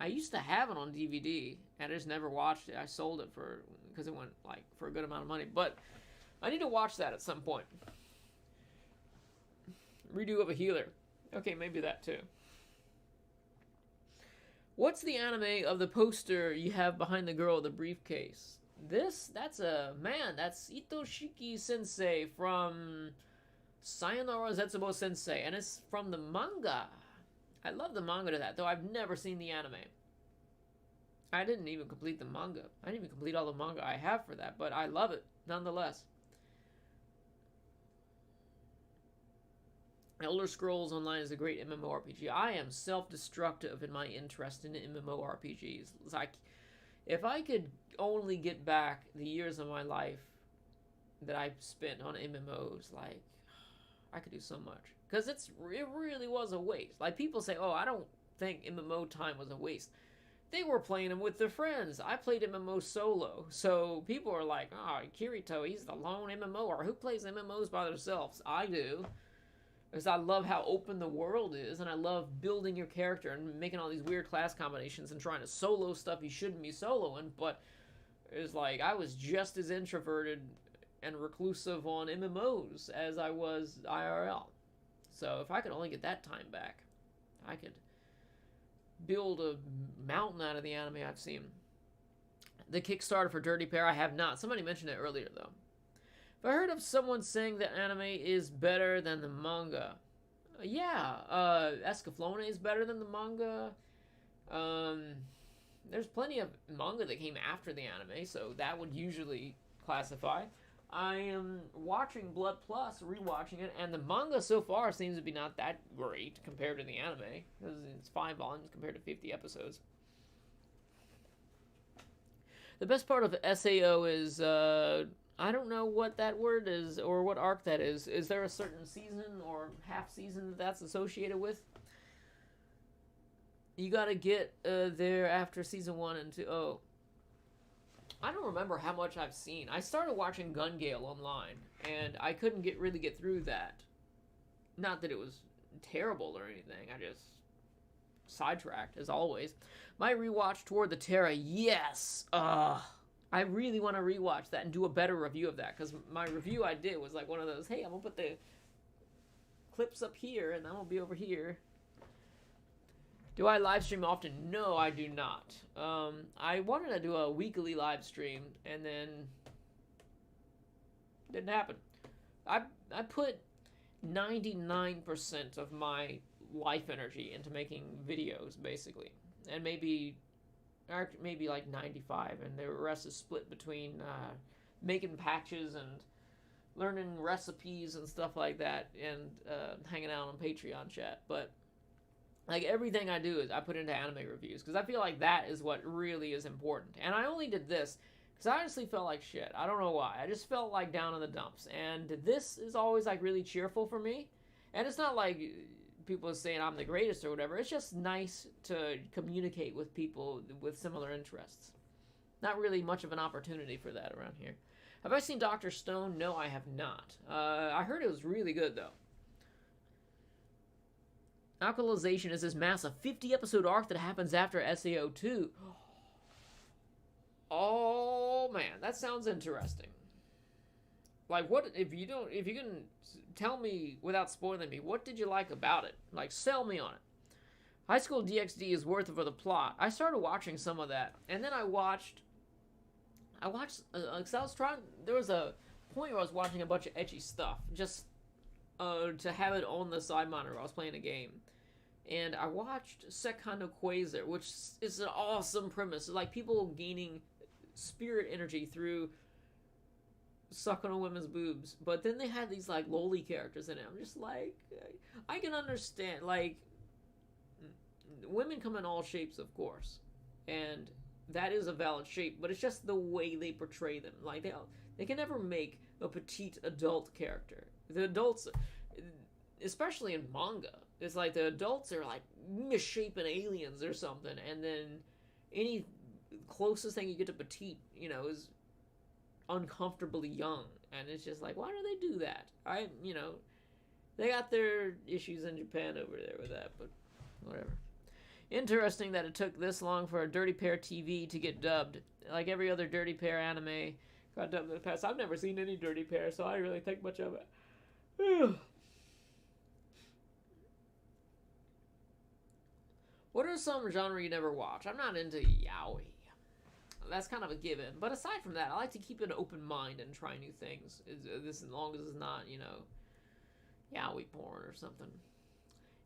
used to have it on DVD, and I just never watched it. I sold it because it went, like, for a good amount of money, but I need to watch that at some point. Redo of a healer. Okay, maybe that too. What's the anime of the poster you have behind the girl with the briefcase? That's Itoshiki Sensei from Sayonara Zetsubo Sensei, and it's from the manga. I love the manga to that, though I've never seen the anime. I didn't even complete the manga. I didn't even complete all the manga I have for that, but I love it nonetheless. Elder Scrolls Online is a great MMORPG. I am self-destructive in my interest in MMORPGs. It's like, if I could only get back the years of my life that I spent on MMOs, like, I could do so much. Because it really was a waste. Like, people say, oh, I don't think MMO time was a waste. They were playing them with their friends. I played MMO solo. So people are like, oh, Kirito, he's the lone MMOer. Who plays MMOs by themselves? I do. Because I love how open the world is, and I love building your character and making all these weird class combinations and trying to solo stuff you shouldn't be soloing, but it's like I was just as introverted and reclusive on MMOs as I was IRL. So if I could only get that time back, I could build a mountain out of the anime I've seen. The Kickstarter for Dirty Pair, I have not. Somebody mentioned it earlier, though. I heard of someone saying that anime is better than the manga. Yeah, Escaflowne is better than the manga. There's plenty of manga that came after the anime, so that would usually classify. I am watching Blood Plus, rewatching it, and the manga so far seems to be not that great compared to the anime, because it's 5 volumes compared to 50 episodes. The best part of SAO is, I don't know what that word is, or what arc that is. Is there a certain season or half season that's associated with? You gotta get there after season 1 and 2. Oh. I don't remember how much I've seen. I started watching Gun Gale online, and I couldn't really get through that. Not that it was terrible or anything. I just sidetracked, as always. My rewatch Toward the Terra, yes! I really want to rewatch that and do a better review of that, because my review I did was like one of those, hey, I'm going to put the clips up here, and I'm going to be over here. Do I live stream often? No, I do not. I wanted to do a weekly live stream, and then didn't happen. I put 99% of my life energy into making videos, basically, and maybe like 95, and the rest is split between making patches and learning recipes and stuff like that, and hanging out on Patreon chat. But like everything I do is I put into anime reviews, because I feel like that is what really is important. And I only did this because I honestly felt like shit. I don't know why. I just felt like down in the dumps, and this is always like really cheerful for me. And it's not like people are saying I'm the greatest or whatever. It's just nice to communicate with people with similar interests. Not really much of an opportunity for that around here. Have I seen Dr. Stone? No, I have not. I heard it was really good, though. Alkalization is this massive 50-episode arc that happens after SAO 2. Oh, man, that sounds interesting. Like, what, if you can tell me without spoiling me, what did you like about it? Like, sell me on it. High School DxD is worth it for the plot. I started watching some of that, and then I watched, cause I was trying, there was a point where I was watching a bunch of ecchi stuff, just to have it on the side monitor while I was playing a game. And I watched Sekando Quasar, which is an awesome premise. It's like people gaining spirit energy through sucking on women's boobs. But then they had these, like, lowly characters in it. I'm just like, I can understand, like, women come in all shapes, of course. And that is a valid shape, but it's just the way they portray them. Like, they can never make a petite adult character. The adults, especially in manga, it's like the adults are like misshapen aliens or something, and then any closest thing you get to petite, is uncomfortably young, and it's just like, why do they do that? They got their issues in Japan over there with that, but whatever. Interesting that it took this long for a Dirty Pair TV to get dubbed. Like every other Dirty Pair anime got dubbed in the past. I've never seen any Dirty Pair, so I didn't really think much of it. What are some genre you never watch? I'm not into yaoi. That's kind of a given. But aside from that, I like to keep an open mind and try new things. As long as it's not, yaoi porn or something.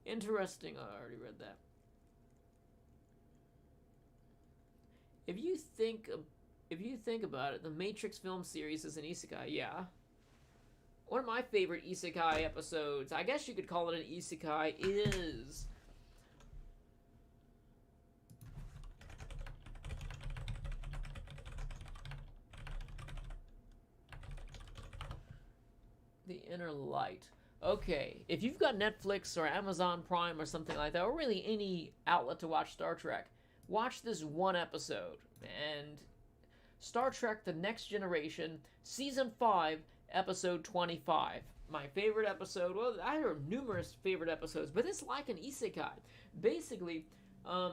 Interesting. I already read that. If you think about it, the Matrix film series is an isekai, yeah. one of my favorite isekai episodes, I guess you could call it an isekai, is The Inner Light. Okay, if you've got Netflix or Amazon Prime or something like that, or really any outlet to watch Star Trek, watch this one episode. And Star Trek The Next Generation, Season 5, Episode 25. My favorite episode, well, I have numerous favorite episodes, but it's like an isekai. Basically,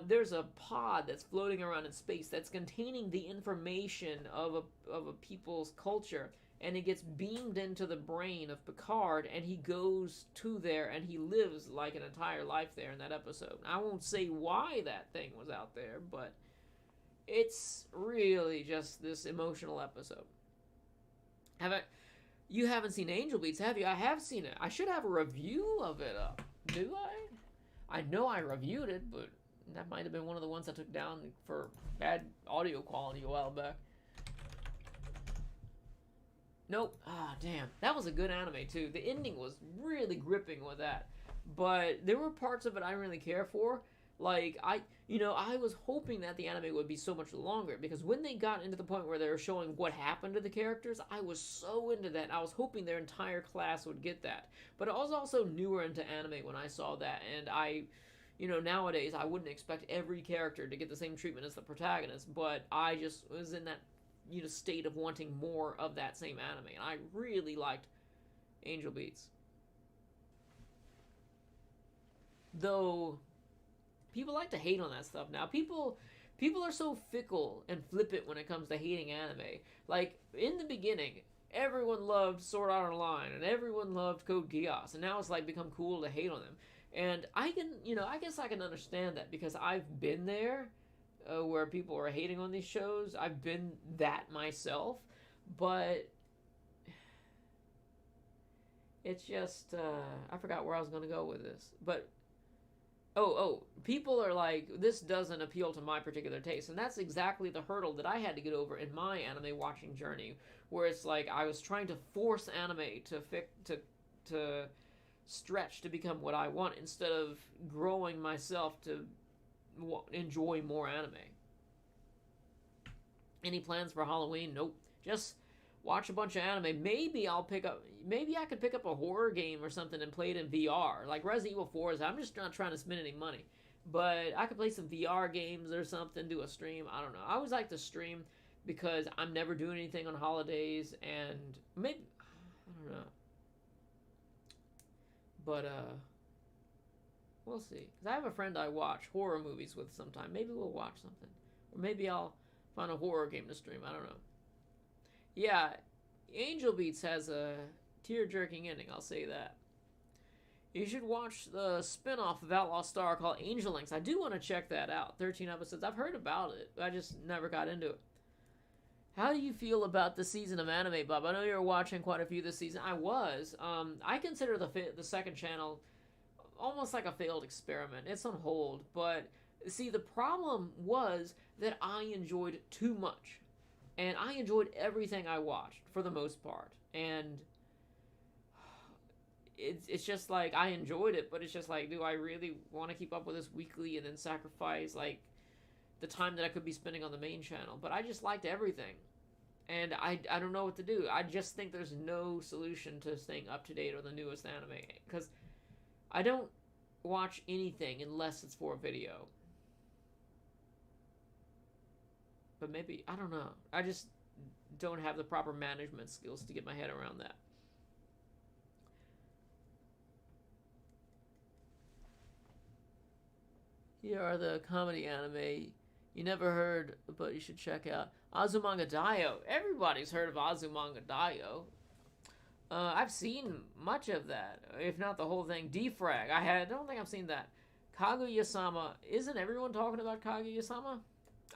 there's a pod that's floating around in space that's containing the information of a people's culture, and it gets beamed into the brain of Picard, and he goes to there, and he lives like an entire life there in that episode. I won't say why that thing was out there, but it's really just this emotional episode. You haven't seen Angel Beats, have you? I have seen it. I should have a review of it up. Do I? I know I reviewed it, but that might have been one of the ones I took down for bad audio quality a while back. Nope. Ah, damn. That was a good anime, too. The ending was really gripping with that. But there were parts of it I didn't really care for. Like, I was hoping that the anime would be so much longer, because when they got into the point where they were showing what happened to the characters, I was so into that. I was hoping their entire class would get that. But I was also newer into anime when I saw that, and nowadays I wouldn't expect every character to get the same treatment as the protagonist, but I just was in that state of wanting more of that same anime, and I really liked Angel Beats. Though people like to hate on that stuff now. People are so fickle and flippant when it comes to hating anime. Like, in the beginning, everyone loved Sword Art Online, and everyone loved Code Geass, and now it's like become cool to hate on them. And I guess I can understand that, because I've been there, where people are hating on these shows. I've been that myself, but it's just, I forgot where I was going to go with this, but people are like, this doesn't appeal to my particular taste, and that's exactly the hurdle that I had to get over in my anime watching journey, where it's like I was trying to force anime to stretch to become what I want, instead of growing myself to enjoy more anime. Any plans for Halloween? Nope. Just watch a bunch of anime. Maybe I could pick up a horror game or something and play it in VR. Like Resident Evil 4 is, I'm just not trying to spend any money. But I could play some VR games or something, do a stream. I don't know. I always like to stream because I'm never doing anything on holidays, and maybe, I don't know. But, we'll see. Because I have a friend I watch horror movies with sometime. Maybe we'll watch something. Or maybe I'll find a horror game to stream. I don't know. Yeah, Angel Beats has a tear-jerking ending, I'll say that. You should watch the spin-off of Outlaw Star called Angel Links. I do want to check that out. 13 episodes. I've heard about it. I just never got into it. How do you feel about the season of anime, Bob? I know you're watching quite a few this season. I was. I consider the second channel almost like a failed experiment. It's on hold, but see, the problem was that I enjoyed too much, and I enjoyed everything I watched for the most part, and it's just like I enjoyed it, but it's just like, do I really want to keep up with this weekly and then sacrifice like the time that I could be spending on the main channel? But I just liked everything, and I don't know what to do. I just think there's no solution to staying up to date on the newest anime, because I don't watch anything unless it's for a video. But maybe, I don't know. I just don't have the proper management skills to get my head around that. Here are the comedy anime you never heard, but you should check out. Azumanga Daioh. Everybody's heard of Azumanga Daioh. I've seen much of that, if not the whole thing. Defrag. I don't think I've seen that. Kaguya-sama. Isn't everyone talking about Kaguya-sama?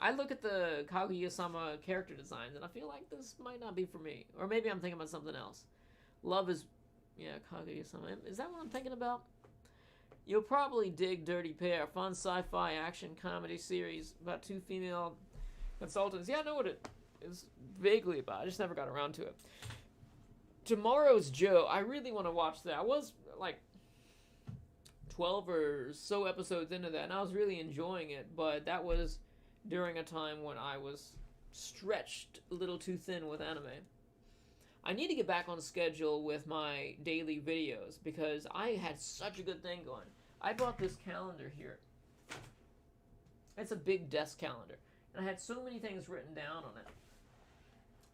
I look at the Kaguya-sama character designs, and I feel like this might not be for me. Or maybe I'm thinking about something else. Love is... Yeah, Kaguya-sama. Is that what I'm thinking about? You'll probably dig Dirty Pair. Fun sci-fi action comedy series about two female consultants. Yeah, I know what it is vaguely about. I just never got around to it. Tomorrow's Joe, I really want to watch that. I was like 12 or so episodes into that, and I was really enjoying it, but that was during a time when I was stretched a little too thin with anime. I need to get back on schedule with my daily videos because I had such a good thing going. I bought this calendar here. It's a big desk calendar, and I had so many things written down on it,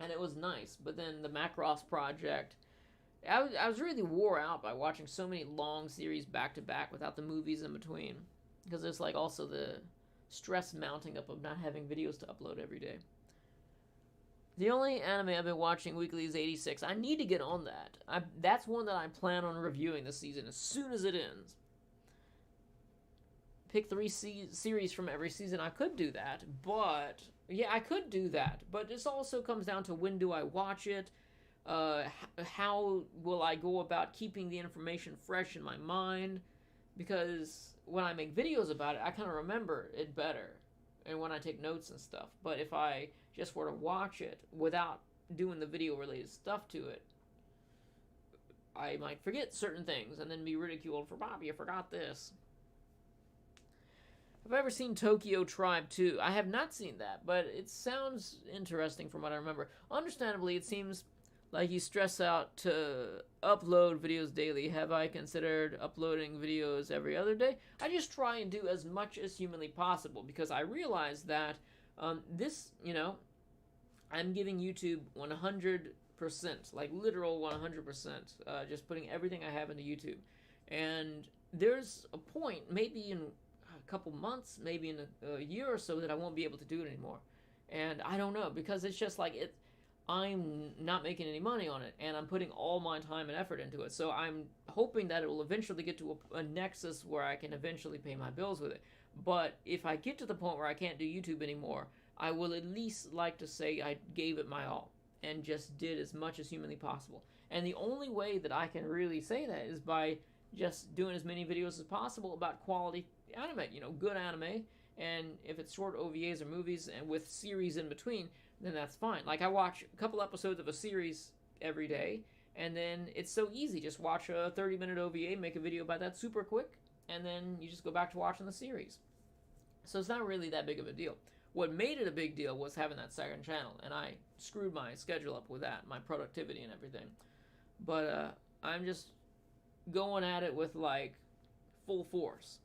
and it was nice. But then the Macross project, I was really wore out by watching so many long series back to back without the movies in between, because there's like also the stress mounting up of not having videos to upload every day. The only anime I've been watching weekly is 86. I need to get on that. That's one that I plan on reviewing this season as soon as it ends. Pick 3 series from every season. I could do that, but yeah, I could do that. But this also comes down to when do I watch it? How will I go about keeping the information fresh in my mind? Because when I make videos about it, I kind of remember it better, and when I take notes and stuff. But if I just were to watch it without doing the video related stuff to it, I might forget certain things and then be ridiculed for, Bobby, you forgot this. Have I ever seen Tokyo Tribe 2? I have not seen that, but it sounds interesting from what I remember. Understandably, it seems like you stress out to upload videos daily. Have I considered uploading videos every other day? I just try and do as much as humanly possible because I realize that this, I'm giving YouTube 100%, like literal 100%, just putting everything I have into YouTube. And there's a point, maybe in a couple months, maybe in a year or so, that I won't be able to do it anymore. And I don't know, because it's just like I'm not making any money on it, and I'm putting all my time and effort into it. So I'm hoping that it will eventually get to a nexus where I can eventually pay my bills with it. But if I get to the point where I can't do YouTube anymore, I will at least like to say I gave it my all and just did as much as humanly possible. And the only way that I can really say that is by just doing as many videos as possible about quality anime, good anime. And if it's short OVAs or movies and with series in between, then that's fine. Like, I watch a couple episodes of a series every day, and then it's so easy. Just watch a 30-minute OVA, make a video about that super quick, and then you just go back to watching the series. So it's not really that big of a deal. What made it a big deal was having that second channel, and I screwed my schedule up with that, my productivity and everything. But I'm just going at it with, like, full force.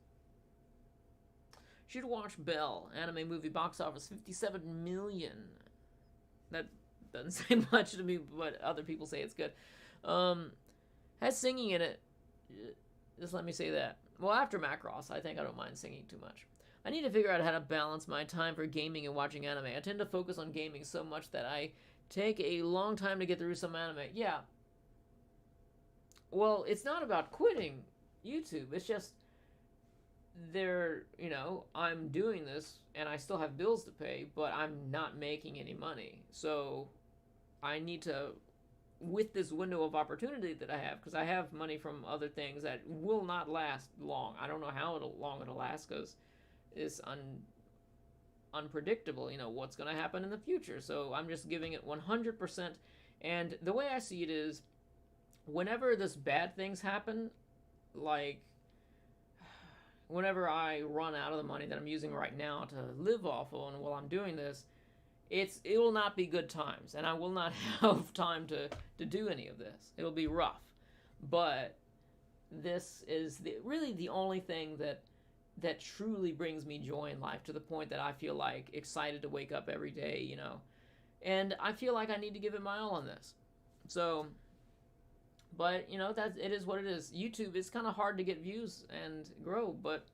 Should watch Belle, anime movie box office, 57 million. That doesn't say much to me, but other people say it's good. Has singing in it. Just let me say that. Well, after Macross, I think I don't mind singing too much. I need to figure out how to balance my time for gaming and watching anime. I tend to focus on gaming so much that I take a long time to get through some anime. Yeah. Well, it's not about quitting YouTube. It's just I'm doing this and I still have bills to pay, but I'm not making any money. So I need to, with this window of opportunity that I have, because I have money from other things that will not last long. I don't know how long it'll last, because it's unpredictable, what's going to happen in the future. So I'm just giving it 100%. And the way I see it is, whenever this bad things happen, like whenever I run out of the money that I'm using right now to live off of, and while I'm doing this, it will not be good times, and I will not have time to do any of this. It'll be rough. But this is really the only thing that truly brings me joy in life, to the point that I feel like excited to wake up every day, and I feel like I need to give it my all on this. So, but it is what it is. YouTube is kind of hard to get views and grow, but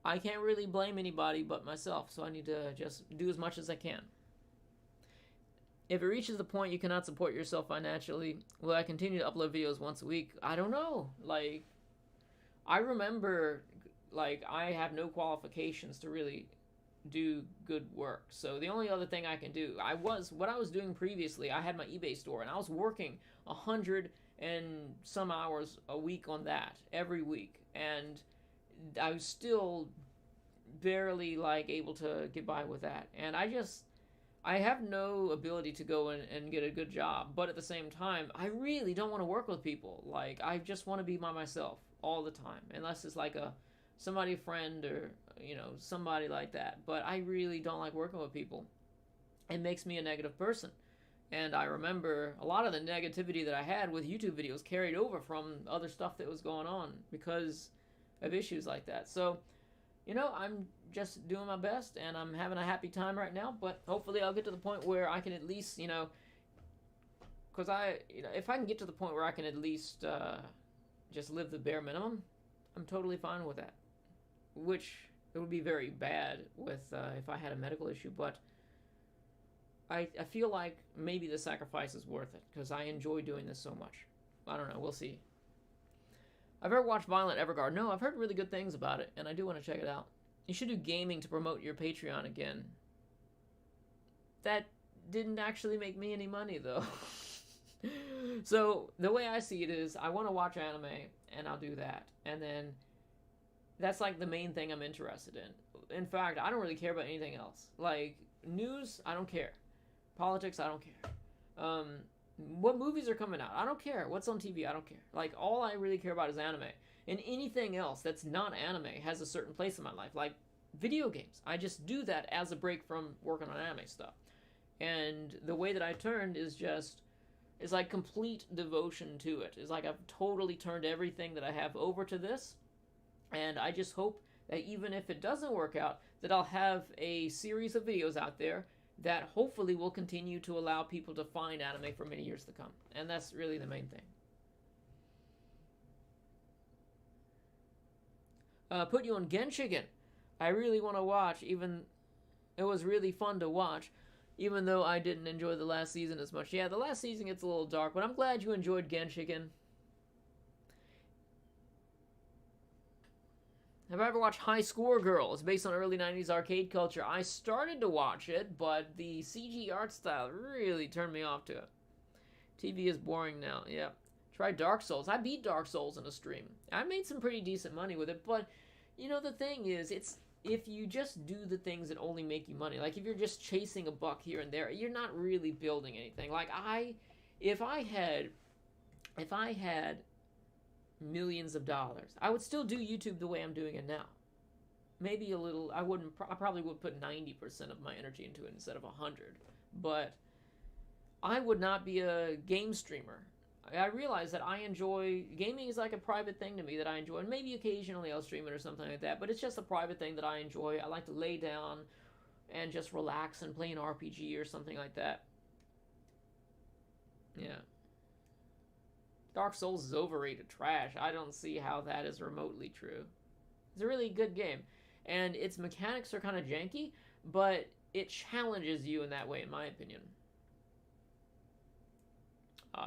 I can't really blame anybody but myself, so I need to just do as much as I can. If it reaches the point you cannot support yourself financially, will I continue to upload videos once a week? I don't know. Like, I remember, I have no qualifications to really do good work. So the only other thing I can do, what I was doing previously, I had my eBay store, and I was working 100 and some hours a week on that every week, and I was still barely able to get by with that. And I have no ability to go and get a good job, but at the same time, I really don't want to work with people. Like, I just want to be by myself all the time, unless it's like somebody friend or, you know, somebody like that. But I really don't like working with people. It makes me a negative person. And I remember a lot of the negativity that I had with YouTube videos carried over from other stuff that was going on because of issues like that. So, you know, I'm just doing my best and I'm having a happy time right now, but hopefully I'll get to the point where I can at least, you know, because if I can get to the point where I can at least just live the bare minimum, I'm totally fine with that. Which it would be very bad with if I had a medical issue, but I feel like maybe the sacrifice is worth it because I enjoy doing this so much. I don't know. We'll see. I've ever watched Violent Evergarden. No, I've heard really good things about it, and I do want to check it out. You should do gaming to promote your Patreon again. That didn't actually make me any money, though. So, the way I see it is, I want to watch anime, and I'll do that. And then, that's like the main thing I'm interested in. In fact, I don't really care about anything else. Like, news, I don't care. Politics, I don't care. What movies are coming out? I don't care. What's on TV? I don't care. Like, all I really care about is anime. And anything else that's not anime has a certain place in my life. Like, video games. I just do that as a break from working on anime stuff. And the way that I turned is like complete devotion to it. It's like I've totally turned everything that I have over to this. And I just hope that even if it doesn't work out, that I'll have a series of videos out there that hopefully will continue to allow people to find anime for many years to come. And that's really the main thing. Put you on Genshiken. I really want to watch, it was really fun to watch, even though I didn't enjoy the last season as much. Yeah, the last season gets a little dark, but I'm glad you enjoyed Genshiken. Have I ever watched High Score Girl? It's based on early 90s arcade culture. I started to watch it, but the CG art style really turned me off to it. TV is boring now, yeah. Try Dark Souls. I beat Dark Souls in a stream. I made some pretty decent money with it, but, you know, the thing is, it's if you just do the things that only make you money, like if you're just chasing a buck here and there, you're not really building anything. Like, if I had millions of dollars, I would still do YouTube the way I'm doing it now. Maybe a little, I probably would put 90% of my energy into it instead of 100, but I would not be a game streamer. I realize that gaming is like a private thing to me that I enjoy, and maybe occasionally I'll stream it or something like that, but it's just a private thing that I enjoy. I like to lay down and just relax and play an RPG or something like that. Yeah. Dark Souls is overrated trash. I don't see how that is remotely true. It's a really good game, and its mechanics are kind of janky, but it challenges you in that way, in my opinion.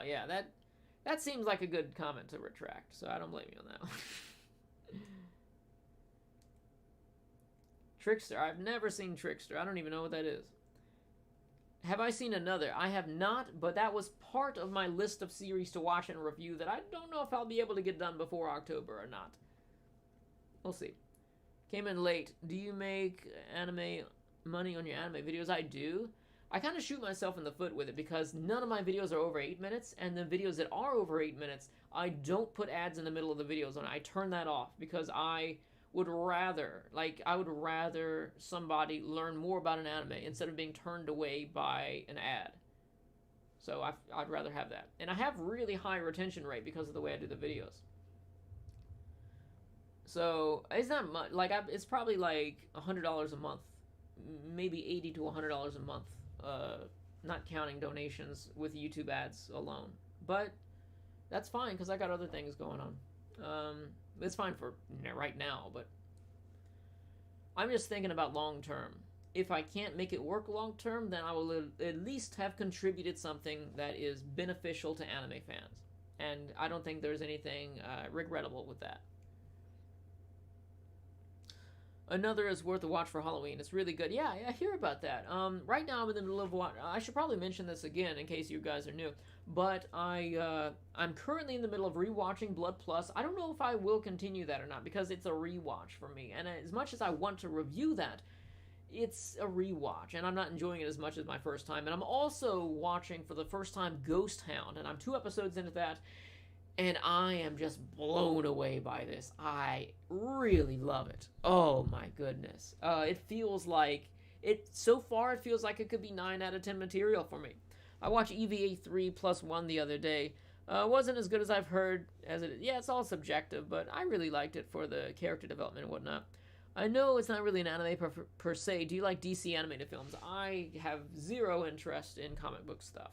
Yeah, that seems like a good comment to retract, so I don't blame you on that one. Trickster. I've never seen Trickster. I don't even know what that is. Have I seen another? I have not, but that was part of my list of series to watch and review that I don't know if I'll be able to get done before October or not. We'll see. Came in late. Do you make anime money on your anime videos? I do. I kind of shoot myself in the foot with it because none of my videos are over 8 minutes, and the videos that are over 8 minutes, I don't put ads in the middle of the videos on. I turn that off because I would rather somebody learn more about an anime instead of being turned away by an ad. So I'd rather have that. And I have really high retention rate because of the way I do the videos. So it's not much. Like, it's probably like $100 a month, maybe $80 to $100 a month. Not counting donations with YouTube ads alone. But that's fine because I got other things going on. It's fine for right now, but I'm just thinking about long term. If I can't make it work long term, then I will at least have contributed something that is beneficial to anime fans. And I don't think there's anything regrettable with that. Another is worth a watch for Halloween. It's really good. Yeah, I hear about that. Right now I'm in the middle of I should probably mention this again in case you guys are new. But I'm currently in the middle of rewatching Blood Plus. I don't know if I will continue that or not because it's a rewatch for me. And as much as I want to review that, it's a rewatch, and I'm not enjoying it as much as my first time. And I'm also watching for the first time Ghost Hound, and I'm 2 episodes into that, and I am just blown away by this. I really love it. Oh my goodness. It feels like so far it feels like it could be 9 out of 10 material for me. I watched EVA 3+1 the other day. Wasn't as good as I've heard as it is. Yeah, it's all subjective, but I really liked it for the character development and whatnot. I know it's not really an anime per se. Do you like DC animated films? I have zero interest in comic book stuff.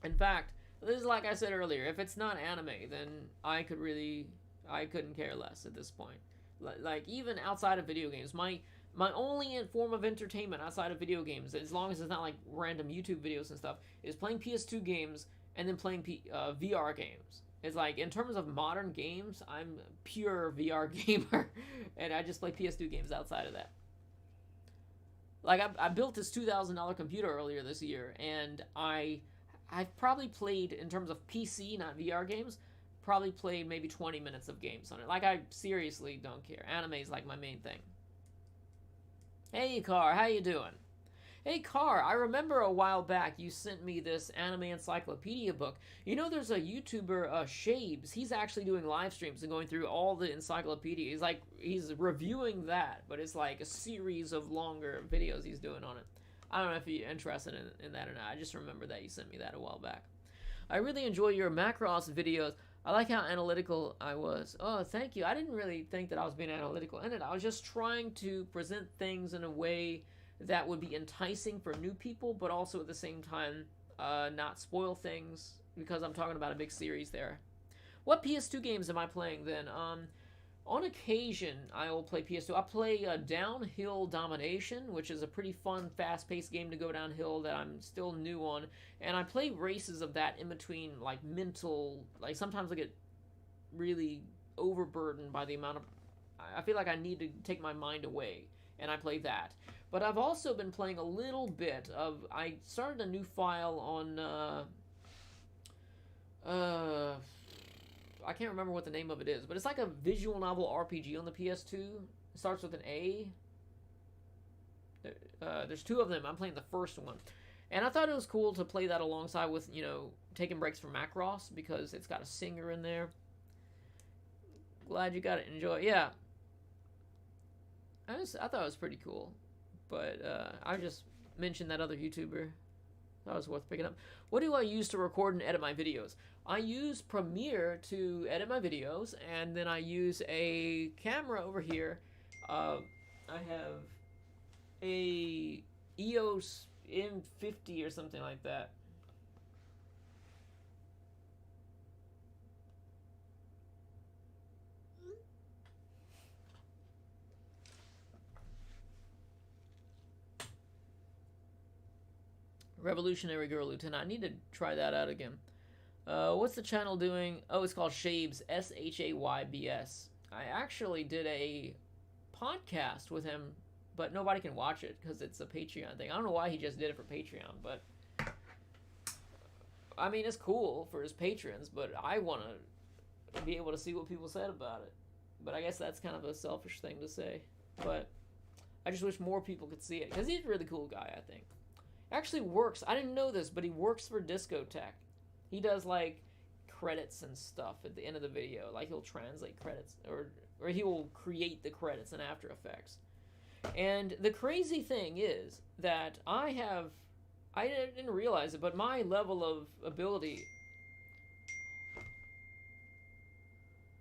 In fact, this is like I said earlier. If it's not anime, then I couldn't care less at this point. Like, even outside of video games, my only form of entertainment outside of video games, as long as it's not like random YouTube videos and stuff, is playing PS2 games and then playing VR games. It's like, in terms of modern games, I'm a pure VR gamer, and I just play PS2 games outside of that. Like, I built this $2,000 computer earlier this year, and I've probably played, in terms of PC, not VR games, probably played maybe 20 minutes of games on it. Like, I seriously don't care. Anime is like my main thing. Hey, Car, how you doing? Hey, Car, I remember a while back you sent me this anime encyclopedia book. You know, there's a YouTuber, Shabes. He's actually doing live streams and going through all the encyclopedia. He's reviewing that, but it's like a series of longer videos he's doing on it. I don't know if you're interested in that or not. I just remember that you sent me that a while back. I really enjoy your Macross videos. I like how analytical I was. Oh, thank you. I didn't really think that I was being analytical in it. I was just trying to present things in a way that would be enticing for new people, but also at the same time not spoil things, because I'm talking about a big series there. What PS2 games am I playing then? On occasion, I will play PS2. I play Downhill Domination, which is a pretty fun, fast-paced game to go downhill that I'm still new on. And I play races of that in between, like, mental... Like, sometimes I get really overburdened by the amount of... I feel like I need to take my mind away, and I play that. But I've also been playing a little bit of... I started a new file on... I can't remember what the name of it is, but it's like a visual novel RPG on the PS2. It starts with an A. There's 2 of them. I'm playing the first one. And I thought it was cool to play that alongside with, you know, taking breaks from Macross, because it's got a singer in there. Glad you got to enjoy it. Yeah. I thought it was pretty cool. But I just mentioned that other YouTuber. That was worth picking up. What do I use to record and edit my videos? I use Premiere to edit my videos, and then I use a camera over here. I have a EOS M50 or something like that. Revolutionary Girl Lieutenant. I need to try that out again. What's the channel doing? Oh, it's called Shabes, SHAYBS. I actually did a podcast with him, but nobody can watch it because it's a Patreon thing. I don't know why he just did it for Patreon, but... I mean, it's cool for his patrons, but I want to be able to see what people said about it. But I guess that's kind of a selfish thing to say. But I just wish more people could see it, because he's a really cool guy, I think. Actually works. I didn't know this, but he works for Discotech. He does, like, credits and stuff at the end of the video. Like, he'll translate credits, or he will create the credits in After Effects. And the crazy thing is that I didn't realize it, but my level of ability...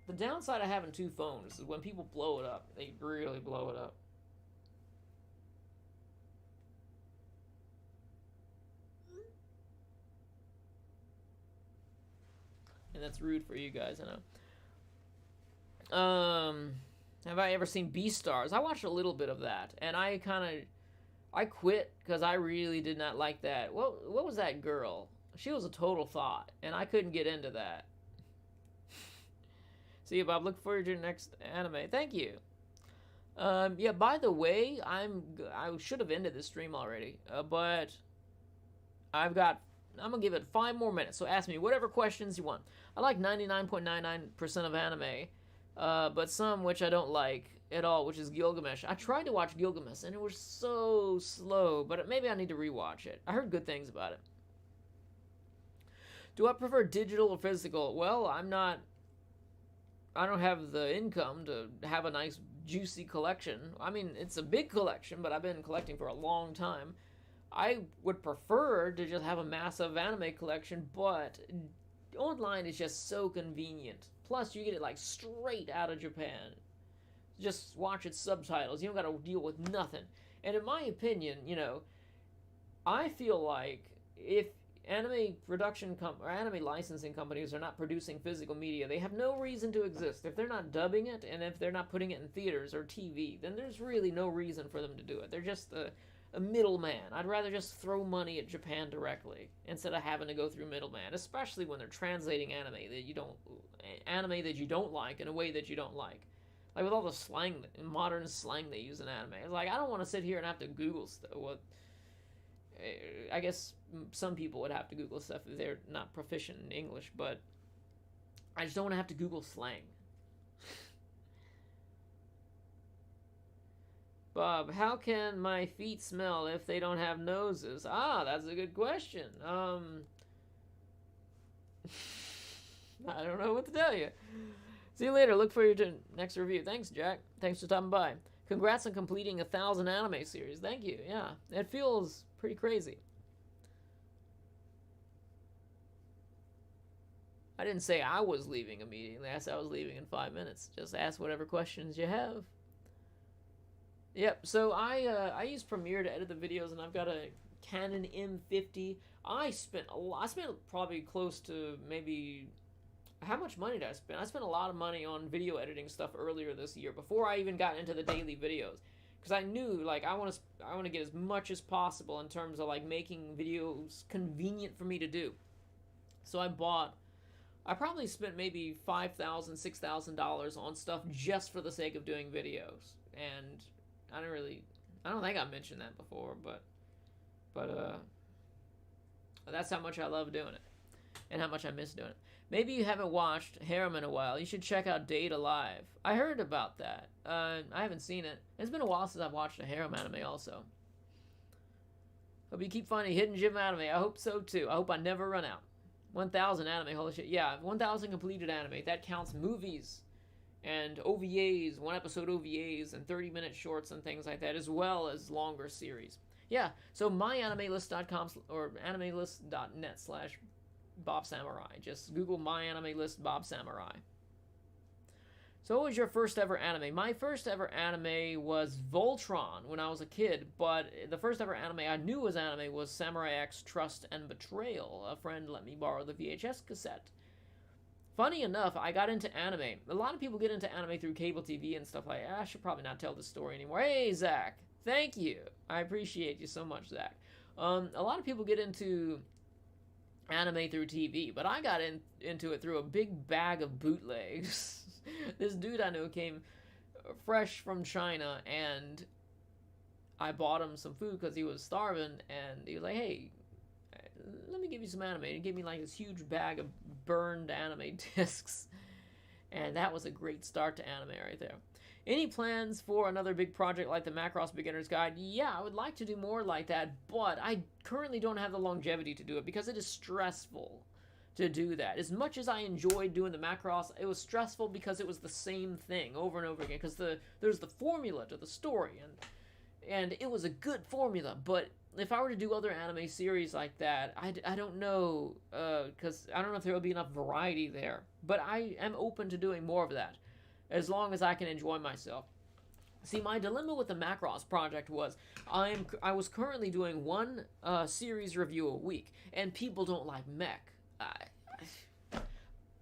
The downside of having 2 phones is when people blow it up, they really blow it up. And that's rude for you guys, I know. Have I ever seen Beastars? I watched a little bit of that, and I quit because I really did not like that. What was that girl? She was a total thought, and I couldn't get into that. See you, Bob. Look forward to your next anime. Thank you. Yeah, by the way, I should have ended this stream already, but I'm gonna give it 5 more minutes, so ask me whatever questions you want. I like 99.99% of anime. but some which I don't like at all, which is Gilgamesh. I tried to watch Gilgamesh, and it was so slow, but maybe I need to rewatch it. I heard good things about it. Do I prefer digital or physical? Well, I don't have the income to have a nice, juicy collection. I mean, it's a big collection, but I've been collecting for a long time. I would prefer to just have a massive anime collection, but online is just so convenient. Plus, you get it like straight out of Japan. Just watch its subtitles. You don't got to deal with nothing. And in my opinion, I feel like if anime production or anime licensing companies are not producing physical media, they have no reason to exist. If they're not dubbing it, and if they're not putting it in theaters or TV, then there's really no reason for them to do it. They're just a middleman. I'd rather just throw money at Japan directly instead of having to go through middleman, especially when they're translating anime that you don't like in a way that you don't like. Like with all the slang, modern slang they use in anime. It's like, I don't want to sit here and have to Google stuff. I guess some people would have to Google stuff if they're not proficient in English, but I just don't want to have to Google slang. Bob, how can my feet smell if they don't have noses? Ah, that's a good question. I don't know what to tell you. See you later. Look for your next review. Thanks, Jack. Thanks for stopping by. Congrats on completing 1,000 anime series. Thank you. Yeah, it feels pretty crazy. I didn't say I was leaving immediately. I said I was leaving in 5 minutes. Just ask whatever questions you have. Yep, so I use Premiere to edit the videos, and I've got a Canon M50. I spent probably close to maybe... How much money did I spend? I spent a lot of money on video editing stuff earlier this year, before I even got into the daily videos. Because I knew, like, I want to get as much as possible in terms of, like, making videos convenient for me to do. So I probably spent maybe $5,000, $6,000 on stuff just for the sake of doing videos. And I don't think I mentioned that before, but that's how much I love doing it, and how much I miss doing it. Maybe you haven't watched Harem in a while. You should check out Date Alive. I heard about that. I haven't seen it. It's been a while since I've watched a harem anime also. Hope you keep finding hidden gem anime. I hope so too. I hope I never run out. 1,000 anime. Holy shit. Yeah, 1,000 completed anime. That counts movies and OVAs, one episode OVAs, and 30-minute shorts and things like that, as well as longer series. Yeah, so myanimelist.com or animelist.net/Bobsamurai. Just Google myanimelist Bobsamurai. So what was your first ever anime? My first ever anime was Voltron when I was a kid, but the first ever anime I knew was anime was Samurai X Trust and Betrayal. A friend let me borrow the VHS cassette. Funny enough, I got into anime. A lot of people get into anime through cable TV and stuff like that. I should probably not tell this story anymore. Hey, Zach. Thank you. I appreciate you so much, Zach. A lot of people get into anime through TV, but I got into it through a big bag of bootlegs. This dude I know came fresh from China, and I bought him some food because he was starving, and he was like, hey, let me give you some anime. And he gave me like this huge bag of burned anime discs, and that was a great start to anime right there. Any plans for another big project like the Macross Beginner's Guide? Yeah, I would like to do more like that, but I currently don't have the longevity to do it because it is stressful to do that. As much as I enjoyed doing the Macross, it was stressful because it was the same thing over and over again, because there's the formula to the story, and it was a good formula, but if I were to do other anime series like that, I don't know, because I don't know if there will be enough variety there, but I am open to doing more of that, as long as I can enjoy myself. See, my dilemma with the Macross project was I was currently doing one series review a week, and people don't like mech.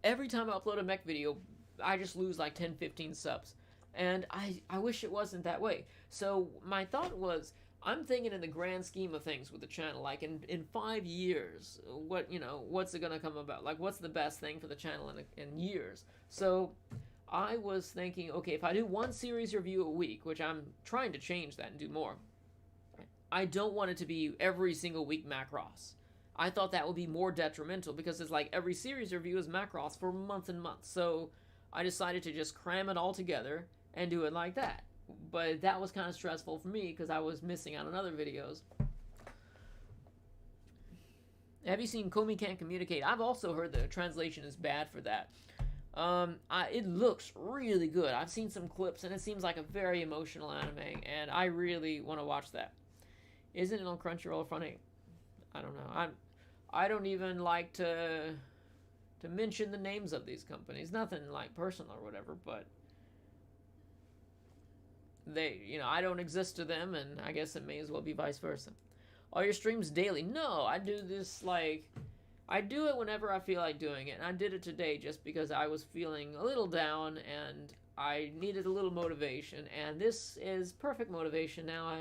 Every time I upload a mech video, I just lose like 10, 15 subs, and I wish it wasn't that way. So my thought was, I'm thinking in the grand scheme of things with the channel, like in 5 years, what's it gonna come about? Like, what's the best thing for the channel in years? So I was thinking, okay, if I do one series review a week, which I'm trying to change that and do more, I don't want it to be every single week Macross. I thought that would be more detrimental, because it's like every series review is Macross for months and months. So I decided to just cram it all together and do it like that. But that was kind of stressful for me because I was missing out on other videos. Have you seen Komi Can't Communicate? I've also heard the translation is bad for that. It looks really good. I've seen some clips and it seems like a very emotional anime, and I really want to watch that. Isn't it on Crunchyroll Front 8? I don't know. I don't even like to mention the names of these companies. Nothing like personal or whatever, but they, I don't exist to them, and I guess it may as well be vice versa. Are your streams daily? No, I do this I do it whenever I feel like doing it, and I did it today just because I was feeling a little down and I needed a little motivation, and this is perfect motivation. Now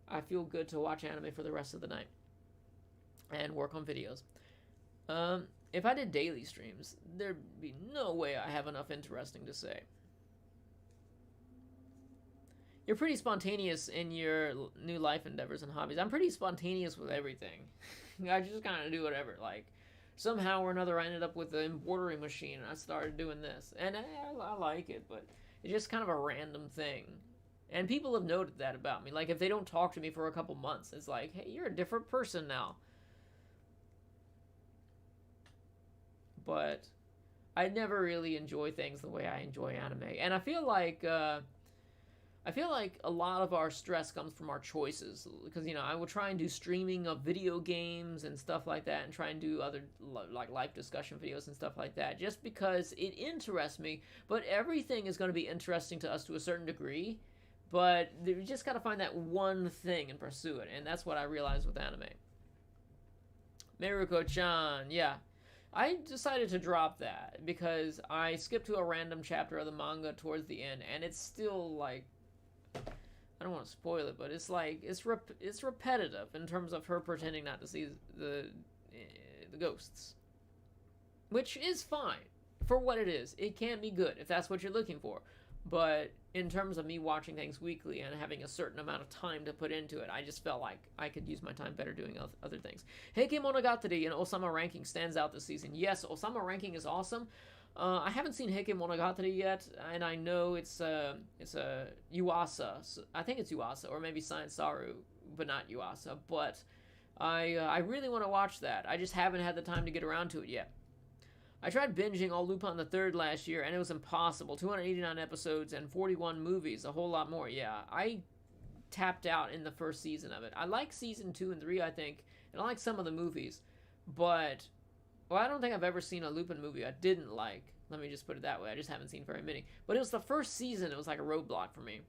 I feel good to watch anime for the rest of the night and work on videos. If I did daily streams, there'd be no way I have enough interesting to say. You're pretty spontaneous in your new life endeavors and hobbies. I'm pretty spontaneous with everything. I just kind of do whatever. Like, somehow or another I ended up with an embroidery machine and I started doing this. And I like it, but it's just kind of a random thing. And people have noted that about me. Like, if they don't talk to me for a couple months, it's like, hey, you're a different person now. But I never really enjoy things the way I enjoy anime. And I feel like a lot of our stress comes from our choices, because I will try and do streaming of video games and stuff like that, and try and do other like live discussion videos and stuff like that, just because it interests me. But everything is going to be interesting to us to a certain degree, but you just got to find that one thing and pursue it, and that's what I realized with anime. Miruko-chan, yeah. I decided to drop that because I skipped to a random chapter of the manga towards the end, and it's still like, I don't want to spoil it, but it's like it's repetitive in terms of her pretending not to see the ghosts, which is fine for what it is. It can be good if that's what you're looking for, but in terms of me watching things weekly and having a certain amount of time to put into it, I just felt like I could use my time better doing other things. Heike Monogatari and Osama Ranking stands out this season. Yes, Osama Ranking is awesome. I haven't seen Heike Monogatari yet, and I know it's a Yuasa. So I think it's Yuasa, or maybe Science Saru, but not Yuasa. But I really want to watch that. I just haven't had the time to get around to it yet. I tried binging all Lupin the Third last year, and it was impossible. 289 episodes and 41 movies, a whole lot more. Yeah, I tapped out in the first season of it. I like season 2 and 3, I think, and I like some of the movies, but I don't think I've ever seen a Lupin movie I didn't like. Let me just put it that way. I just haven't seen very many. But it was the first season. It was like a roadblock for me.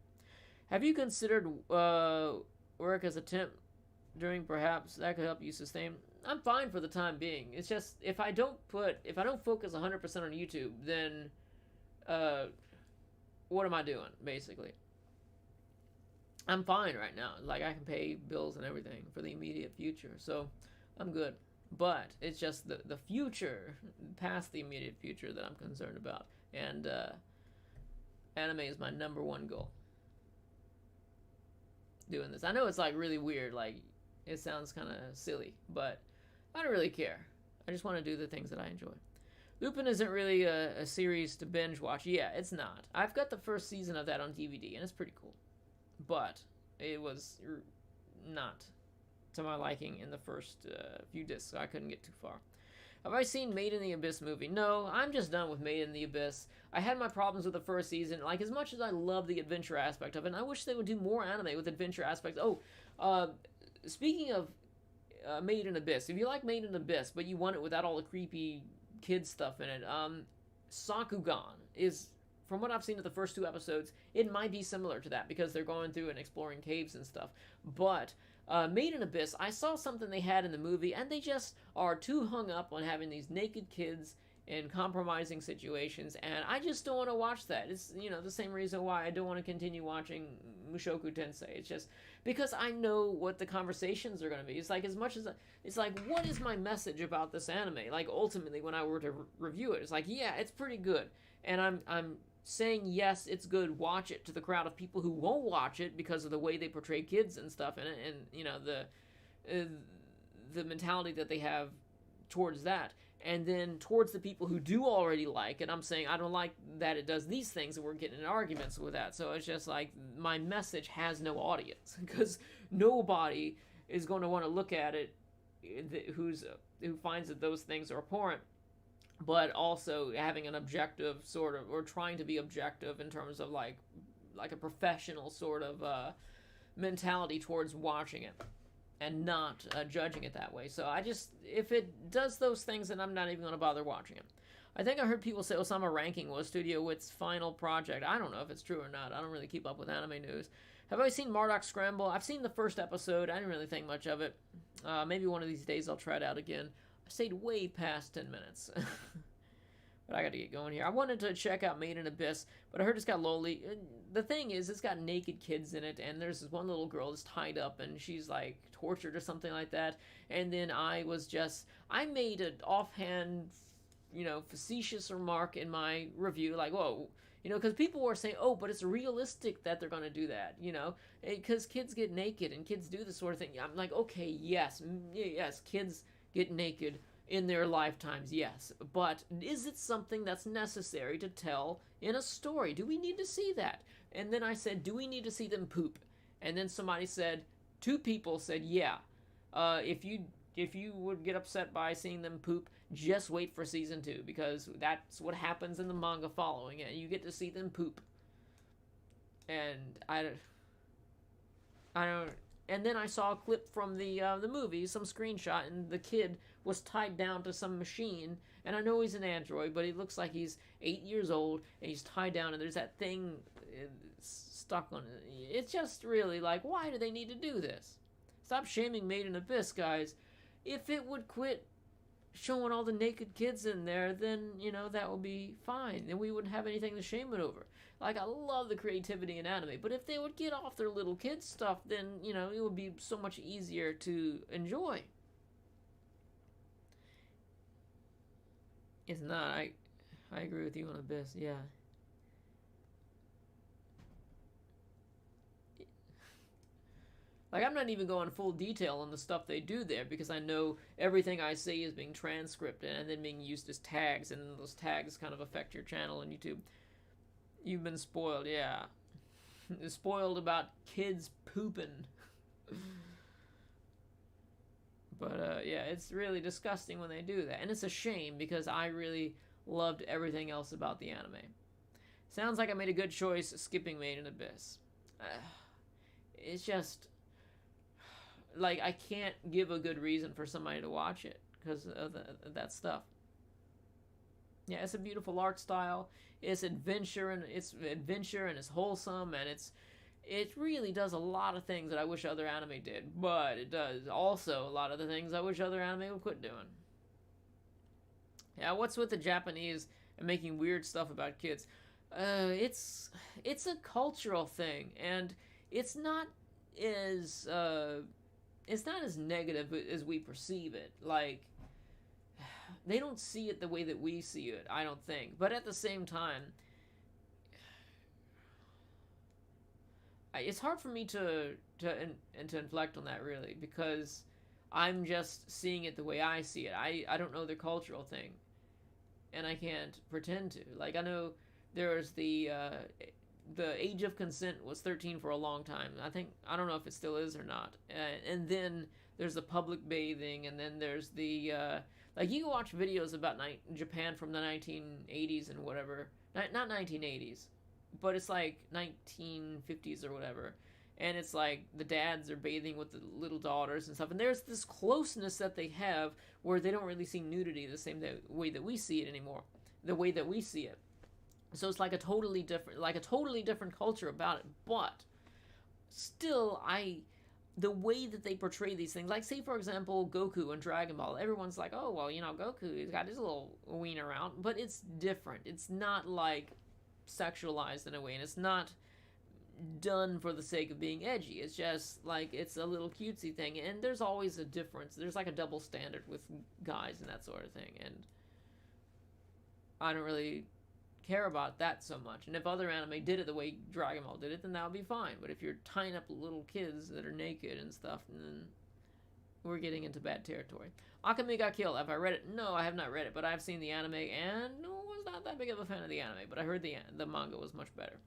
Have you considered work as a temp during perhaps that could help you sustain? I'm fine for the time being. It's just if I don't focus 100% on YouTube, then what am I doing basically? I'm fine right now. Like, I can pay bills and everything for the immediate future, so I'm good. But it's just the future, past the immediate future, that I'm concerned about. And anime is my number one goal. Doing this. I know it's like really weird, like it sounds kind of silly, but I don't really care. I just want to do the things that I enjoy. Lupin isn't really a series to binge watch. Yeah, it's not. I've got the first season of that on DVD, and it's pretty cool. But it was not to my liking in the first few discs, so I couldn't get too far. Have I seen Made in the Abyss movie? No, I'm just done with Made in the Abyss. I had my problems with the first season. Like, as much as I love the adventure aspect of it, and I wish they would do more anime with adventure aspects. Oh, speaking of Made in Abyss, if you like Made in Abyss, but you want it without all the creepy kid stuff in it, Sakugan is, from what I've seen of the first 2 episodes, it might be similar to that, because they're going through and exploring caves and stuff. But Made in Abyss, I saw something they had in the movie, and they just are too hung up on having these naked kids in compromising situations, and I just don't want to watch that. It's, the same reason why I don't want to continue watching Mushoku Tensei. It's just because I know what the conversations are going to be. It's like, as much as it's like, what is my message about this anime? Like, ultimately, when I were to review it, it's like, yeah, it's pretty good, and I'm saying, yes, it's good, watch it, to the crowd of people who won't watch it because of the way they portray kids and stuff, and the mentality that they have towards that. And then towards the people who do already like it, I'm saying I don't like that it does these things, and we're getting in arguments with that. So it's just like my message has no audience, because nobody is going to want to look at it who finds that those things are abhorrent, but also having an objective sort of, or trying to be objective in terms of like a professional sort of mentality towards watching it, and not judging it that way. So I just, if it does those things, then I'm not even going to bother watching it. I think I heard people say Osama ranking was Studio Wit's final project. I don't know if it's true or not. I don't really keep up with anime news. Have I seen Marduk Scramble? I've seen the first episode. I didn't really think much of it. Maybe one of these days I'll try it out again. I stayed way past 10 minutes. But I got to get going here. I wanted to check out Made in Abyss, but I heard it's got lowly. The thing is, it's got naked kids in it, and there's this one little girl that's tied up, and she's like tortured or something like that. And then I made an offhand, facetious remark in my review, like, whoa, because people were saying, oh, but it's realistic that they're going to do that, because kids get naked and kids do this sort of thing. I'm like, okay, yes, kids get naked in their lifetimes, yes, but is it something that's necessary to tell in a story? Do we need to see that? And then I said, do we need to see them poop? And then somebody said, 2 people said, yeah. If you would get upset by seeing them poop, just wait for season 2, because that's what happens in the manga following it. You get to see them poop. And I don't. And then I saw a clip from the movie, some screenshot, and the kid was tied down to some machine. And I know he's an android, but he looks like he's 8 years old, and he's tied down, and there's that thing stuck on it. It's just really like, why do they need to do this? Stop shaming Made in Abyss, guys. If it would quit showing all the naked kids in there, then, that would be fine. And we wouldn't have anything to shame it over. Like, I love the creativity in anime, but if they would get off their little kid stuff, then, it would be so much easier to enjoy. It's not. I agree with you on Abyss, yeah. Like, I'm not even going full detail on the stuff they do there, because I know everything I say is being transcribed and then being used as tags, and those tags kind of affect your channel on YouTube. You've been spoiled, yeah. Spoiled about kids pooping. But, yeah, it's really disgusting when they do that. And it's a shame, because I really loved everything else about the anime. Sounds like I made a good choice skipping Made in Abyss. It's just, like, I can't give a good reason for somebody to watch it because of that stuff. Yeah, it's a beautiful art style. It's adventure, and it's wholesome, and it really does a lot of things that I wish other anime did, but it does also a lot of the things I wish other anime would quit doing. Yeah, what's with the Japanese and making weird stuff about kids? It's a cultural thing, and it's not as negative as we perceive it. Like, they don't see it the way that we see it, I don't think. But at the same time, it's hard for me to inflect on that, really, because I'm just seeing it the way I see it. I don't know the cultural thing, and I can't pretend to. Like, I know there's the age of consent was 13 for a long time. I don't know if it still is or not. And then there's the public bathing, and then there's the like, you can watch videos about Japan from the 1980s and whatever. Not 1980s, but it's like 1950s or whatever. And it's like the dads are bathing with the little daughters and stuff. And there's this closeness that they have where they don't really see nudity the same way that we see it anymore. The way that we see it. So it's like a totally different culture about it. But still, the way that they portray these things, like, say, for example, Goku and Dragon Ball, everyone's like, oh, well, Goku, he's got his little wiener out, but it's different. It's not, like, sexualized in a way, and it's not done for the sake of being edgy. It's just, like, it's a little cutesy thing, and there's always a difference. There's, like, a double standard with guys and that sort of thing, and I don't really care about that so much. And if other anime did it the way Dragon Ball did it, then that would be fine. But if you're tying up little kids that are naked and stuff, then we're getting into bad territory. Akame got killed. Have I read it? No, I have not read it, but I've seen the anime and was not that big of a fan of the anime, but I heard the manga was much better.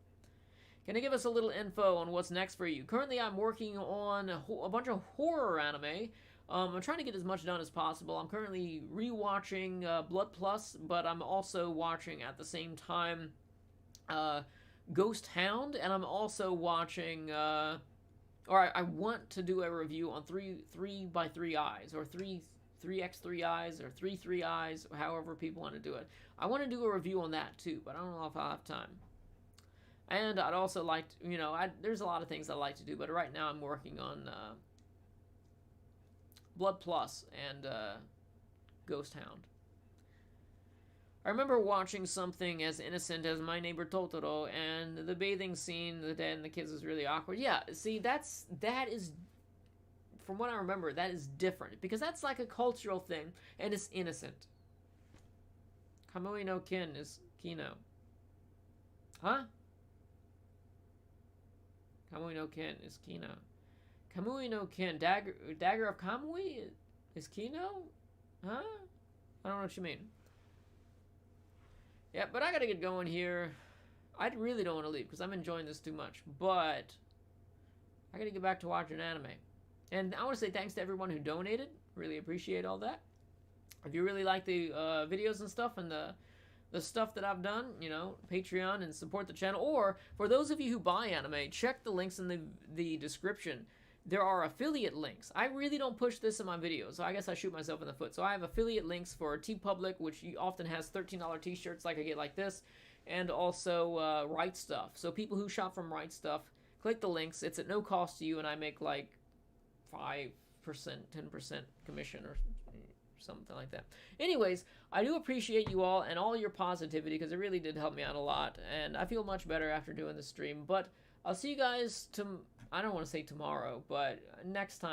Can you give us a little info on what's next for you? Currently, I'm working on a bunch of horror anime. I'm trying to get as much done as possible. I'm currently rewatching Blood Plus, but I'm also watching at the same time Ghost Hound, and I'm also watching, or I want to do a review on 3x3 Eyes, or 3x3 Eyes, or 3 Eyes, however people want to do it. I want to do a review on that too, but I don't know if I'll have time. And I'd also like to, you know, there's a lot of things I'd like to do, but right now I'm working on Blood Plus and Ghost Hound. I remember watching something as innocent as My Neighbor Totoro, and the bathing scene, the dad and the kids was really awkward. Yeah, see, that is, from what I remember, that is different, because that's like a cultural thing, and it's innocent. Kamui no Kin is Kino. Huh? Kamui no Ken is Kino. Kamui no Ken, Dagger of Kamui is Kino? Huh? I don't know what you mean. Yeah, but I gotta get going here. I really don't want to leave because I'm enjoying this too much, but I gotta get back to watching anime. And I want to say thanks to everyone who donated. Really appreciate all that. If you really like the videos and stuff and the stuff that I've done, you know, Patreon, and support the channel. Or, for those of you who buy anime, check the links in the description. There are affiliate links. I really don't push this in my videos, so I guess I shoot myself in the foot. So I have affiliate links for TeePublic, which often has $13 t-shirts like I get like this, and also Right Stuff. So people who shop from Right Stuff, click the links. It's at no cost to you, and I make like 5%, 10% commission or something like that. Anyways, I do appreciate you all and all your positivity, because it really did help me out a lot, and I feel much better after doing the stream. But I'll see you guys I don't want to say tomorrow, but next time.